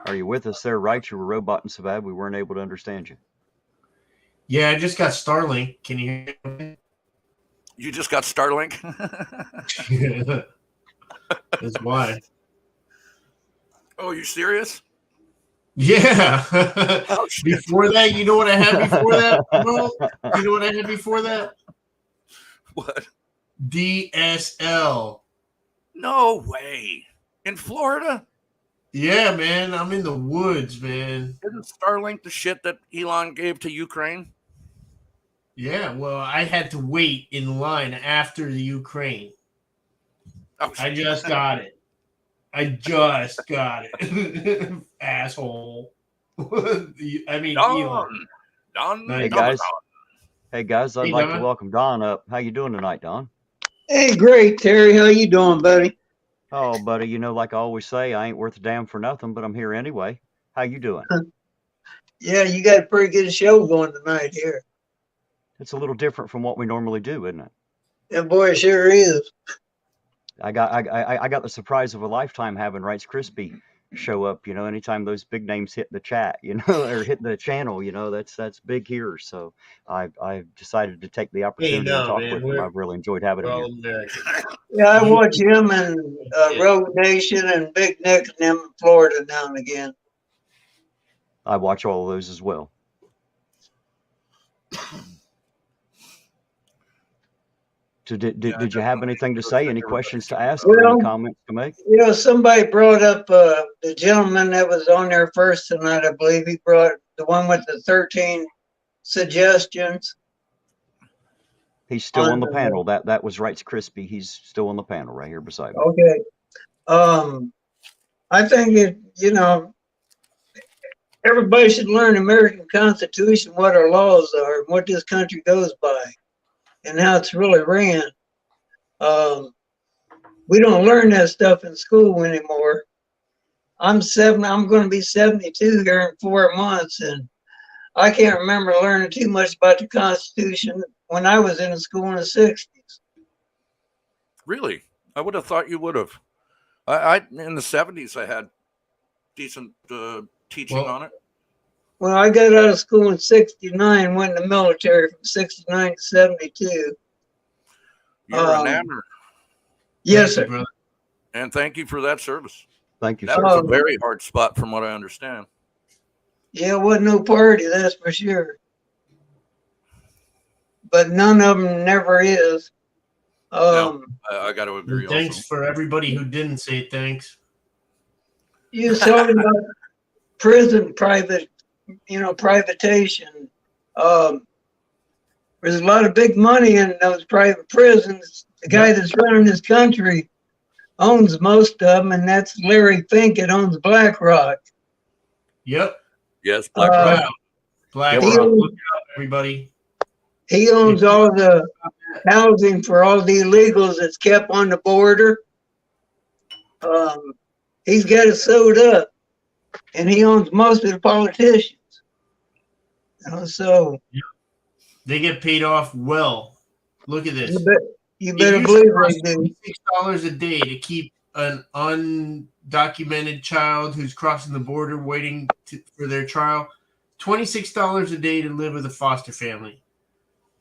Are you with us there, right? You were roboting so bad we weren't able to understand you. Yeah, I just got Starlink. Can you hear me? You just got Starlink? That's why. Oh, you serious? Yeah. Oh, before that, you know what I had before that, bro? You know what I had before that? What? DSL. No way. In Florida? Yeah, man. I'm in the woods, man. Isn't Starlink the shit that Elon gave to Ukraine? Yeah, well, I had to wait in line after the Ukraine. Oh, I just got it. Asshole. I mean, Elon. Don. Hey, guys. Hey, guys. I'd like to welcome Don up. How you doing tonight, Don? Hey, great, Terry. How you doing, buddy? Oh, buddy, you know, like I always say, I ain't worth a damn for nothing, but I'm here anyway. How you doing? Yeah, you got a pretty good show going tonight here. It's a little different from what we normally do, isn't it? Yeah, boy, it sure is. I got the surprise of a lifetime having Rice Krispie show up. You know, anytime those big names hit the chat, you know, or hit the channel, you know, that's big here. So I've decided to take the opportunity to talk with him. I've really enjoyed having him here. Yeah, I watch him and Road Nation and Big Nick and them in Florida now and again. I watch all of those as well. So did you have anything to say? Any questions to ask? Or any comments to make? You know, somebody brought up the gentleman that was on there first tonight. I believe he brought the one with the 13 suggestions. He's still on the panel. That was Rice Krispie. He's still on the panel right here beside me. Okay. I think you know, everybody should learn the American Constitution, what our laws are, and what this country goes by, and how it's really ran. We don't learn that stuff in school anymore. I'm going to be 72 here in 4 months, and I can't remember learning too much about the Constitution when I was in school in the 60s. Really? I would have thought you would have. I in the 70s, I had decent teaching on it. Well, I got out of school in 69, went in the military from 69 to 72. You're an hammer. Yes, sir. And thank you for that service. Thank you, that sir. was a very hard spot from what I understand. Yeah, it wasn't no party, that's for sure. But none of them never is. I got to agree. Thanks Also, for everybody who didn't say thanks. You was talking about prison privatization. There's a lot of big money in those private prisons. The guy that's running this country owns most of them, and that's Larry Fink. It owns BlackRock. Yep. Yes, BlackRock. BlackRock. Look it up, everybody. He owns all the housing for all the illegals that's kept on the border. He's got it sewed up, and he owns most of the politicians. So they get paid off well. Look at this. You better believe they do. $26 a day to keep an undocumented child who's crossing the border waiting for their trial. $26 a day to live with a foster family.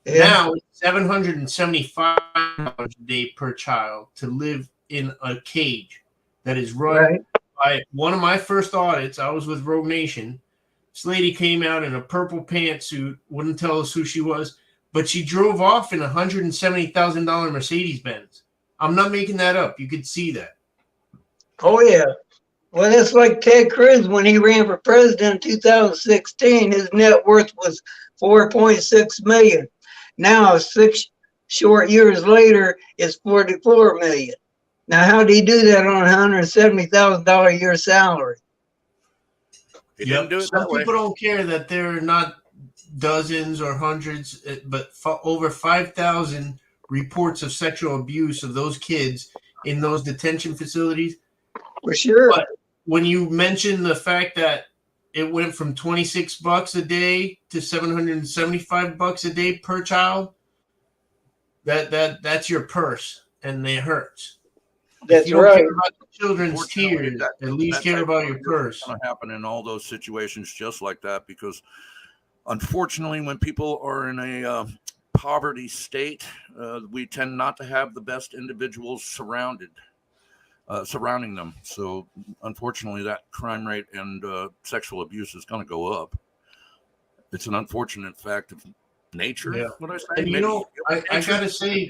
Yeah. Now it's $775 a day per child to live in a cage that is run by one of my first audits. I was with Rogue Nation. This lady came out in a purple pantsuit, wouldn't tell us who she was, but she drove off in a $170,000 Mercedes Benz. I'm not making that up. You could see that. Oh yeah. Well, that's like Ted Cruz when he ran for president in 2016. His net worth was $4.6 million. Now, 6 short years later, it's $44 million. Now, how do you do that on a $170,000 a year salary? Yep. Some people don't care that there are not dozens or hundreds, but over 5,000 reports of sexual abuse of those kids in those detention facilities. For sure. But when you mention the fact that it went from $26 a day to $775 a day per child, that's your purse, and it hurts. That's if you don't right. care about the children's tears, at least care about your purse. It's going to happen in all those situations just like that, because unfortunately, when people are in a poverty state, we tend not to have the best individuals surrounding them. So unfortunately, that crime rate and sexual abuse is going to go up. It's an unfortunate fact of nature. Yeah. What I say. And I gotta say,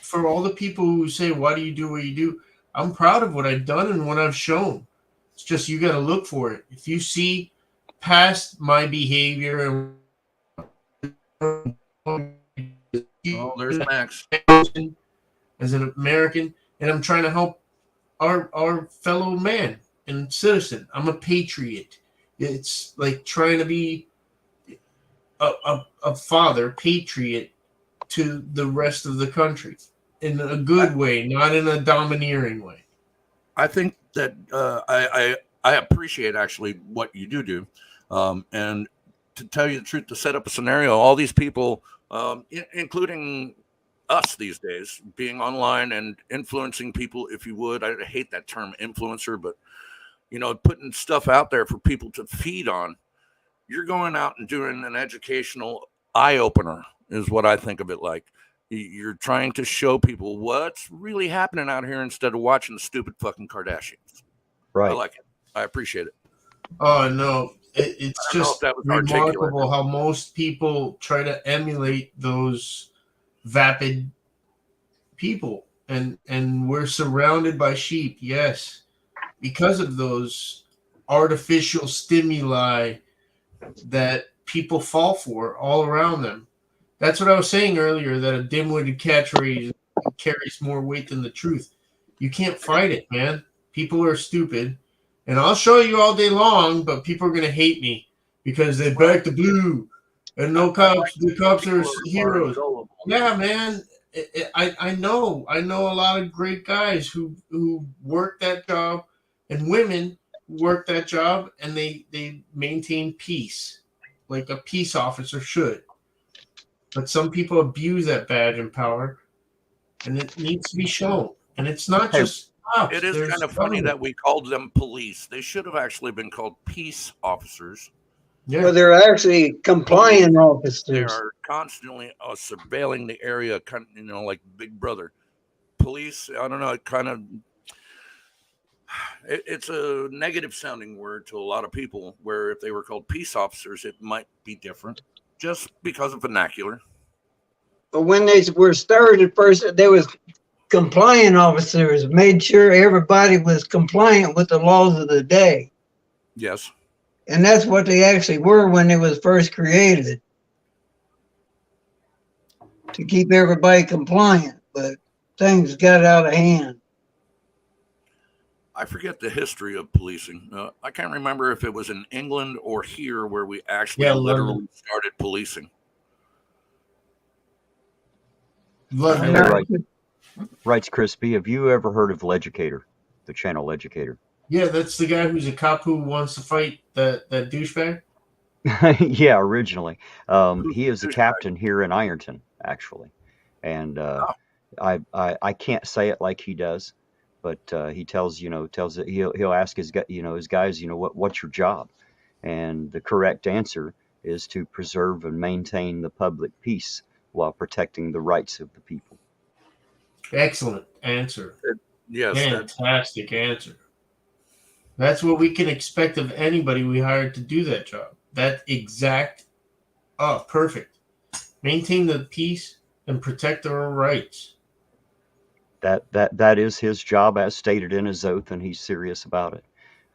for all the people who say, why do you do what you do? I'm proud of what I've done and what I've shown. It's just, you got to look for it. If you see past my behavior, there's Max. As an American, and I'm trying to help our fellow man and citizen. I'm a patriot. It's like trying to be a father, patriot, to the rest of the country in a good way, not in a domineering way. I think that I appreciate actually what you do. And to tell you the truth, to set up a scenario, all these people, including us these days, being online and influencing people, if you would, I hate that term influencer, but putting stuff out there for people to feed on. You're going out and doing an educational eye opener is what I think of it like. You're trying to show people what's really happening out here instead of watching the stupid fucking Kardashians. Right. I like it. I appreciate it. Oh, no. It's just remarkable how most people try to emulate those vapid people. And we're surrounded by sheep, yes, because of those artificial stimuli that people fall for all around them. That's what I was saying earlier, that a dim-witted catchphrase carries more weight than the truth. You can't fight it, man. People are stupid. And I'll show you all day long, but people are going to hate me because they back the blue. And no cops, the cops are heroes. Yeah, man. I know a lot of great guys who work that job, and women who work that job, and they maintain peace like a peace officer should. But some people abuse that badge and power, and it needs to be shown. And it's not just cops. It is kind of funny that we called them police. They should have actually been called peace officers. Yeah. Well, they're actually compliant officers. They are constantly surveilling the area, like Big Brother. Police, I don't know, it's a negative sounding word to a lot of people, where if they were called peace officers, it might be different just because of vernacular. when they were started first, there was compliant officers, made sure everybody was compliant with the laws of the day. Yes. And that's what they actually were when it was first created, to keep everybody compliant. But things got out of hand. I forget the history of policing. I can't remember if it was in England or here where we actually literally started policing. Writes Crispy. Have you ever heard of Legicator, the channel Legicator? Yeah, that's the guy who's a cop who wants to fight that douchebag. Yeah, originally. He is a captain here in Ironton, actually, and I can't say it like he does, but he tells that he'll ask his guys, what's your job, and the correct answer is to preserve and maintain the public peace while protecting the rights of the people. Excellent answer. Yes, fantastic answer. That's what we can expect of anybody we hired to do that job. That exact, perfect. Maintain the peace and protect our rights. That is his job as stated in his oath, and he's serious about it.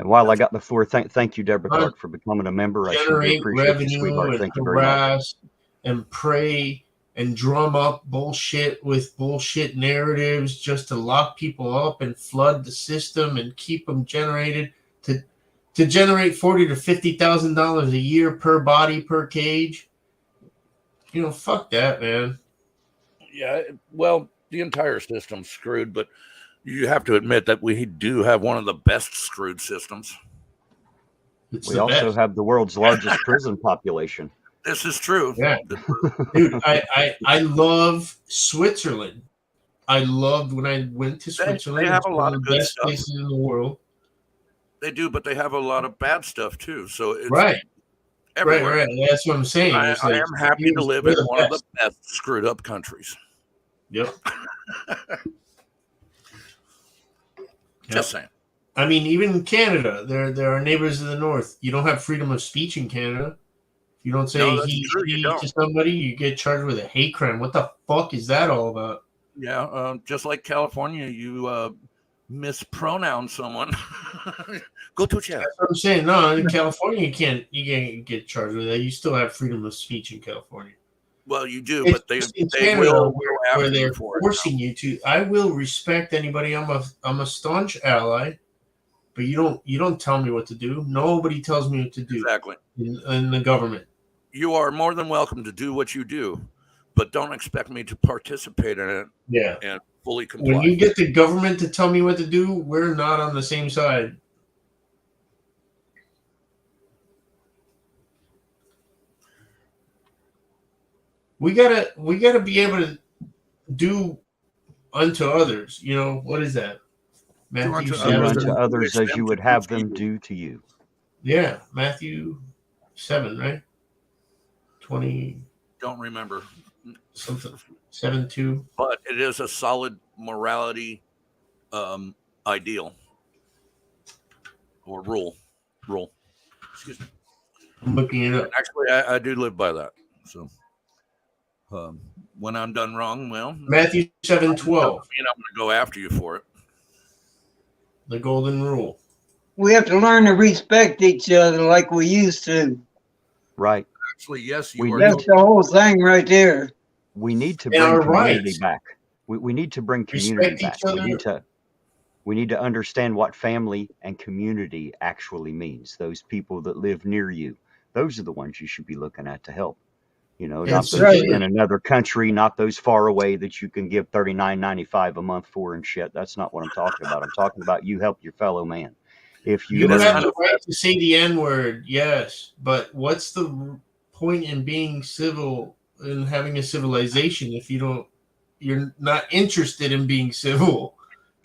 And while I got the floor, thank you, Deborah Clark, for becoming a member. I sure do appreciate you, sweetheart. Thank you very much. And pray and drum up bullshit with bullshit narratives just to lock people up and flood the system and keep them generated to generate $40,000 to $50,000 a year per body per cage. Fuck that, man. Yeah, well, the entire system's screwed, but you have to admit that we do have one of the best screwed systems. We also have the world's largest prison population. This is true. Yeah. Dude, I love Switzerland. I loved when I went to Switzerland. They have a lot of good best stuff. places in the world. They do, but they have a lot of bad stuff too. So it's everywhere. Right. That's what I'm saying. I am happy to live in one of the best screwed up countries. Yep. Just saying. I mean, even Canada, there are neighbors of the north. You don't have freedom of speech in Canada. If you don't say he to somebody, you get charged with a hate crime. What the fuck is that all about? Yeah, just like California, you mispronounce someone. Go to jail. That's what I'm saying. No, in California, you can't get charged with that. You still have freedom of speech in California. Well, you do, It's but they Canada will where they're forcing you to. I will respect anybody. I'm a staunch ally, but you don't tell me what to do. Nobody tells me what to do. Exactly. In the government. You are more than welcome to do what you do, but don't expect me to participate in it. Yeah. And fully comply. When you get the government to tell me what to do, we're not on the same side. We gotta be able to do unto others. What is that? Matthew 7. Unto others as you would have them do to you. Yeah, Matthew 7, right? 20. Don't remember. Something 7:2. But it is a solid morality ideal or rule. Excuse me. I'm looking it up. Actually, I do live by that. So when I'm done wrong, well, Matthew 7:12. I'm going to go after you for it. The golden rule. We have to learn to respect each other like we used to. Right. Actually, yes, that's the whole thing right there. We need to bring community back. We need to bring community back. We need to understand what family and community actually means. Those people that live near you, those are the ones you should be looking at to help. Not those in another country, not those far away that you can give $39.95 a month for and shit. That's not what I'm talking about. I'm talking about you help your fellow man. If you have the right to say the N-word, yes, but what's the point in being civil and having a civilization if you're not interested in being civil?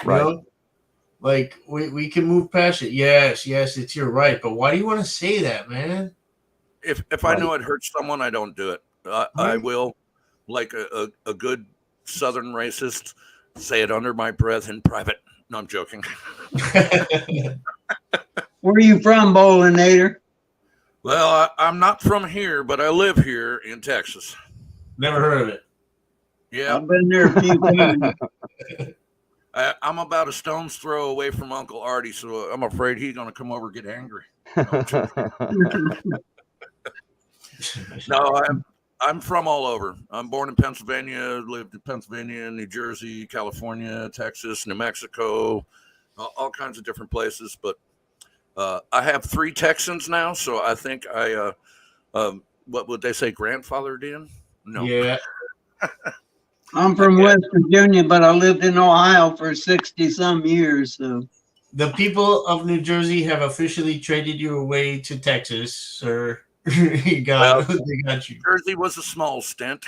Right. Like we can move past it. Yes, it's your right, but why do you want to say that, man? If I know it hurts someone, I don't do it. I will, like a good Southern racist, say it under my breath in private. No, I'm joking. Where are you from, Bowlinator? Well, I'm not from here, but I live here in Texas. Never heard of it. Yeah, I've been there a few times. I'm about a stone's throw away from Uncle Artie, so I'm afraid he's going to come over and get angry. No, I'm from all over. I'm born in Pennsylvania, lived in Pennsylvania, New Jersey, California, Texas, New Mexico, all kinds of different places. But I have 3 Texans now, so I think what would they say, grandfathered in? No. Yeah. I'm from West Virginia, but I lived in Ohio for 60-some years. So The people of New Jersey have officially traded you away to Texas, sir. They got you. Jersey was a small stint.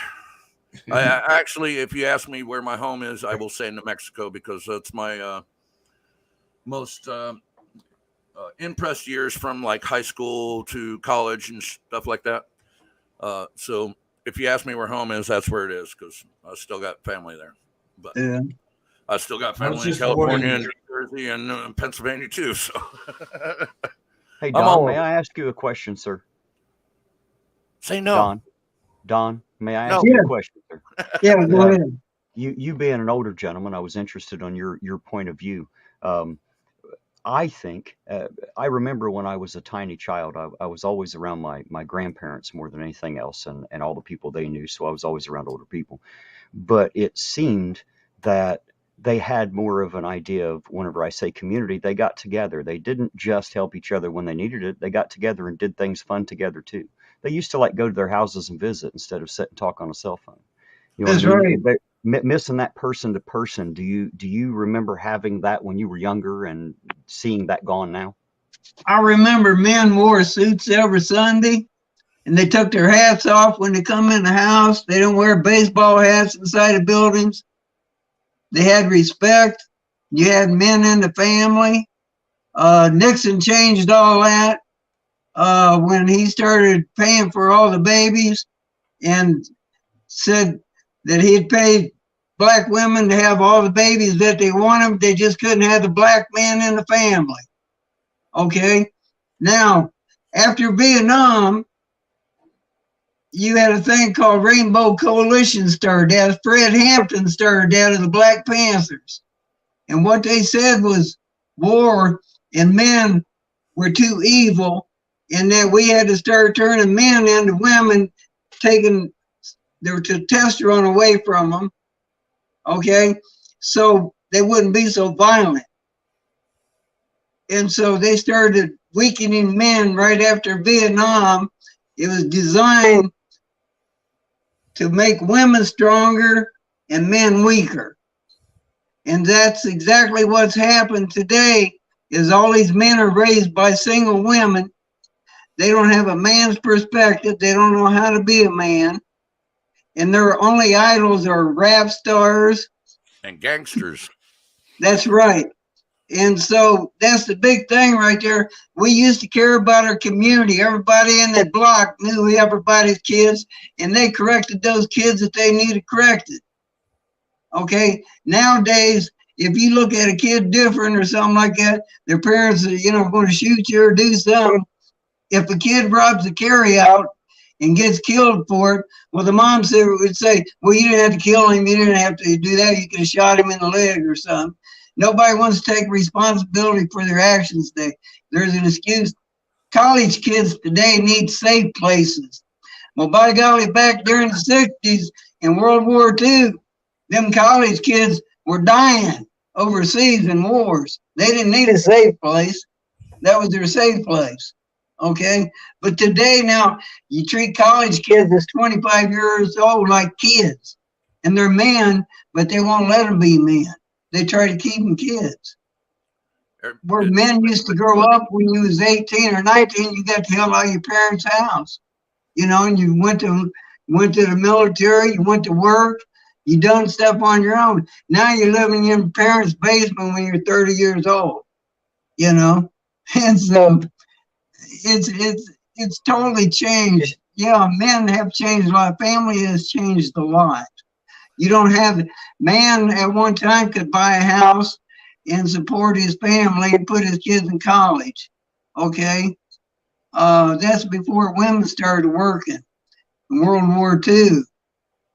I actually, if you ask me where my home is, I will say New Mexico because that's my most impressed years from like high school to college and stuff like that. So if you ask me where home is, that's where it is because I still got family there. But yeah. I still got family in California and New Jersey and Pennsylvania too. So, hey Don, may I ask you a question, sir? Say no. Don, may I ask you a question, sir? Yeah, go ahead. You being an older gentleman, I was interested on your point of view. I think I remember when I was a tiny child, I was always around my grandparents more than anything else, and all the people they knew. So I was always around older people. But it seemed that they had more of an idea of, whenever I say community, they got together. They didn't just help each other when they needed it. They got together and did things fun together too. They used to like go to their houses and visit instead of sit and talk on a cell phone. You know That's what I mean? right. Missing that person to person. Do you remember having that when you were younger and seeing that gone now? I remember men wore suits every Sunday, and they took their hats off when they come in the house. They don't wear baseball hats inside of buildings. They had respect. You had men in the family. Nixon changed all that when he started paying for all the babies and said that he had paid black women to have all the babies that they wanted. They just couldn't have the black man in the family. Okay. Now, after Vietnam, you had a thing called Rainbow Coalition started that. Fred Hampton started that of the Black Panthers. And what they said was war and men were too evil, and that we had to start turning men into women, taking their testosterone away from them, okay, so they wouldn't be so violent. And so they started weakening men right after Vietnam. It was designed to make women stronger and men weaker. And that's exactly what's happened today, is all these men are raised by single women. They don't have a man's perspective. They don't know how to be a man. And their only idols are rap stars and gangsters. That's right. And so that's the big thing right there. We used to care about our community. Everybody in that block knew everybody's kids, and they corrected those kids that they needed corrected. Okay. Nowadays, if you look at a kid different or something like that, their parents are, going to shoot you or do something. If a kid robs a carryout and gets killed for it, well, the mom would say, well, you didn't have to kill him. You didn't have to do that. You could have shot him in the leg or something. Nobody wants to take responsibility for their actions. There's an excuse. College kids today need safe places. Well, by golly, back during the 60s in World War II, them college kids were dying overseas in wars. They didn't need a safe place. That was their safe place. Okay. But today now you treat college kids that's 25 years old like kids, and they're men, but they won't let them be men. They try to keep them kids. Where men used to grow up when you was 18 or 19, you got the hell out of your parents' house. And you went to the military, you went to work, you done stuff on your own. Now you're living in your parents' basement when you're 30 years old. And so it's totally changed. Yeah, men have changed a lot. Family has changed a lot. You don't have, man at one time could buy a house and support his family and put his kids in college. Okay. That's before women started working in World War II.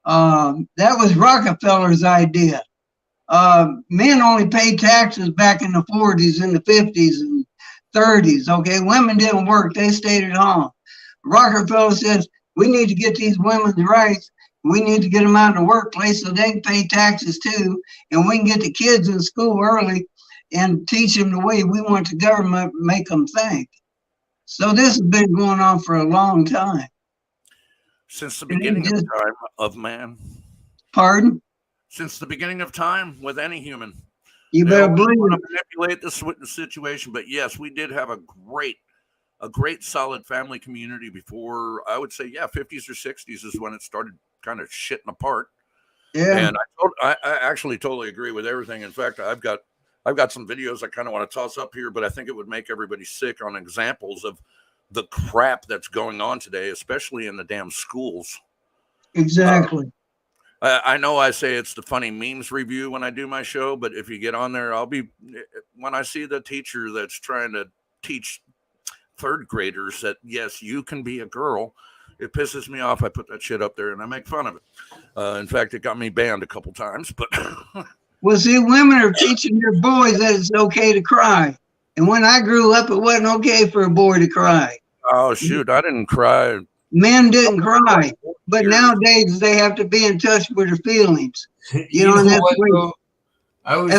That was Rockefeller's idea. Men only paid taxes back in the 40s and the 50s and 30s. Okay, women didn't work; they stayed at home. Rockefeller says we need to get these women's rights. We need to get them out in the workplace so they can pay taxes too, and we can get the kids in school early and teach them the way we want the government to make them think. So this has been going on for a long time. Since the beginning of time of man. Pardon? Since the beginning of time with any human. You better believe want to manipulate the situation, but yes, we did have a great solid family community before, I would say, 50s or 60s is when it started kind of shitting apart. Yeah. And I actually totally agree with everything. In fact, I've got some videos I kind of want to toss up here, but I think it would make everybody sick on examples of the crap that's going on today, especially in the damn schools. Exactly. I know I say it's the funny memes review when I do my show, but if you get on there, when I see the teacher that's trying to teach third graders that, yes, you can be a girl, it pisses me off. I put that shit up there and I make fun of it. In fact, it got me banned a couple times, but. Well, see, women are teaching their boys that it's okay to cry. And when I grew up, it wasn't okay for a boy to cry. Oh, shoot, I didn't cry. Men didn't cry. But nowadays, they have to be in touch with their feelings. You know, and that's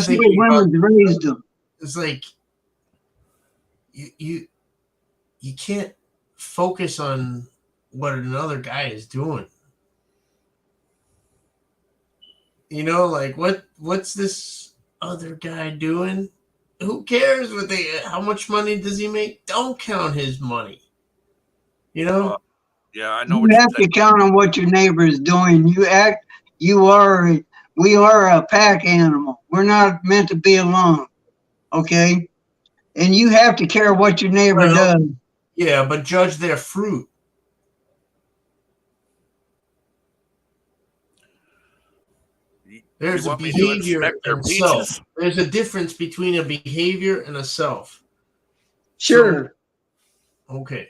the way women raised them. It's like, you can't focus on what another guy is doing. You know, like what's this other guy doing? Who cares how much money does he make? Don't count his money. You know? Yeah, I know. You have to count on what your neighbor is doing. We are a pack animal. We're not meant to be alone. Okay? And you have to care what your neighbor does. Yeah, but judge their fruit. There's a behavior and self. There's a difference between a behavior and a self. Sure. So, okay.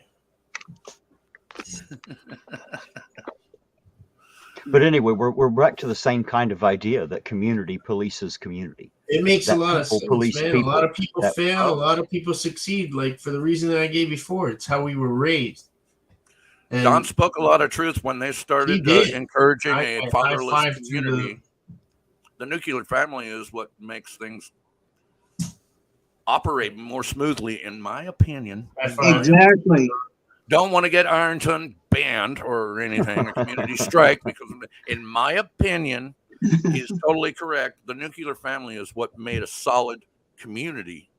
But anyway, we're back to the same kind of idea that community polices community. It makes a lot of sense, man. A lot of people that, fail. A lot of people succeed. Like for the reason that I gave before, it's how we were raised. And Don spoke a lot of truth when they started encouraging a fatherless community. The nuclear family is what makes things operate more smoothly, in my opinion. Exactly. Don't want to get Ironton banned or anything, a community strike, because in my opinion, he's totally correct. The nuclear family is what made a solid community.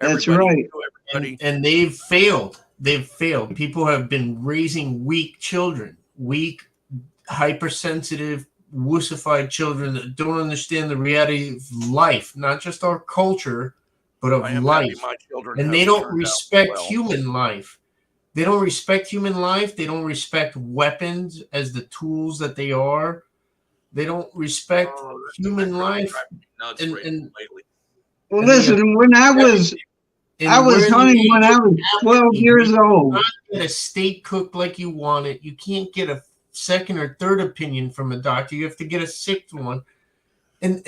That's right. And they've failed. They've failed. People have been raising weak children, weak, hypersensitive, wussified children that don't understand the reality of life, not just our culture, but of life. And they don't respect human life. They don't respect human life. They don't respect weapons as the tools that they are. They don't respect human life. Well, listen, when I was hunting when I was 12 years old. You can't get a steak cooked like you want it. You can't get a second or third opinion from a doctor. You have to get a sixth one. And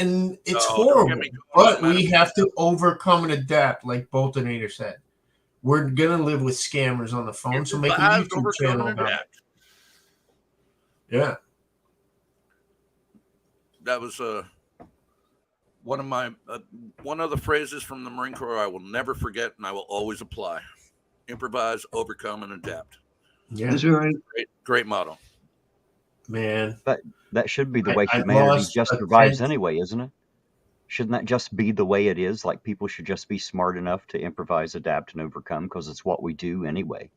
it's horrible. But we have to overcome and adapt, like Boltonator said. We're going to live with scammers on the phone, so make a YouTube channel about it. Yeah. That was one of the phrases from the Marine Corps I will never forget, and I will always apply. Improvise, overcome, and adapt. Yeah. That's right. Great motto. Man. That should be the way humanity just survives anyway, isn't it? Shouldn't that just be the way it is? Like people should just be smart enough to improvise, adapt, and overcome because it's what we do anyway.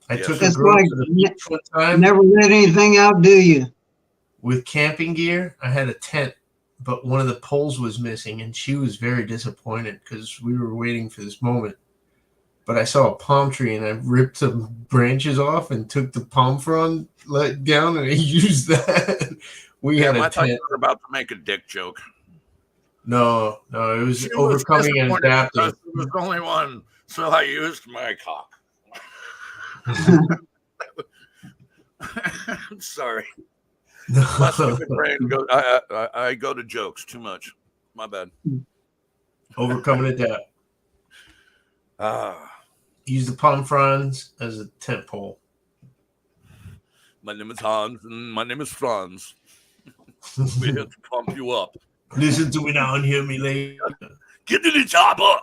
I took a girl to the beach one time. Never let anything outdo you. With camping gear, I had a tent, but one of the poles was missing, and she was very disappointed because we were waiting for this moment. But I saw a palm tree, and I ripped some branches off and took the palm frond down, and I used that. We had a I thought tent. you were about to make a dick joke. No, it was overcoming and adapting. It was the only one, so I used my cock. Sorry. My stupid brain goes. I go to jokes too much. My bad. Overcoming adapt. Use the palm fronds as a tent pole. My name is Hans, and my name is Franz. We're here to pump you up. Listen to me now and hear me later. Get to the chopper.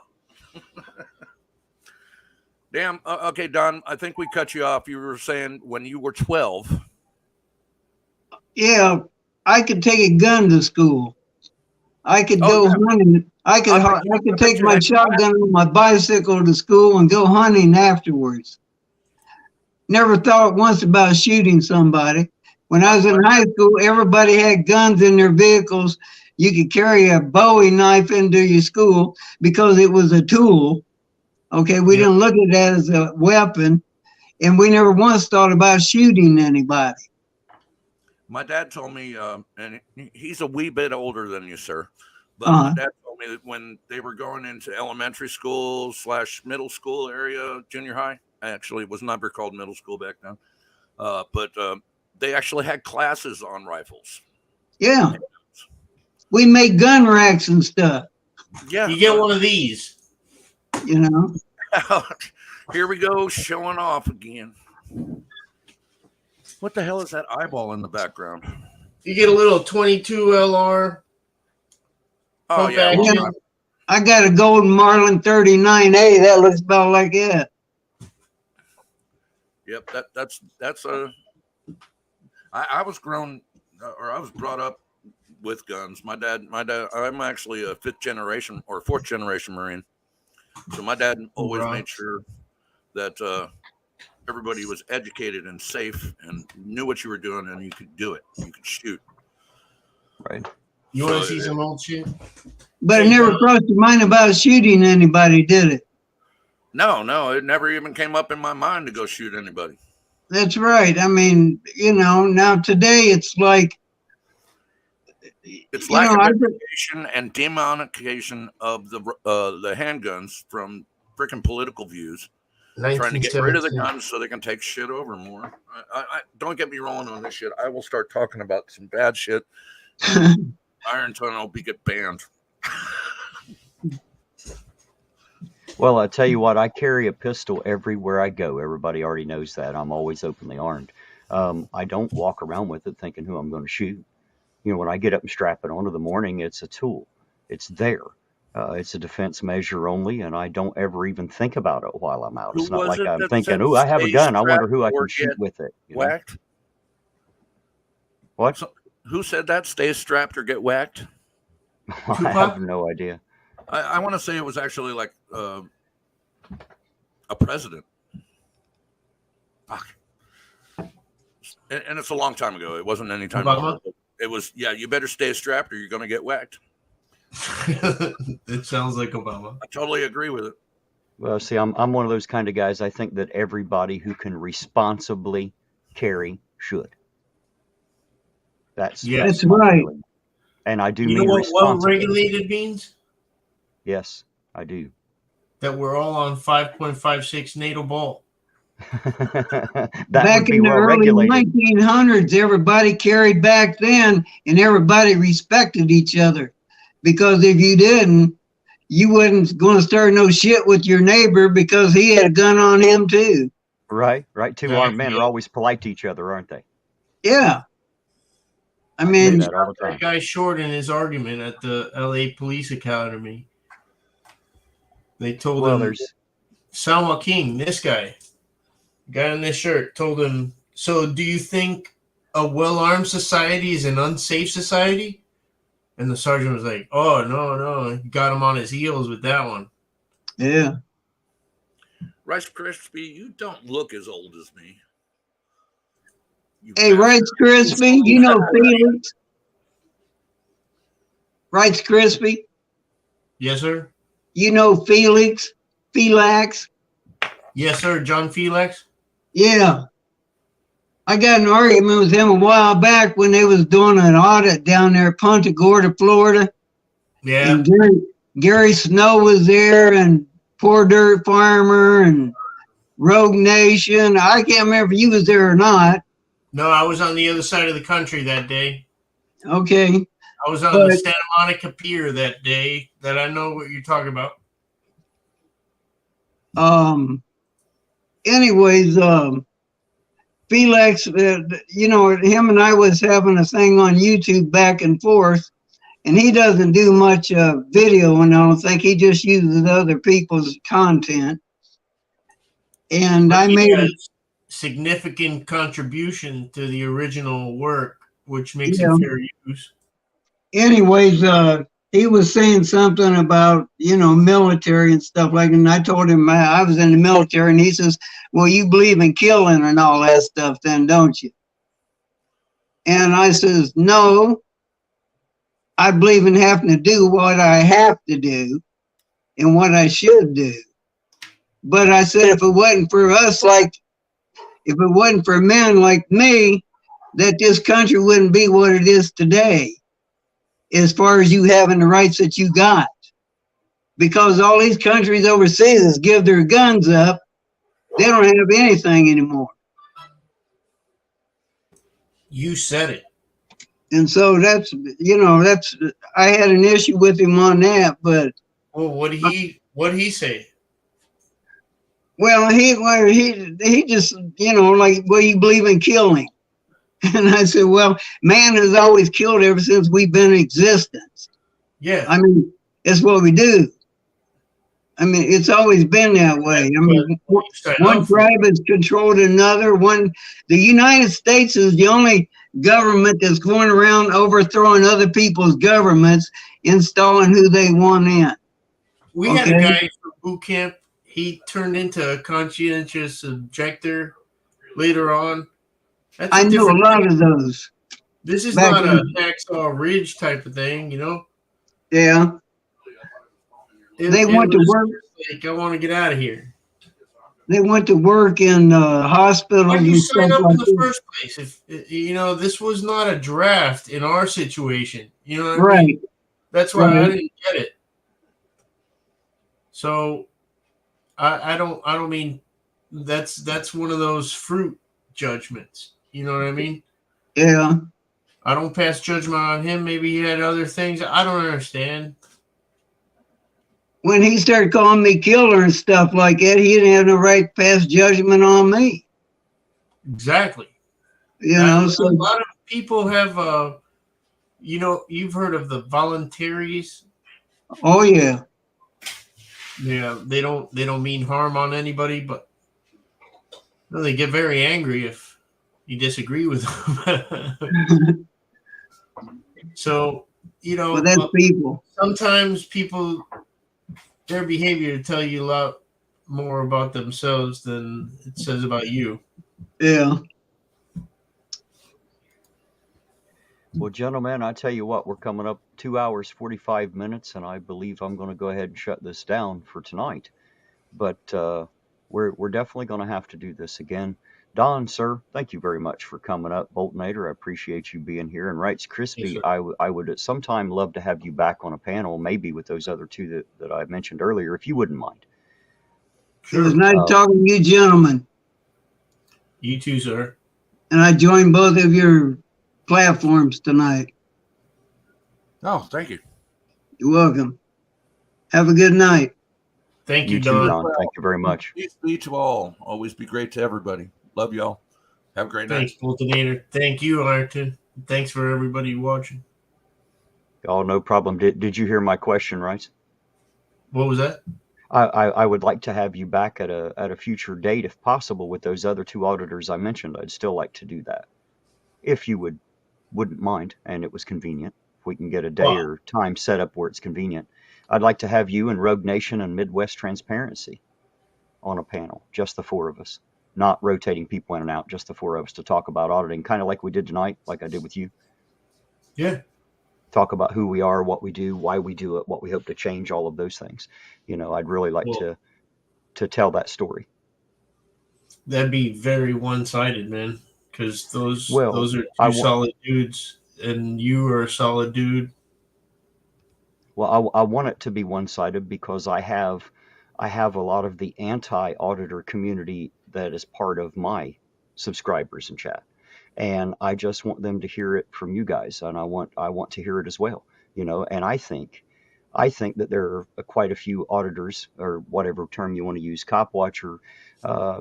Damn. Okay, Don, I think we cut you off. You were saying when you were 12. Yeah, I could take a gun to school. I could go hunting. I could take my shotgun on my bicycle to school and go hunting afterwards. Never thought once about shooting somebody. When I was in high school, everybody had guns in their vehicles. You could carry a Bowie knife into your school because it was a tool. Okay, we didn't look at that as a weapon, and we never once thought about shooting anybody. My dad told me, and he's a wee bit older than you, sir, but my dad told me that when they were going into elementary school / middle school area, junior high, actually it was never called middle school back then, but they actually had classes on rifles. Yeah. We make gun racks and stuff. Yeah. You get one of these. You know. Here we go, showing off again. What the hell is that eyeball in the background? You get a little 22 LR. Oh, yeah. I got a golden Marlin 39A. That looks about like that. Yep, that's a. I was I was brought up with guns. My dad. I'm actually a 5th generation or 4th generation Marine. So my dad always made sure that everybody was educated and safe and knew what you were doing and you could do it. You could shoot. Right. You want to see some old shit? But it never crossed your mind about shooting anybody, did it? No, it never even came up in my mind to go shoot anybody. That's right. I mean, now today it's like it's lack of education and demonification of the handguns from freaking political views, trying to get rid of the guns so they can take shit over more. I don't get me wrong on this shit. I will start talking about some bad shit. Iron Tunnel will get banned. Well, I tell you what, I carry a pistol everywhere I go. Everybody already knows that. I'm always openly armed. I don't walk around with it thinking who I'm going to shoot. When I get up and strap it on in the morning, it's a tool. It's there. It's a defense measure only, and I don't ever even think about it while I'm out. It's not like I'm thinking, oh, I have a gun. I wonder who I can shoot with it. Whacked? What? So, who said that? Stay strapped or get whacked? I have no idea. I want to say it was actually like a president. Fuck. And it's a long time ago. It wasn't any time ago. It was, you better stay strapped or you're going to get whacked. It sounds like Obama. I totally agree with it. Well, see, I'm one of those kind of guys. I think that everybody who can responsibly carry should. That's right. And I do mean what regulated means? Yes, I do. That we're all on 5.56 NATO ball. Back in the early 1900s, everybody carried back then, and everybody respected each other. Because if you didn't, you wasn't going to start no shit with your neighbor because he had a gun on him too. Right. 2 armed men are always polite to each other, aren't they? Yeah. I mean, that guy short in his argument at the LA Police Academy. They told him, San Joaquin, this guy in this shirt, told him, so do you think a well-armed society is an unsafe society? And the sergeant was like, oh, no. He got him on his heels with that one. Yeah. Rice Krispie, you don't look as old as me. Hey, Rice Krispie, you know Felix? Rice Krispie? Yes, sir. You know Felix? Yes, sir. John Felix? Yeah. I got an argument with him a while back when they was doing an audit down there at Punta Gorda, Florida. Yeah. And Gary Snow was there and Poor Dirt Farmer and Rogue Nation. I can't remember if you was there or not. No, I was on the other side of the country that day. Okay. I was on the Santa Monica Pier that day. That I know what you're talking about. Anyways, Felix, you know, him and I was having a thing on YouTube back and forth, and he doesn't do much video, and I don't think he just uses other people's content. And But I he made has significant contribution to the original work, which makes it fair use. anyways, he was saying something about, you know, military and stuff like that. And I told him I was in the military, and he says, well, you believe in killing and all that stuff then, don't you? And I says, no, I believe in having to do what I have to do and what I should do. But I said, if it wasn't for us, like, if it wasn't for men like me, that this country wouldn't be what it is today, as far as you having the rights that you got. Because all these countries overseas give their guns up, they don't have anything anymore. You said it. And so that's, you know, that's, I had an issue with him on that, but. Well, what did he say? Well, he just, you know, like, well, you believe in killing. And I said, well, man has always killed ever since we've been in existence. Yeah. I mean, it's what we do. I mean, it's always been that way. I mean, one tribe has controlled another. The United States is the only government that's going around overthrowing other people's governments, installing who they want in. We had a guy from boot camp. He turned into a conscientious objector later on. I knew a lot of those. This is not a Hacksaw Ridge type of thing, you know? Yeah. They went to work. Like, I want to get out of here. They went to work in hospitals. Why did you sign up in the that. first place? If you know, this was not a draft in our situation. You know what I mean? That's why I didn't get it. So I don't mean that's one of those fruit judgments. You know what I mean? Yeah. I don't pass judgment on him. Maybe he had other things. I don't understand. When he started calling me killer and stuff like that, he didn't have no right to pass judgment on me. Exactly. You know, so a lot of people have, you know, you've heard of the voluntaries. Oh yeah. Yeah, they don't mean harm on anybody, but no, they get very angry if you disagree with them. So, you know, that's people. Sometimes people, their behavior tell you a lot more about themselves than it says about you. Yeah. Well, gentlemen, I tell you what, we're coming up 2 hours, 45 minutes, and I believe I'm going to go ahead and shut this down for tonight. But we're definitely going to have to do this again. Don, sir, thank you very much for coming up. Boltonator, I appreciate you being here. And Wrights Crispy, Yes, I would at some time love to have you back on a panel, maybe with those other two that I mentioned earlier, if you wouldn't mind. It was nice talking to you gentlemen. You too, sir. And I joined both of your platforms tonight. Oh, thank you. You're welcome. Have a good night. Thank you, You too, Don. Don. Thank you very much. Peace be to all. Always be great to everybody. Love y'all. Have a great night. Thanks, Boltonator. Thank you, Ironton. Thanks for everybody watching. Oh, no problem. Did you hear my question, right? What was that? I would like to have you back at a future date, if possible, with those other two auditors I mentioned. I'd still like to do that, if you wouldn't mind, and it was convenient. If we can get a day or time set up where it's convenient, I'd like to have you and Rogue Nation and Midwest Transparency on a panel, just the four of us, not rotating people in and out, just the four of us to talk about auditing, kind of like we did tonight, like I did with you. Yeah. Talk about who we are, what we do, why we do it, what we hope to change, all of those things. You know, I'd really like to tell that story. That'd be very one-sided, man, because those are two solid dudes, and you are a solid dude. Well, I want it to be one-sided because I have a lot of the anti-auditor community that is part of my subscribers in chat. and I just want them to hear it from you guys, and I want to hear it as well, you know. And I think that there are quite a few auditors, or whatever term you want to use, cop watcher,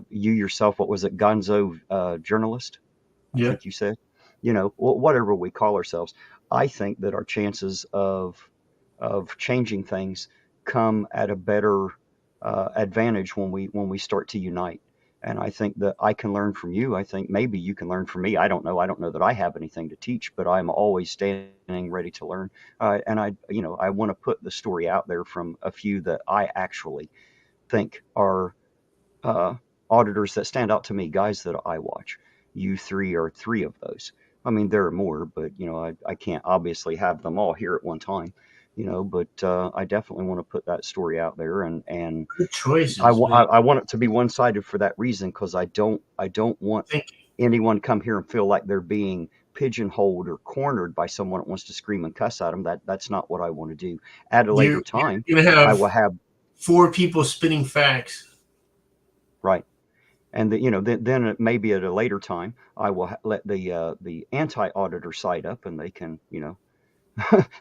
you yourself, what was it, gonzo journalist, I Yeah. think you said, you know, whatever we call ourselves. I think that our chances of changing things come at a better advantage when we start to unite. And I think that I can learn from you. I think maybe you can learn from me. I don't know. I don't know that I have anything to teach, but I'm always standing ready to learn. And I want to put the story out there from a few that I actually think are uh, auditors that stand out to me, guys that I watch. You three are three of those. I mean, there are more, but I can't obviously have them all here at one time. But I definitely want to put that story out there, and Good choices, man. I want it to be one sided for that reason, because I don't want Thank you. anyone come here and feel like they're being pigeonholed or cornered by someone that wants to scream and cuss at them. That's not what I want to do. At a later time, You're gonna I will have have 4 people spitting facts. right. And then maybe at a later time, I will let the anti-auditor side up, and they can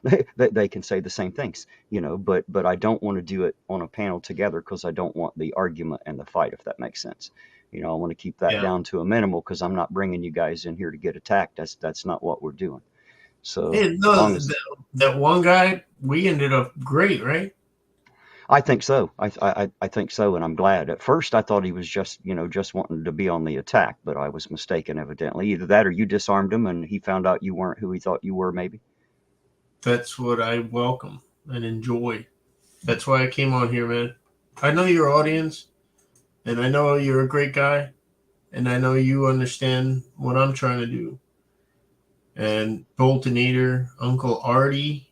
they can say the same things, but I don't want to do it on a panel together, because I don't want the argument and the fight, if that makes sense. I want to keep that Yeah. down to a minimal, because I'm not bringing you guys in here to get attacked. That's not what we're doing. So Hey, as no, long as that one guy, we ended up great, right? I think so. I think so, and I'm glad. At first, I thought he was just wanting to be on the attack, but I was mistaken, evidently. Either that, or you disarmed him, and he found out you weren't who he thought you were, maybe. That's what I welcome and enjoy. That's why I came on here, man. I know your audience, and I know you're a great guy, and I know you understand what I'm trying to do. And Boltonator, Uncle Artie,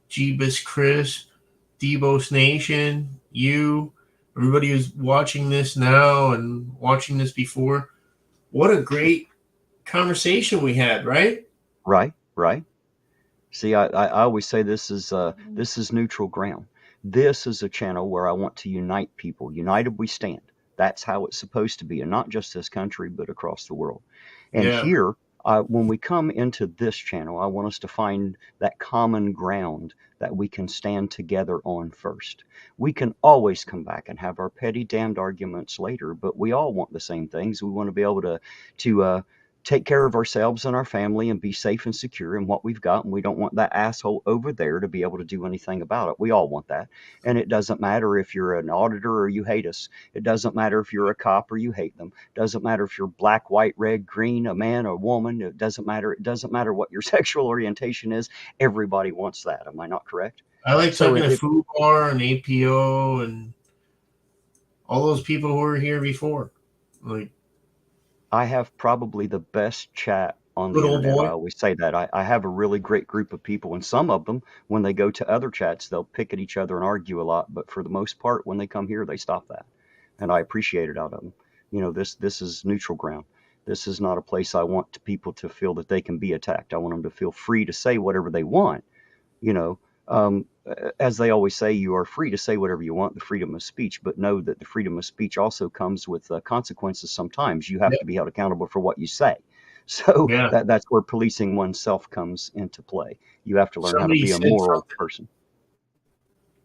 Jeebus Crisp, Debos Nation, you, everybody who's watching this now and watching this before, what a great conversation we had, right? Right, right. See, I always say this is neutral ground. This is a channel where I want to unite people. United we stand. That's how it's supposed to be, and not just this country, but across the world. And Yeah. here, when we come into this channel, I want us to find that common ground that we can stand together on first. We can always come back and have our petty damned arguments later, but we all want the same things. We want to be able to take care of ourselves and our family and be safe and secure in what we've got. And we don't want that asshole over there to be able to do anything about it. We all want that. And it doesn't matter if you're an auditor or you hate us. It doesn't matter if you're a cop or you hate them. It doesn't matter if you're black, white, red, green, a man or a woman. It doesn't matter. It doesn't matter what your sexual orientation is. Everybody wants that. Am I not correct? I like So talking to Food Bar and APO and all those people who were here before. Like, I have probably the best chat on the Good old internet. boy. I always say that. I have a really great group of people, and some of them, when they go to other chats, they'll pick at each other and argue a lot. But for the most part, when they come here, they stop that. And I appreciate it out of them. This is neutral ground. This is not a place I want people to feel that they can be attacked. I want them to feel free to say whatever they want. You know, as they always say, you are free to say whatever you want, the freedom of speech, but know that the freedom of speech also comes with consequences. Sometimes you have Yep. to be held accountable for what you say. So Yeah. that's where policing oneself comes into play. You have to learn how to Somebody be a said moral something person.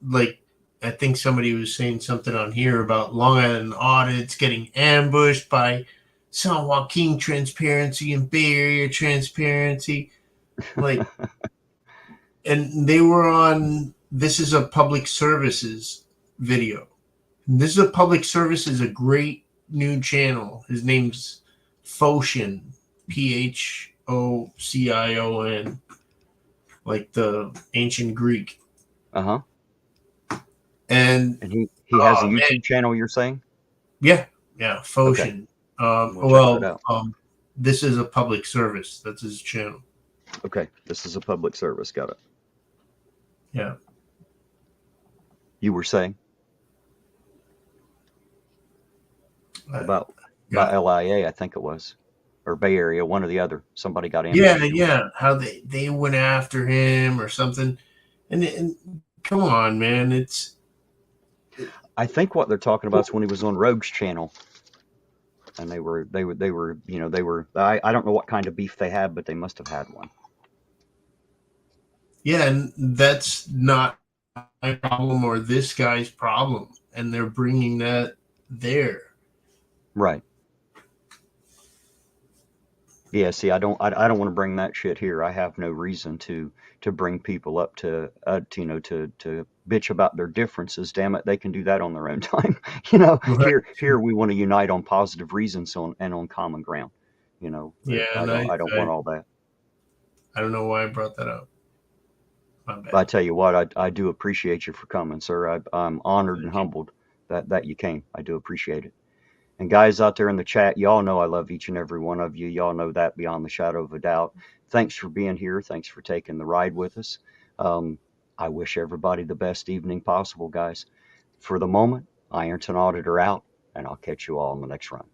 like, I think somebody was saying something on here about Long Island audits getting ambushed by San Joaquin transparency and Bay Area transparency. Like, and they were on This Is a Public Services video. This Is a Public Service is a great new channel. His name's Phocion, Phocion, like the ancient Greek. Uh-huh. And he has a man. YouTube channel, you're saying? Yeah, Phocion. We'll check that out. This Is a Public Service. That's his channel. Okay, This Is a Public Service. Got it. Yeah. You were saying about LIA, I think it was, or Bay Area, one or the other. Somebody got in. Yeah. How they went after him or something, and come on, man, I think what they're talking about is when he was on Rogue's channel. and they were, I don't know what kind of beef they had, but they must have had one. Yeah, and that's not my problem or this guy's problem, and they're bringing that there. Right. Yeah, see, I don't want to bring that shit here. I have no reason to bring people up to to bitch about their differences. Damn it, they can do that on their own time. Right. Here we want to unite on positive reasons and on common ground. Yeah, I and don't want all that. I don't know why I brought that up. My bad. But I tell you what, I do appreciate you for coming, sir. I'm honored and Thank you. humbled that you came. I do appreciate it. And guys out there in the chat, y'all know I love each and every one of you. Y'all know that beyond the shadow of a doubt. Thanks for being here. Thanks for taking the ride with us. I wish everybody the best evening possible, guys. For the moment, Ironton Auditor out, and I'll catch you all in the next run.